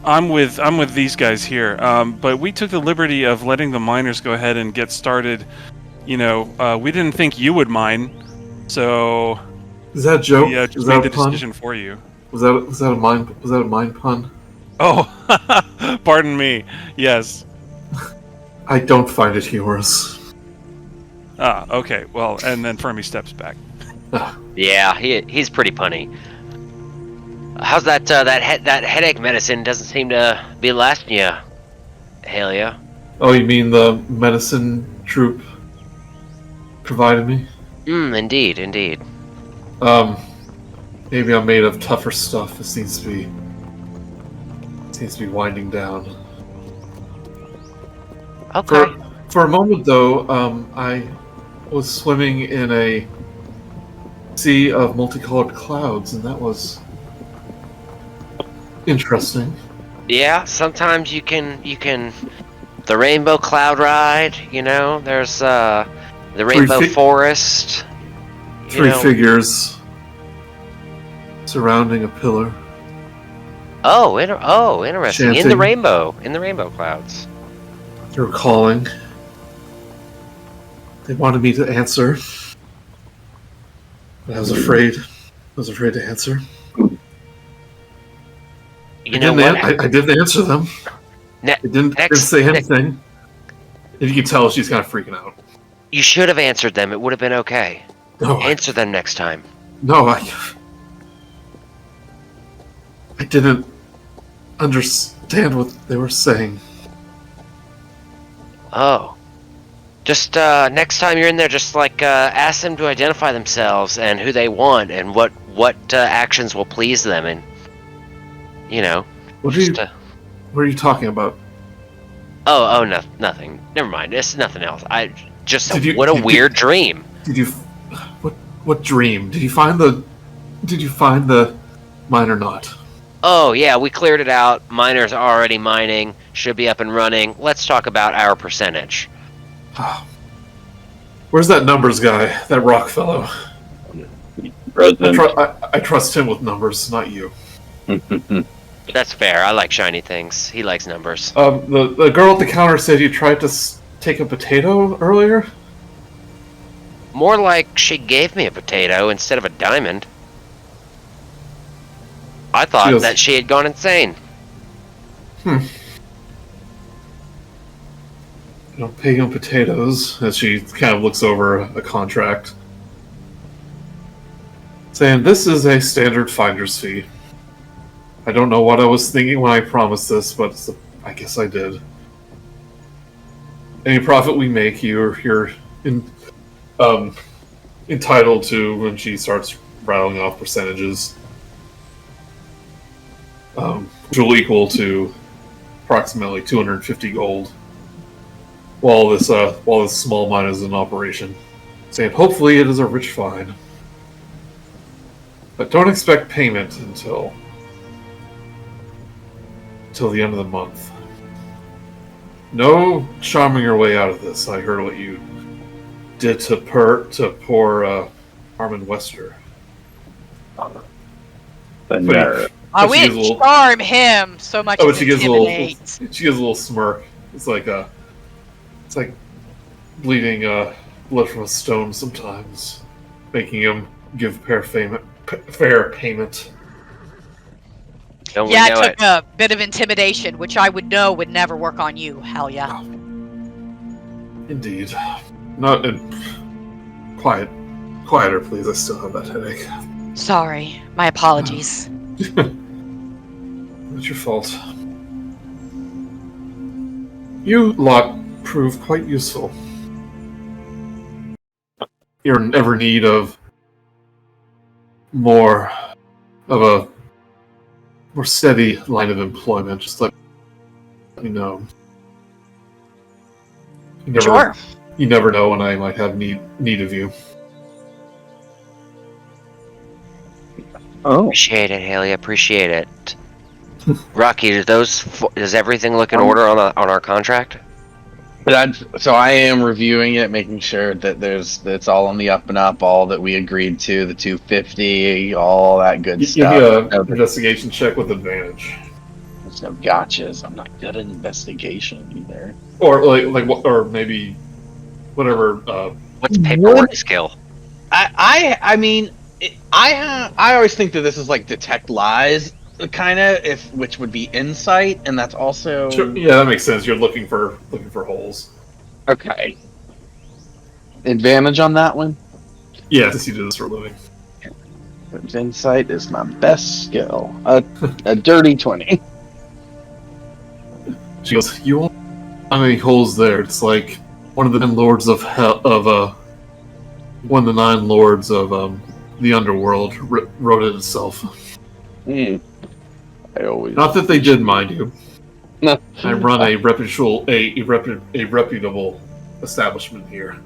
I'm with these guys here. But we took the liberty of letting the miners go ahead and get started. We didn't think you would mine, so Is that a joke? we Is just that made a the pun? decision for you. Was that a mind pun? Oh, pardon me. Yes. I don't find it humorous. Ah, okay. Well, and then Fermi steps back. Yeah, he's pretty punny. How's that that headache medicine doesn't seem to be lasting you, Halia? Oh, you mean the medicine troop provided me? Indeed. Maybe I'm made of tougher stuff. It seems to be winding down. Okay. For a moment, though, I was swimming in a sea of multicolored clouds, and that was interesting. Yeah, sometimes you can the rainbow cloud ride, there's the rainbow forest. Three figures surrounding a pillar. Oh, interesting. In the Chanting. rainbow clouds. They were calling. They wanted me to answer. But I was afraid. I was afraid to answer. You know what? I didn't answer them. I didn't say anything. If you can tell, she's kind of freaking out. You should have answered them. It would have been okay. No, Answer them next time. No, I didn't understand what they were saying. Oh. Just next time you're in there, just ask them to identify themselves and who they want and what actions will please them, and What are you talking about? Oh, no, nothing. Never mind. It's nothing else. What a did weird dream. Did you? What dream? Did you find the mine or not? Oh yeah, we cleared it out. Miners are already mining. Should be up and running. Let's talk about our percentage. Where's that numbers guy? That rock fellow? Present. I trust him with numbers, not you. That's fair. I like shiny things. He likes numbers. The girl at the counter said you tried to take a potato earlier? More like she gave me a potato instead of a diamond. I thought that she had gone insane. Pagan potatoes, as she kind of looks over a contract. Saying, this is a standard finder's fee. I don't know what I was thinking when I promised this, but I guess I did. Any profit we make, you're entitled to when she starts rattling off percentages. Which will equal to approximately 250 gold. While this small mine is in operation. Saying, hopefully it is a rich find. But don't expect payment until the end of the month. No charming your way out of this. I heard what you did to poor Armin Wester. The But nerve. I but she gives a wouldn't little- charm him so much Oh, as but she gives a little. intimidate. She gives a little smirk. It's like bleeding blood from a stone sometimes, making him give fair payment. Don't Yeah, we know it took it? a bit of intimidation, which I would know would never work on you, Halia. Indeed. Not quieter, please. I still have that headache. Sorry, my apologies. It's your fault. You lot prove quite useful. You're in ever need of more steady line of employment. Just let me know. Sure. You never know when I might have need of you. Oh. Appreciate it, Haley. Appreciate it. Rok'kee, does everything look in order on our contract? So I am reviewing it, making sure that it's all on the up and up, all that we agreed to, the 250, all that good Give stuff. me an investigation check with advantage. There's no gotchas. I'm not good at investigation either. Or or maybe whatever. What's paperwork skill? I mean, I always think that this is like detect lies, kind of, which would be insight, and that's also Sure, yeah, that makes sense. You're looking for holes. okay. Advantage on that one. Yeah, since you do this for a living. Insight is my best skill. A dirty 20. She goes, "You won't find any holes there. It's like one of the 9 lords of hell one of the 9 lords of the underworld wrote it itself. I always Not that they did, mind you. No. I run a reputable establishment here.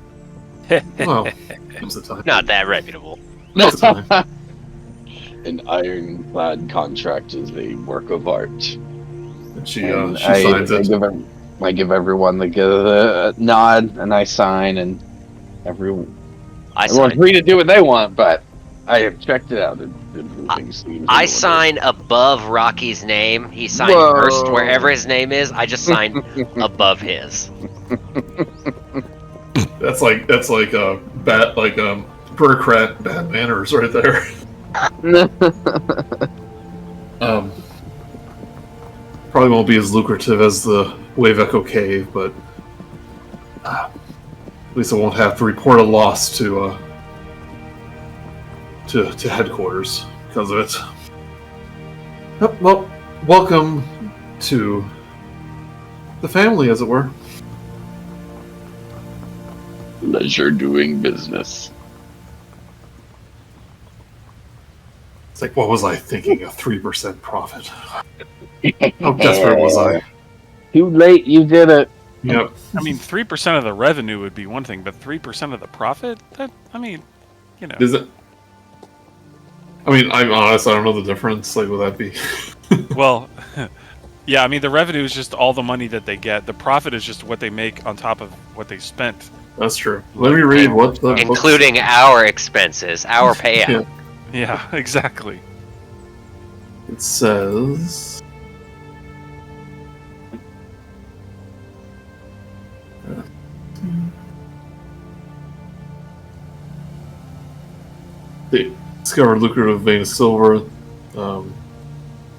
Well, comes the time. Not that reputable. Comes the time. An ironclad contract is a work of art. And she And signs it. I give everyone the nod, and I sign, and everyone's free to do what they want, but I have checked it out. I sign above Rocky's name. He signed Whoa. first wherever his name is. I just signed above his. That's like bureaucrat bad manners right there. Probably won't be as lucrative as the Wave Echo Cave, but at least I won't have to report a loss to headquarters because of it. Yep, well, welcome to the family, as it were. Pleasure doing business. It's like, what was I thinking? A 3% profit. How desperate was I? Too late, you did it. Yep. I mean, 3% of the revenue would be one thing, but 3% of the profit? Is it? I mean, I'm honest, I don't know the difference. Like, would that be? Well, yeah, I mean, the revenue is just all the money that they get. The profit is just what they make on top of what they spent. That's true. Let me read what the Including our expenses, our payout. Yeah, exactly. It says. They discovered lucrative vein of silver.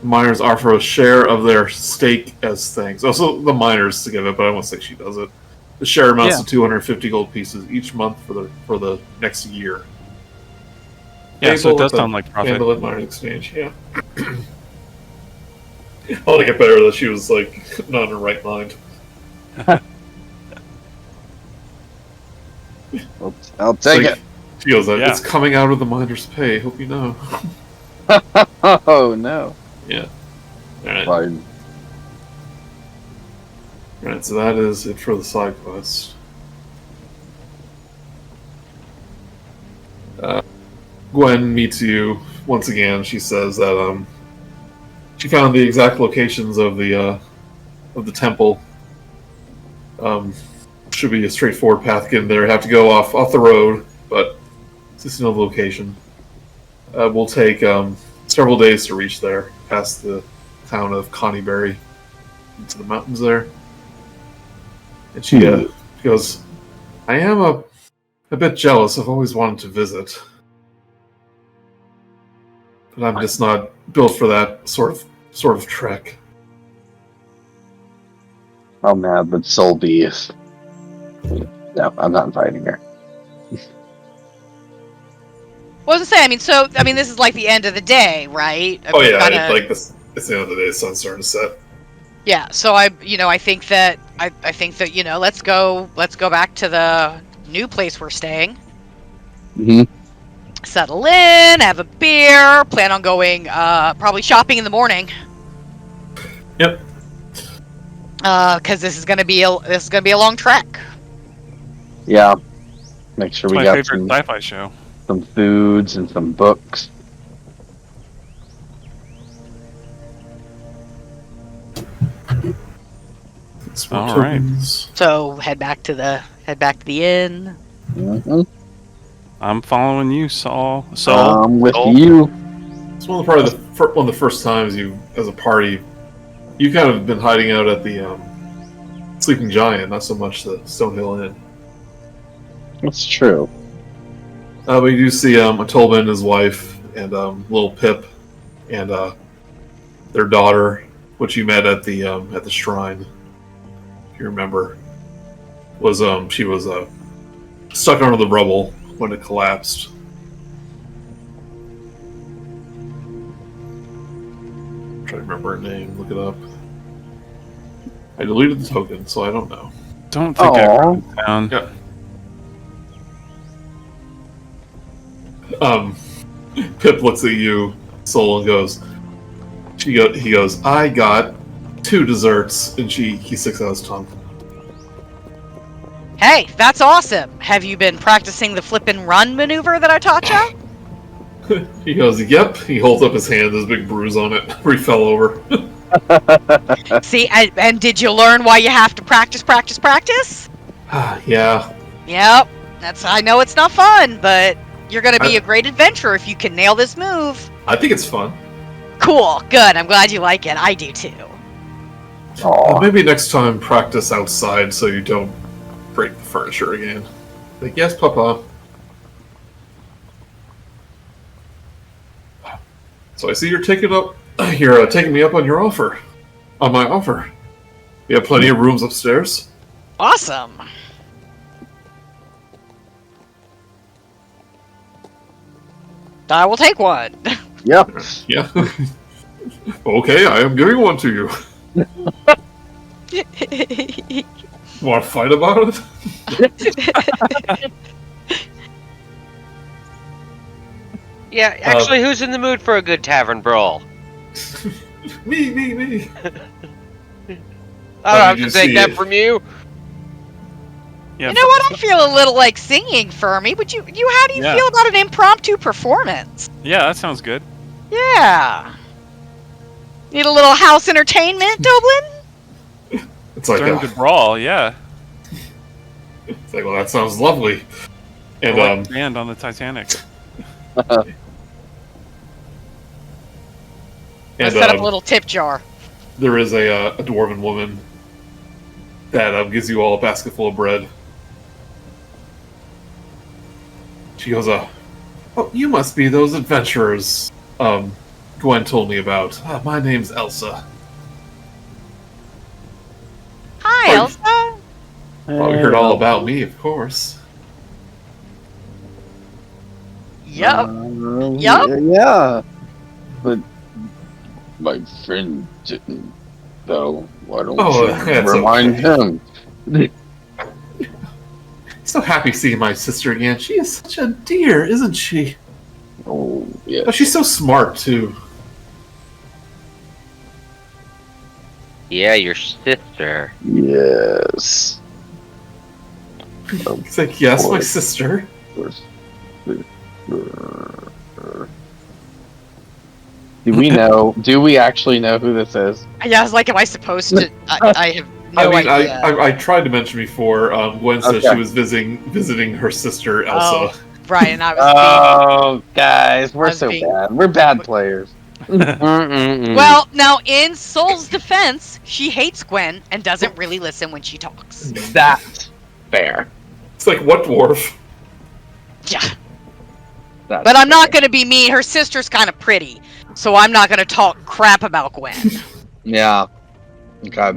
Miners offer a share of their stake as thanks. Also, the miners to give it, but I won't say she does it. The share amounts to 250 gold pieces each month for the next year. Yeah, so it does Payable sound at like profit. Phandalin Mining Exchange, yeah. I like it better that she was like not in her right mind. I'll take Like, it. She goes, Yeah. it's coming out of the miner's pay. Hope you know. Oh no. Yeah. All right. Fine. Alright, so that is it for the side quest. Gwen meets you once again. She says that she found the exact locations of the temple. Should be a straightforward path getting there. Have to go off the road, but Just know the location. We'll take several days to reach there, past the town of Connieberry, into the mountains there. And she goes, I am a bit jealous. I've always wanted to visit. But I'm just not built for that sort of trek. How mad would Soul be if... No, I'm not inviting her. What was I saying? This is like the end of the day, right? It's the end of the day. The sun's starting to set. Yeah. So I think that let's go back to the new place we're staying. Mm-hmm. Settle in, have a beer. Plan on going probably shopping in the morning. Yep. Because this is gonna be a long trek. Yeah. Make sure It's we my got favorite sci-fi show. some foods and some books. All right. So head back to the inn. Mm-hmm. I'm following you, Saul. I'm with Saul. you. It's one of the first times you, as a party, you kind of been hiding out at the Sleeping Giant, not so much the Stonehill Inn. That's true. But you do see Tolman and his wife, and little Pip, and their daughter, which you met at the shrine. If you remember, she was stuck under the rubble when it collapsed. I'm trying to remember her name. Look it up. I deleted the token, so I don't know. Don't think I wrote it down. Yeah. Pip looks at you, Soul, and goes. He goes. I got 2 desserts, and he sticks out his tongue. Hey, that's awesome. Have you been practicing the flip and run maneuver that I taught you? He goes, yep. He holds up his hand, there's a big bruise on it, where he fell over. See, and did you learn why you have to practice? Yeah. Yep. I know it's not fun, but you're going to be a great adventurer if you can nail this move. I think it's fun. Cool. Good. I'm glad you like it. I do too. Maybe next time practice outside so you don't break the furniture again. Like, yes, Papa. So I see you're taking me up on your offer. On my offer. You have plenty of rooms upstairs. Awesome. I will take one. Yep. Yeah. Okay, I am giving one to you. Want to fight about it? Yeah, actually, who's in the mood for a good tavern brawl? Me. I don't have to take that from you. Yeah, You know what? I feel a little like singing, Fermi. But how do you feel about an impromptu performance? Yeah, that sounds good. Yeah. Need a little house entertainment, Dublin? It's like During the brawl, yeah. It's like, well, that sounds lovely. And Like the band on the Titanic. Let's set up a little tip jar. There is a dwarven woman that gives you all a basket full of bread. She goes, oh, you must be those adventurers Gwen told me about. My name's Elsa. Hi, Elsa. Well, you heard all about me, of course. Yup. Yeah. But my friend didn't, though. Why don't you remind him? So happy seeing my sister again. She is such a dear, isn't she? Oh, yeah. Oh, she's so smart, too. Yeah, your sister. Yes. He's like, yes, my sister. Do we actually know who this is? Yeah, I was like, am I supposed to? I have no idea. I tried to mention before. Gwen said she was visiting her sister Elsa. Right, and I was Oh, guys, we're I was so being- bad. We're bad players. Well, now in Soul's defense, she hates Gwen and doesn't really listen when she talks. That's fair. It's like, what dwarf? Yeah. That's But I'm not fair. going to be mean. Her sister's kind of pretty, so I'm not going to talk crap about Gwen. Yeah. Okay.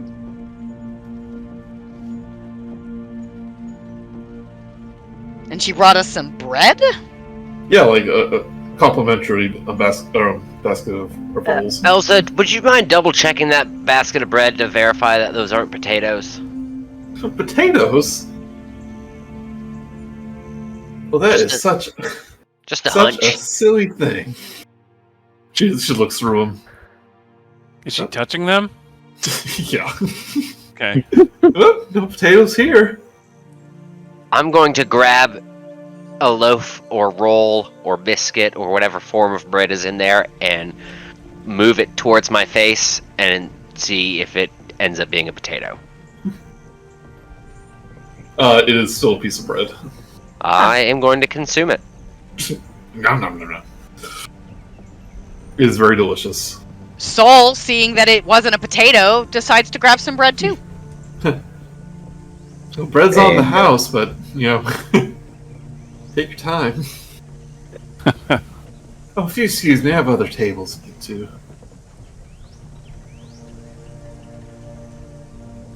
And she brought us some bread? Yeah, like a complimentary basket of rolls. Elsa, would you mind double checking that basket of bread to verify that those aren't potatoes? Potatoes? Well, that is Just such Just a such hunch. a silly thing. She looks through them. Is she touching them? Yeah. Okay. Oh, no potatoes here. I'm going to grab a loaf or roll or biscuit or whatever form of bread is in there and move it towards my face and see if it ends up being a potato. It is still a piece of bread. I am going to consume it. Nom nom nom nom. It is very delicious. Soul, seeing that it wasn't a potato, decides to grab some bread too. So bread's on the And, house, but take your time. Oh, if you excuse me, I have other tables to get to.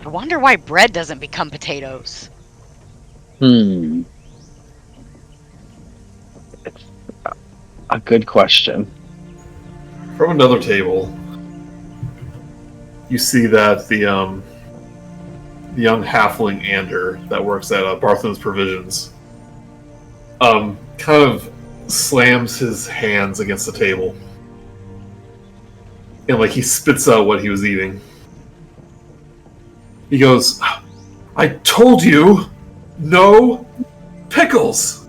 I wonder why bread doesn't become potatoes. It's a good question. From another table, you see that the young halfling Ander that works at Barthen's Provisions kind of slams his hands against the table. And like he spits out what he was eating. He goes, "I told you, no pickles!"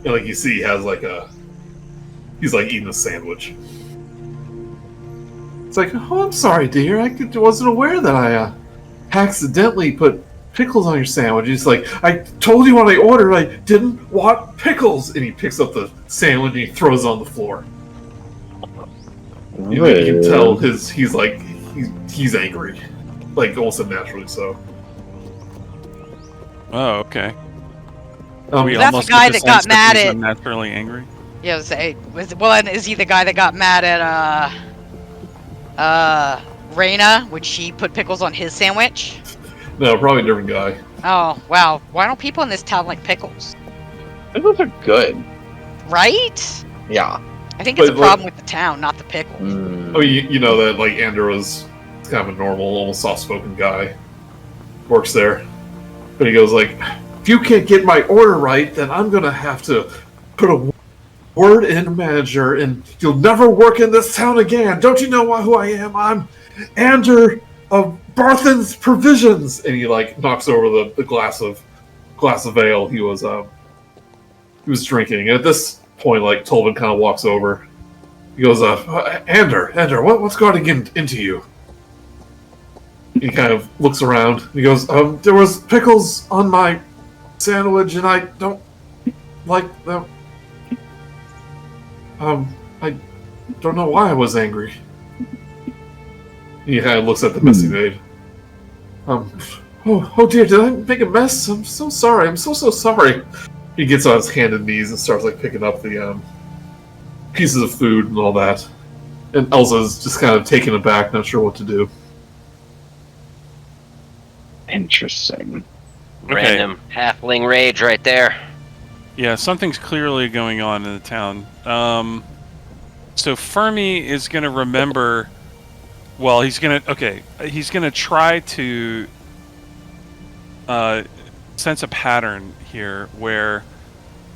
And like you see he has like he's like eating a sandwich. It's like, "Oh, I'm sorry, dear. I wasn't aware that I accidentally put pickles on your sandwich." He's like, "I told you when I ordered I didn't want pickles." And he picks up the sandwich and he throws it on the floor. You can tell he's angry, like almost unnaturally so. Oh, okay. We That's almost the guy get that got sense mad he's at- unnaturally angry. Yeah, and is he the guy that got mad at Raina when she put pickles on his sandwich? No, probably a different guy. Oh, wow. Why don't people in this town like pickles? Pickles are good. Right? Yeah. I think it's a But, problem with the town, not the pickles. Oh, you know that like Ander was kind of a normal, almost soft-spoken guy. Works there, but he goes like, "If you can't get my order right, then I'm gonna have to put a word in manager, and you'll never work in this town again. Don't you know who I am? I'm Ander of Barthen's Provisions." And he like knocks over the glass of ale he was drinking. And at this point, like Tolvin kind of walks over. He goes, Ander, what's going to get into you?" He kind of looks around. And he goes, "There was pickles on my sandwich, and I don't like them. I don't know why I was angry." He kind of looks at the mess he made. Oh dear, did I make a mess? I'm so sorry. I'm so sorry." He gets on his hand and knees and starts like picking up the pieces of food and all that. And Elsa's just kind of taken aback, not sure what to do. Interesting. Okay. Random halfling rage right there. Yeah, something's clearly going on in the town. So Fermi is going to remember. Well, he's going to try to sense a pattern here where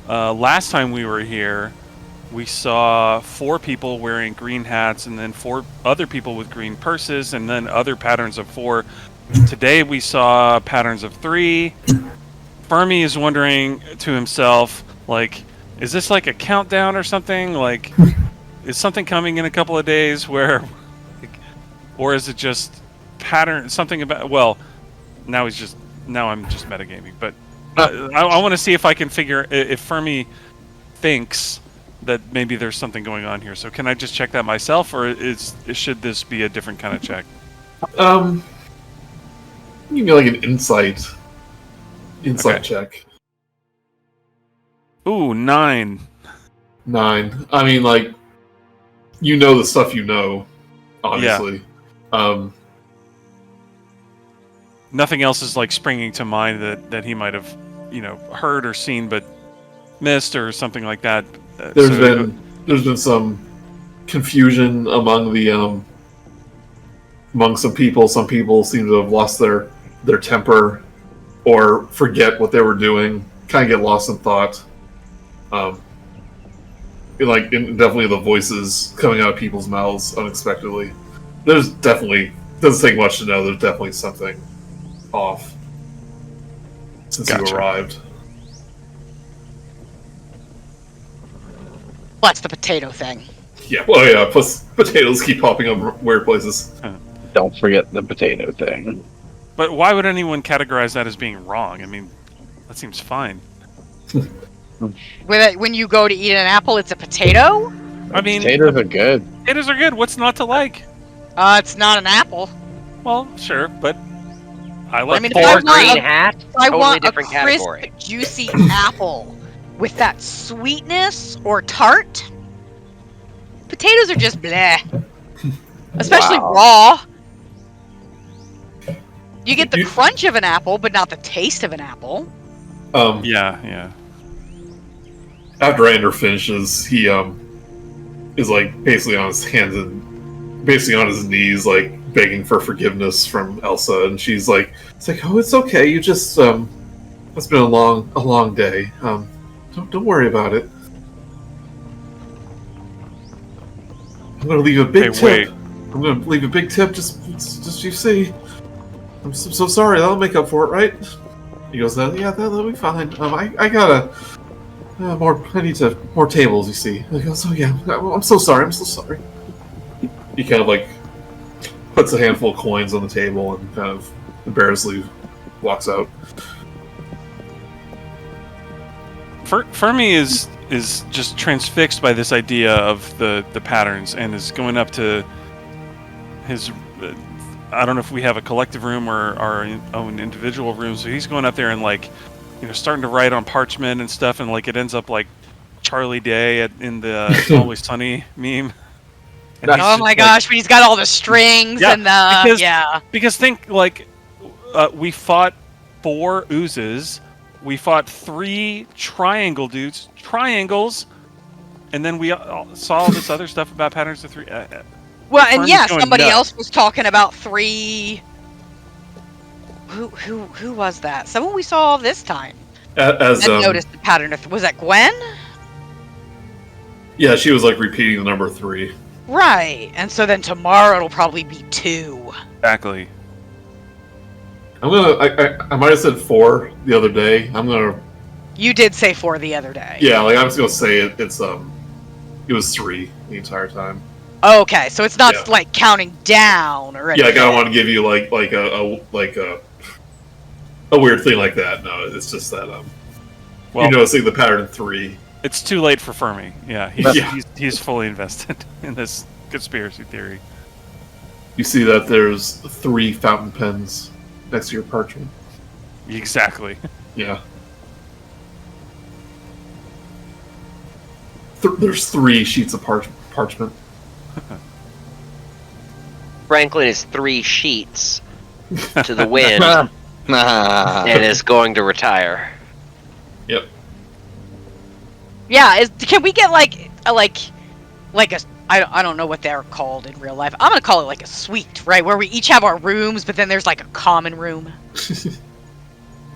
last time we were here, we saw 4 people wearing green hats and then 4 other people with green purses and then other patterns of 4. Today we saw patterns of 3. Fermi is wondering to himself, like, is this like a countdown or something? Like, is something coming in a couple of days where, or is it just pattern, something about, well, now I'm just metagaming, but I want to see if I can figure if Fermi thinks that maybe there's something going on here. So can I just check that myself, or should this be a different kind of check? You can get like an insight check. Ooh, 9. 9. I mean, like, you know the stuff you know, obviously. Yeah. Nothing else is like springing to mind that he might have, heard or seen but missed or something like that. There's been some confusion among the among some people. Some people seem to have lost their temper or forget what they were doing. Kind of get lost in thought. Definitely the voices coming out of people's mouths unexpectedly. There's definitely, doesn't take much to know, there's definitely something off since you arrived. What's the potato thing? Yeah, well, yeah, plus potatoes keep popping up weird places. Don't forget the potato thing. But why would anyone categorize that as being wrong? I mean, that seems fine. When you go to eat an apple, it's a potato? I mean, potatoes are good. Potatoes are good. What's not to like? It's not an apple. Well, sure, but I like. I mean, if green hat, I totally want different a crisp, category. juicy apple with that sweetness or tart. Potatoes are just bleh, especially raw. You get the crunch of an apple, but not the taste of an apple. Yeah. After Ander finishes, he is like basically on his hands and basically on his knees, like begging for forgiveness from Elsa, and she's like, "Oh, it's okay. You just it's been a long day. Don't worry about it. I'm gonna leave a big tip. Wait. I'm gonna leave a big tip. Just you see. I'm so sorry. That'll make up for it, right?" He goes, "Yeah, that'll be fine. I gotta I need more tables. You see." He goes, "Oh yeah, I'm so sorry. I'm so sorry." He kind of like puts a handful of coins on the table and kind of embarrassedly walks out. Fermi is just transfixed by this idea of the patterns and is going up to his. I don't know if we have a collective room or our own individual room, so he's going up there and starting to write on parchment and stuff, and it ends up like Charlie Day in the It's Always Sunny meme. And oh my gosh, when he's got all the strings and the because think we fought 4 oozes, we fought 3 triangles, and then we saw all this other stuff about patterns of 3. Well, and somebody else was talking about 3. Who was that? Someone we saw this time. As noticed the pattern of. Was that Gwen? Yeah, she was repeating the number 3. Right, and so then tomorrow it'll probably be 2. Exactly. I might have said 4 the other day. You did say 4 the other day. Yeah, I was gonna say it was 3 the entire time. Okay, so it's not counting down or anything. Yeah, I don't want to give you a weird thing like that. No, it's just that you noticing the pattern in 3. It's too late for Fermi. Yeah, he's fully invested in this conspiracy theory. You see that there's 3 fountain pens next to your parchment. Exactly. Yeah. There's 3 sheets of parchment. Franklin is 3 sheets to the wind and is going to retire. Yep. Yeah, can we get I don't know what they're called in real life. I'm gonna call it a suite, right? Where we each have our rooms, but then there's a common room.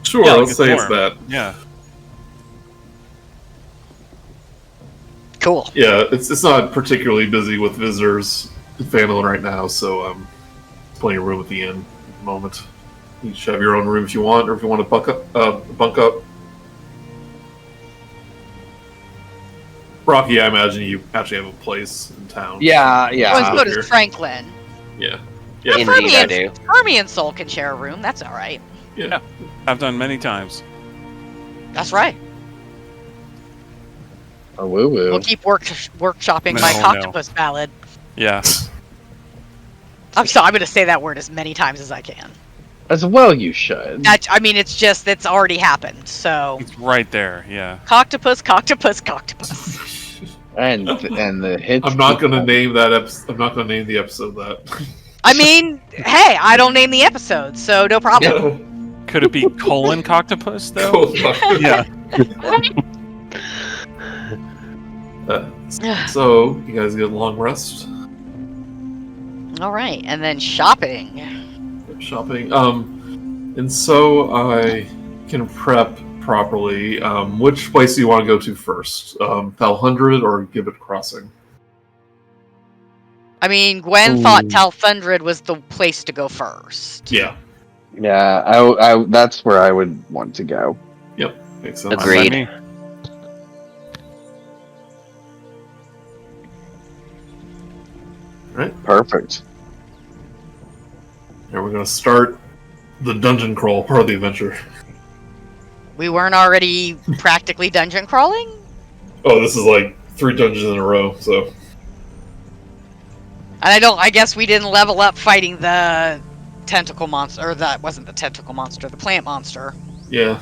Sure, yeah, let's say it's that. Yeah. Cool. Yeah, it's not particularly busy with visitors in Phandalin right now, so plenty of room at the inn at the moment. You each have your own room if you want, or if you want to bunk up. Rocky, I imagine you actually have a place in town. Yeah. Well, so does Franklin. Yeah. Indeed, I do. Fermi and Soul can share a room. That's all right. Yeah. I've done many times. That's right. A woo woo. We'll keep workshopping No, my no. octopus ballad. Yeah. I'm sorry, I'm going to say that word as many times as I can. As well, you should. I mean, it's already happened, so... It's right there, yeah. Coctopus, coctopus, coctopus. And the hits. I'm not gonna name that I'm not gonna name the episode that. I mean, hey, I don't name the episode, so no problem. Could it be colon coctopus, though? Yeah. So you guys get a long rest. All right, and then shopping. Shopping. And so I can prep properly. Which place do you want to go to first? Valhundred or Gibbet Crossing? I mean, Gwen thought Talthundred was the place to go first. Yeah. Yeah, I that's where I would want to go. Yep. Makes sense. Agreed. Me. Right. Perfect. And we're gonna start the dungeon crawl part of the adventure. We weren't already practically dungeon crawling? Oh, this is like 3 dungeons in a row, so And I guess we didn't level up fighting the tentacle monster, or that wasn't the tentacle monster, the plant monster. yeah.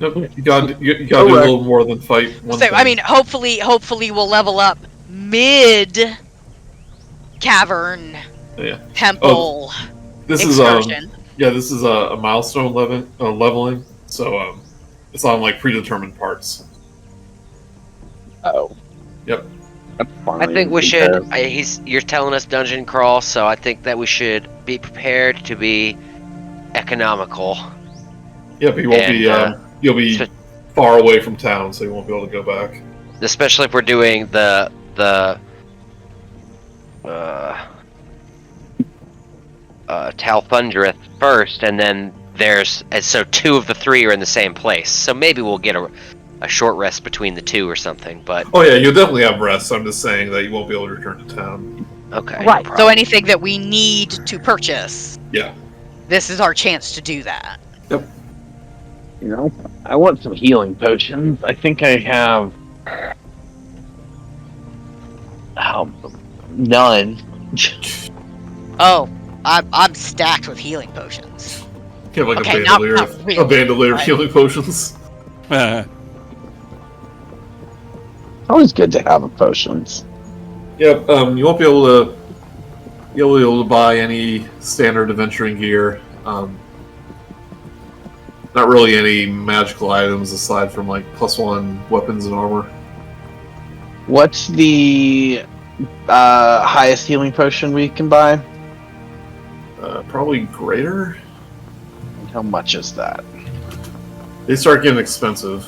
Nope, you gotta do a little more than fight one So, thing. I mean, hopefully we'll level up mid cavern Yeah. temple This is excursion. this is a milestone leveling, so it's on like predetermined parts. Oh. Yep. That's fine. I think we should. You're telling us dungeon crawl, so I think that we should be prepared to be economical. Yep, you won't be you'll be spe- far away from town, so you won't be able to go back. Especially if we're doing the Talthundreth first, and then so 2 of the 3 are in the same place. So maybe we'll get a short rest between the 2 or something. But Oh yeah, you'll definitely have rest. I'm just saying that you won't be able to return to town. okay, Right. no So problem. anything that we need to purchase, Yeah. this is our chance to do that. You know, I want some healing potions. I think I have none. Oh, I'm stacked with healing potions. You have like Okay, a not bandolier of but- healing potions. Always good to have potions. Yep, you won't be able to buy any standard adventuring gear. Not really any magical items aside from like +1 weapons and armor. What's the highest healing potion we can buy? Probably greater. How much is that? They start getting expensive.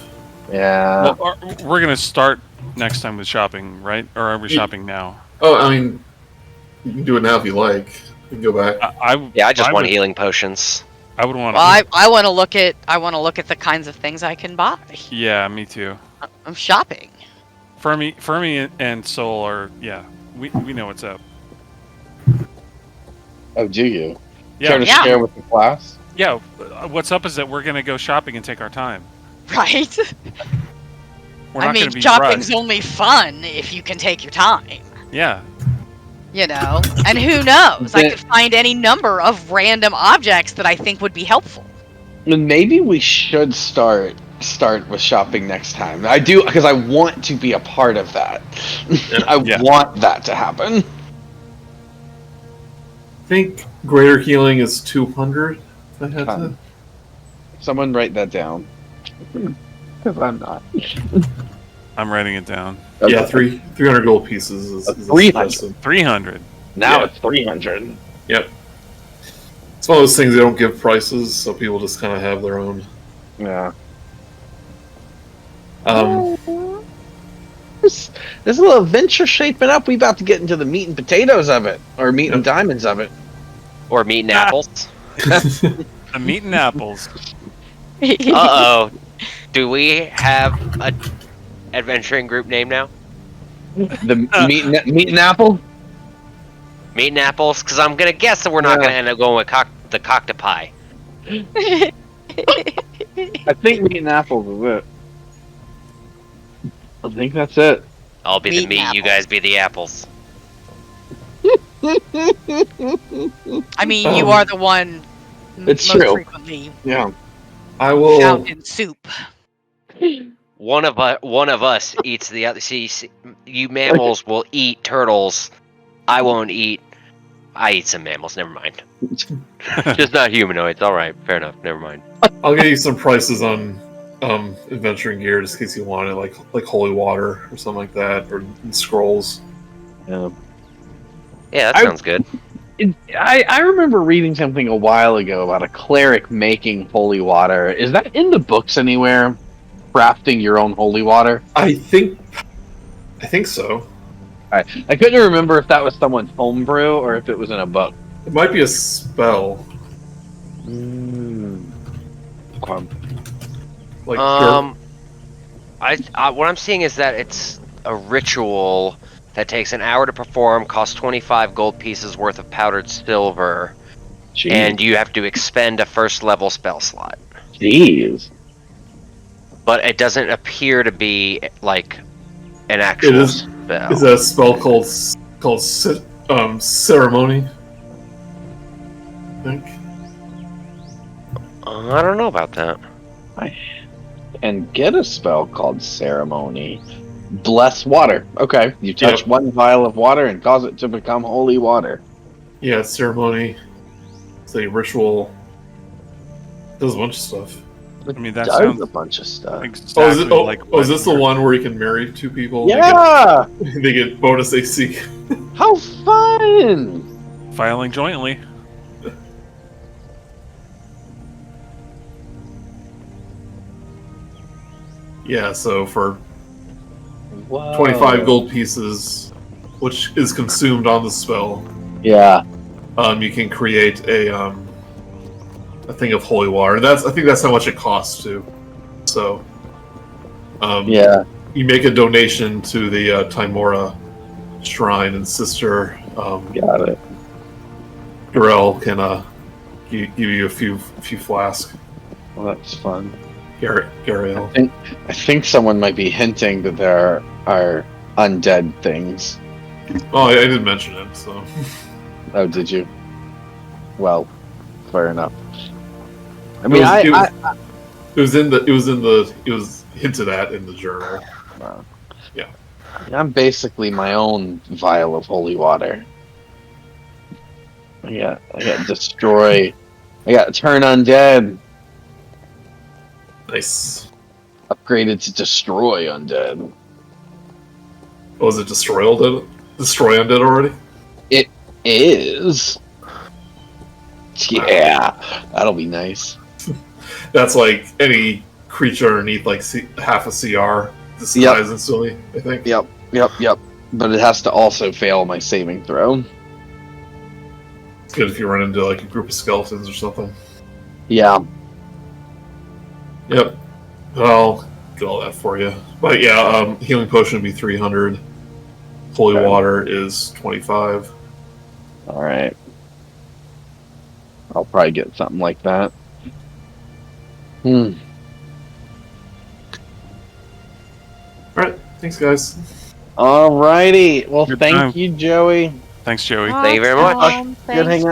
Yeah. Well, we're gonna start next time with shopping, right? Or are we Yeah. shopping now? Oh, I mean, you can do it now if you like. You can go back. I just want would- healing potions. I would want to. Well, I want to look at the kinds of things I can buy. Yeah, me too. I'm shopping. Fermi, and Soul are we know what's up. Oh, do you? Yeah, Care to Yeah. share with the class? yeah. What's up is that we're gonna go shopping and take our time. Right? We're I not mean, gonna be shopping's rushed. only fun if you can take your time. Yeah, You know? And who knows? I Yeah. could find any number of random objects that I think would be helpful. Maybe we should start with shopping next time. I do, because I want to be a part of that. I Yeah. want that to happen. I think greater healing is 200. If I had to. Someone write that down. Because I'm not. I'm writing it down. Yeah, 300 gold pieces is 300. expensive. 300. Now Yeah. it's 300. Yep. It's one of those things they don't give prices, so people just kind of have their own. Yeah. This This little adventure shaping up. We about to get into the meat and potatoes of it, or meat and diamonds of it. Or meat and apples. The meat and apples. Uh-oh. Do we have a adventuring group name now? The meat and apple. Meat and apples? Because I'm going to guess that we're not going to end up going with the coctopi. I think meat and apples is it. I think that's it. I'll be the Meat and meat, you guys be the apples. I mean, you are the one It's most true. frequently Yeah. I will. found in soup. One of us eats the other. See, you mammals will eat turtles. I won't eat. I eat some mammals. Never mind. Just not humanoids. All right, fair enough. Never mind. I'll get you some prices on adventuring gear just in case you want it, like holy water or something like that, or scrolls. Yeah. Yeah, that sounds good. I remember reading something a while ago about a cleric making holy water. Is that in the books anywhere? Crafting your own holy water? I think so. I couldn't remember if that was someone's homebrew or if it was in a book. It might be a spell. Like what I'm seeing is that it's a ritual that takes an hour to perform, costs 25 gold pieces worth of powdered silver, and you have to expend a first level spell slot. Jeez. But it doesn't appear to be like an actual spell. Is a spell called ceremony. I think. I don't know about that. And get a spell called ceremony. Bless water. Okay, you touch one vial of water and cause it to become holy water. Yeah, ceremony. It's a ritual. Does a bunch of stuff. I mean, that Does sounds a bunch of stuff. exactly like. Is this the one where you can marry two people? Yeah! They get bonus AC. How fun! Filing jointly. Yeah, so for Whoa. 25 gold pieces, which is consumed on the spell, Yeah. you can create a thing of holy water. I think that's how much it costs too. So, Yeah. you make a donation to the Timora Shrine, and Sister Got it. Garel can give you a few flasks. Well, that's fun. Gariel. I think someone might be hinting that there are undead things. Oh, I didn't mention it. So. Oh, did you? Well, fair enough. I It mean, was hinted at in the journal. Yeah. I'm basically my own vial of holy water. I got destroy. I got turn undead. Nice. Upgraded to destroy undead. Oh, was it destroy undead? Destroy undead already? It is. Yeah, that'll be nice. That's like any creature underneath like half a CR disguise instantly, I think. Yep. But it has to also fail my saving throw. It's good if you run into like a group of skeletons or something. Yeah. Yep. I'll get all that for you. But yeah, healing potion would be 300. Holy water is 25. All right. I'll probably get something like that. Alright, thanks guys. Alrighty. Well, Good thank time. you, Joey. Thanks, Joey. Thank you very much. Good hanging out.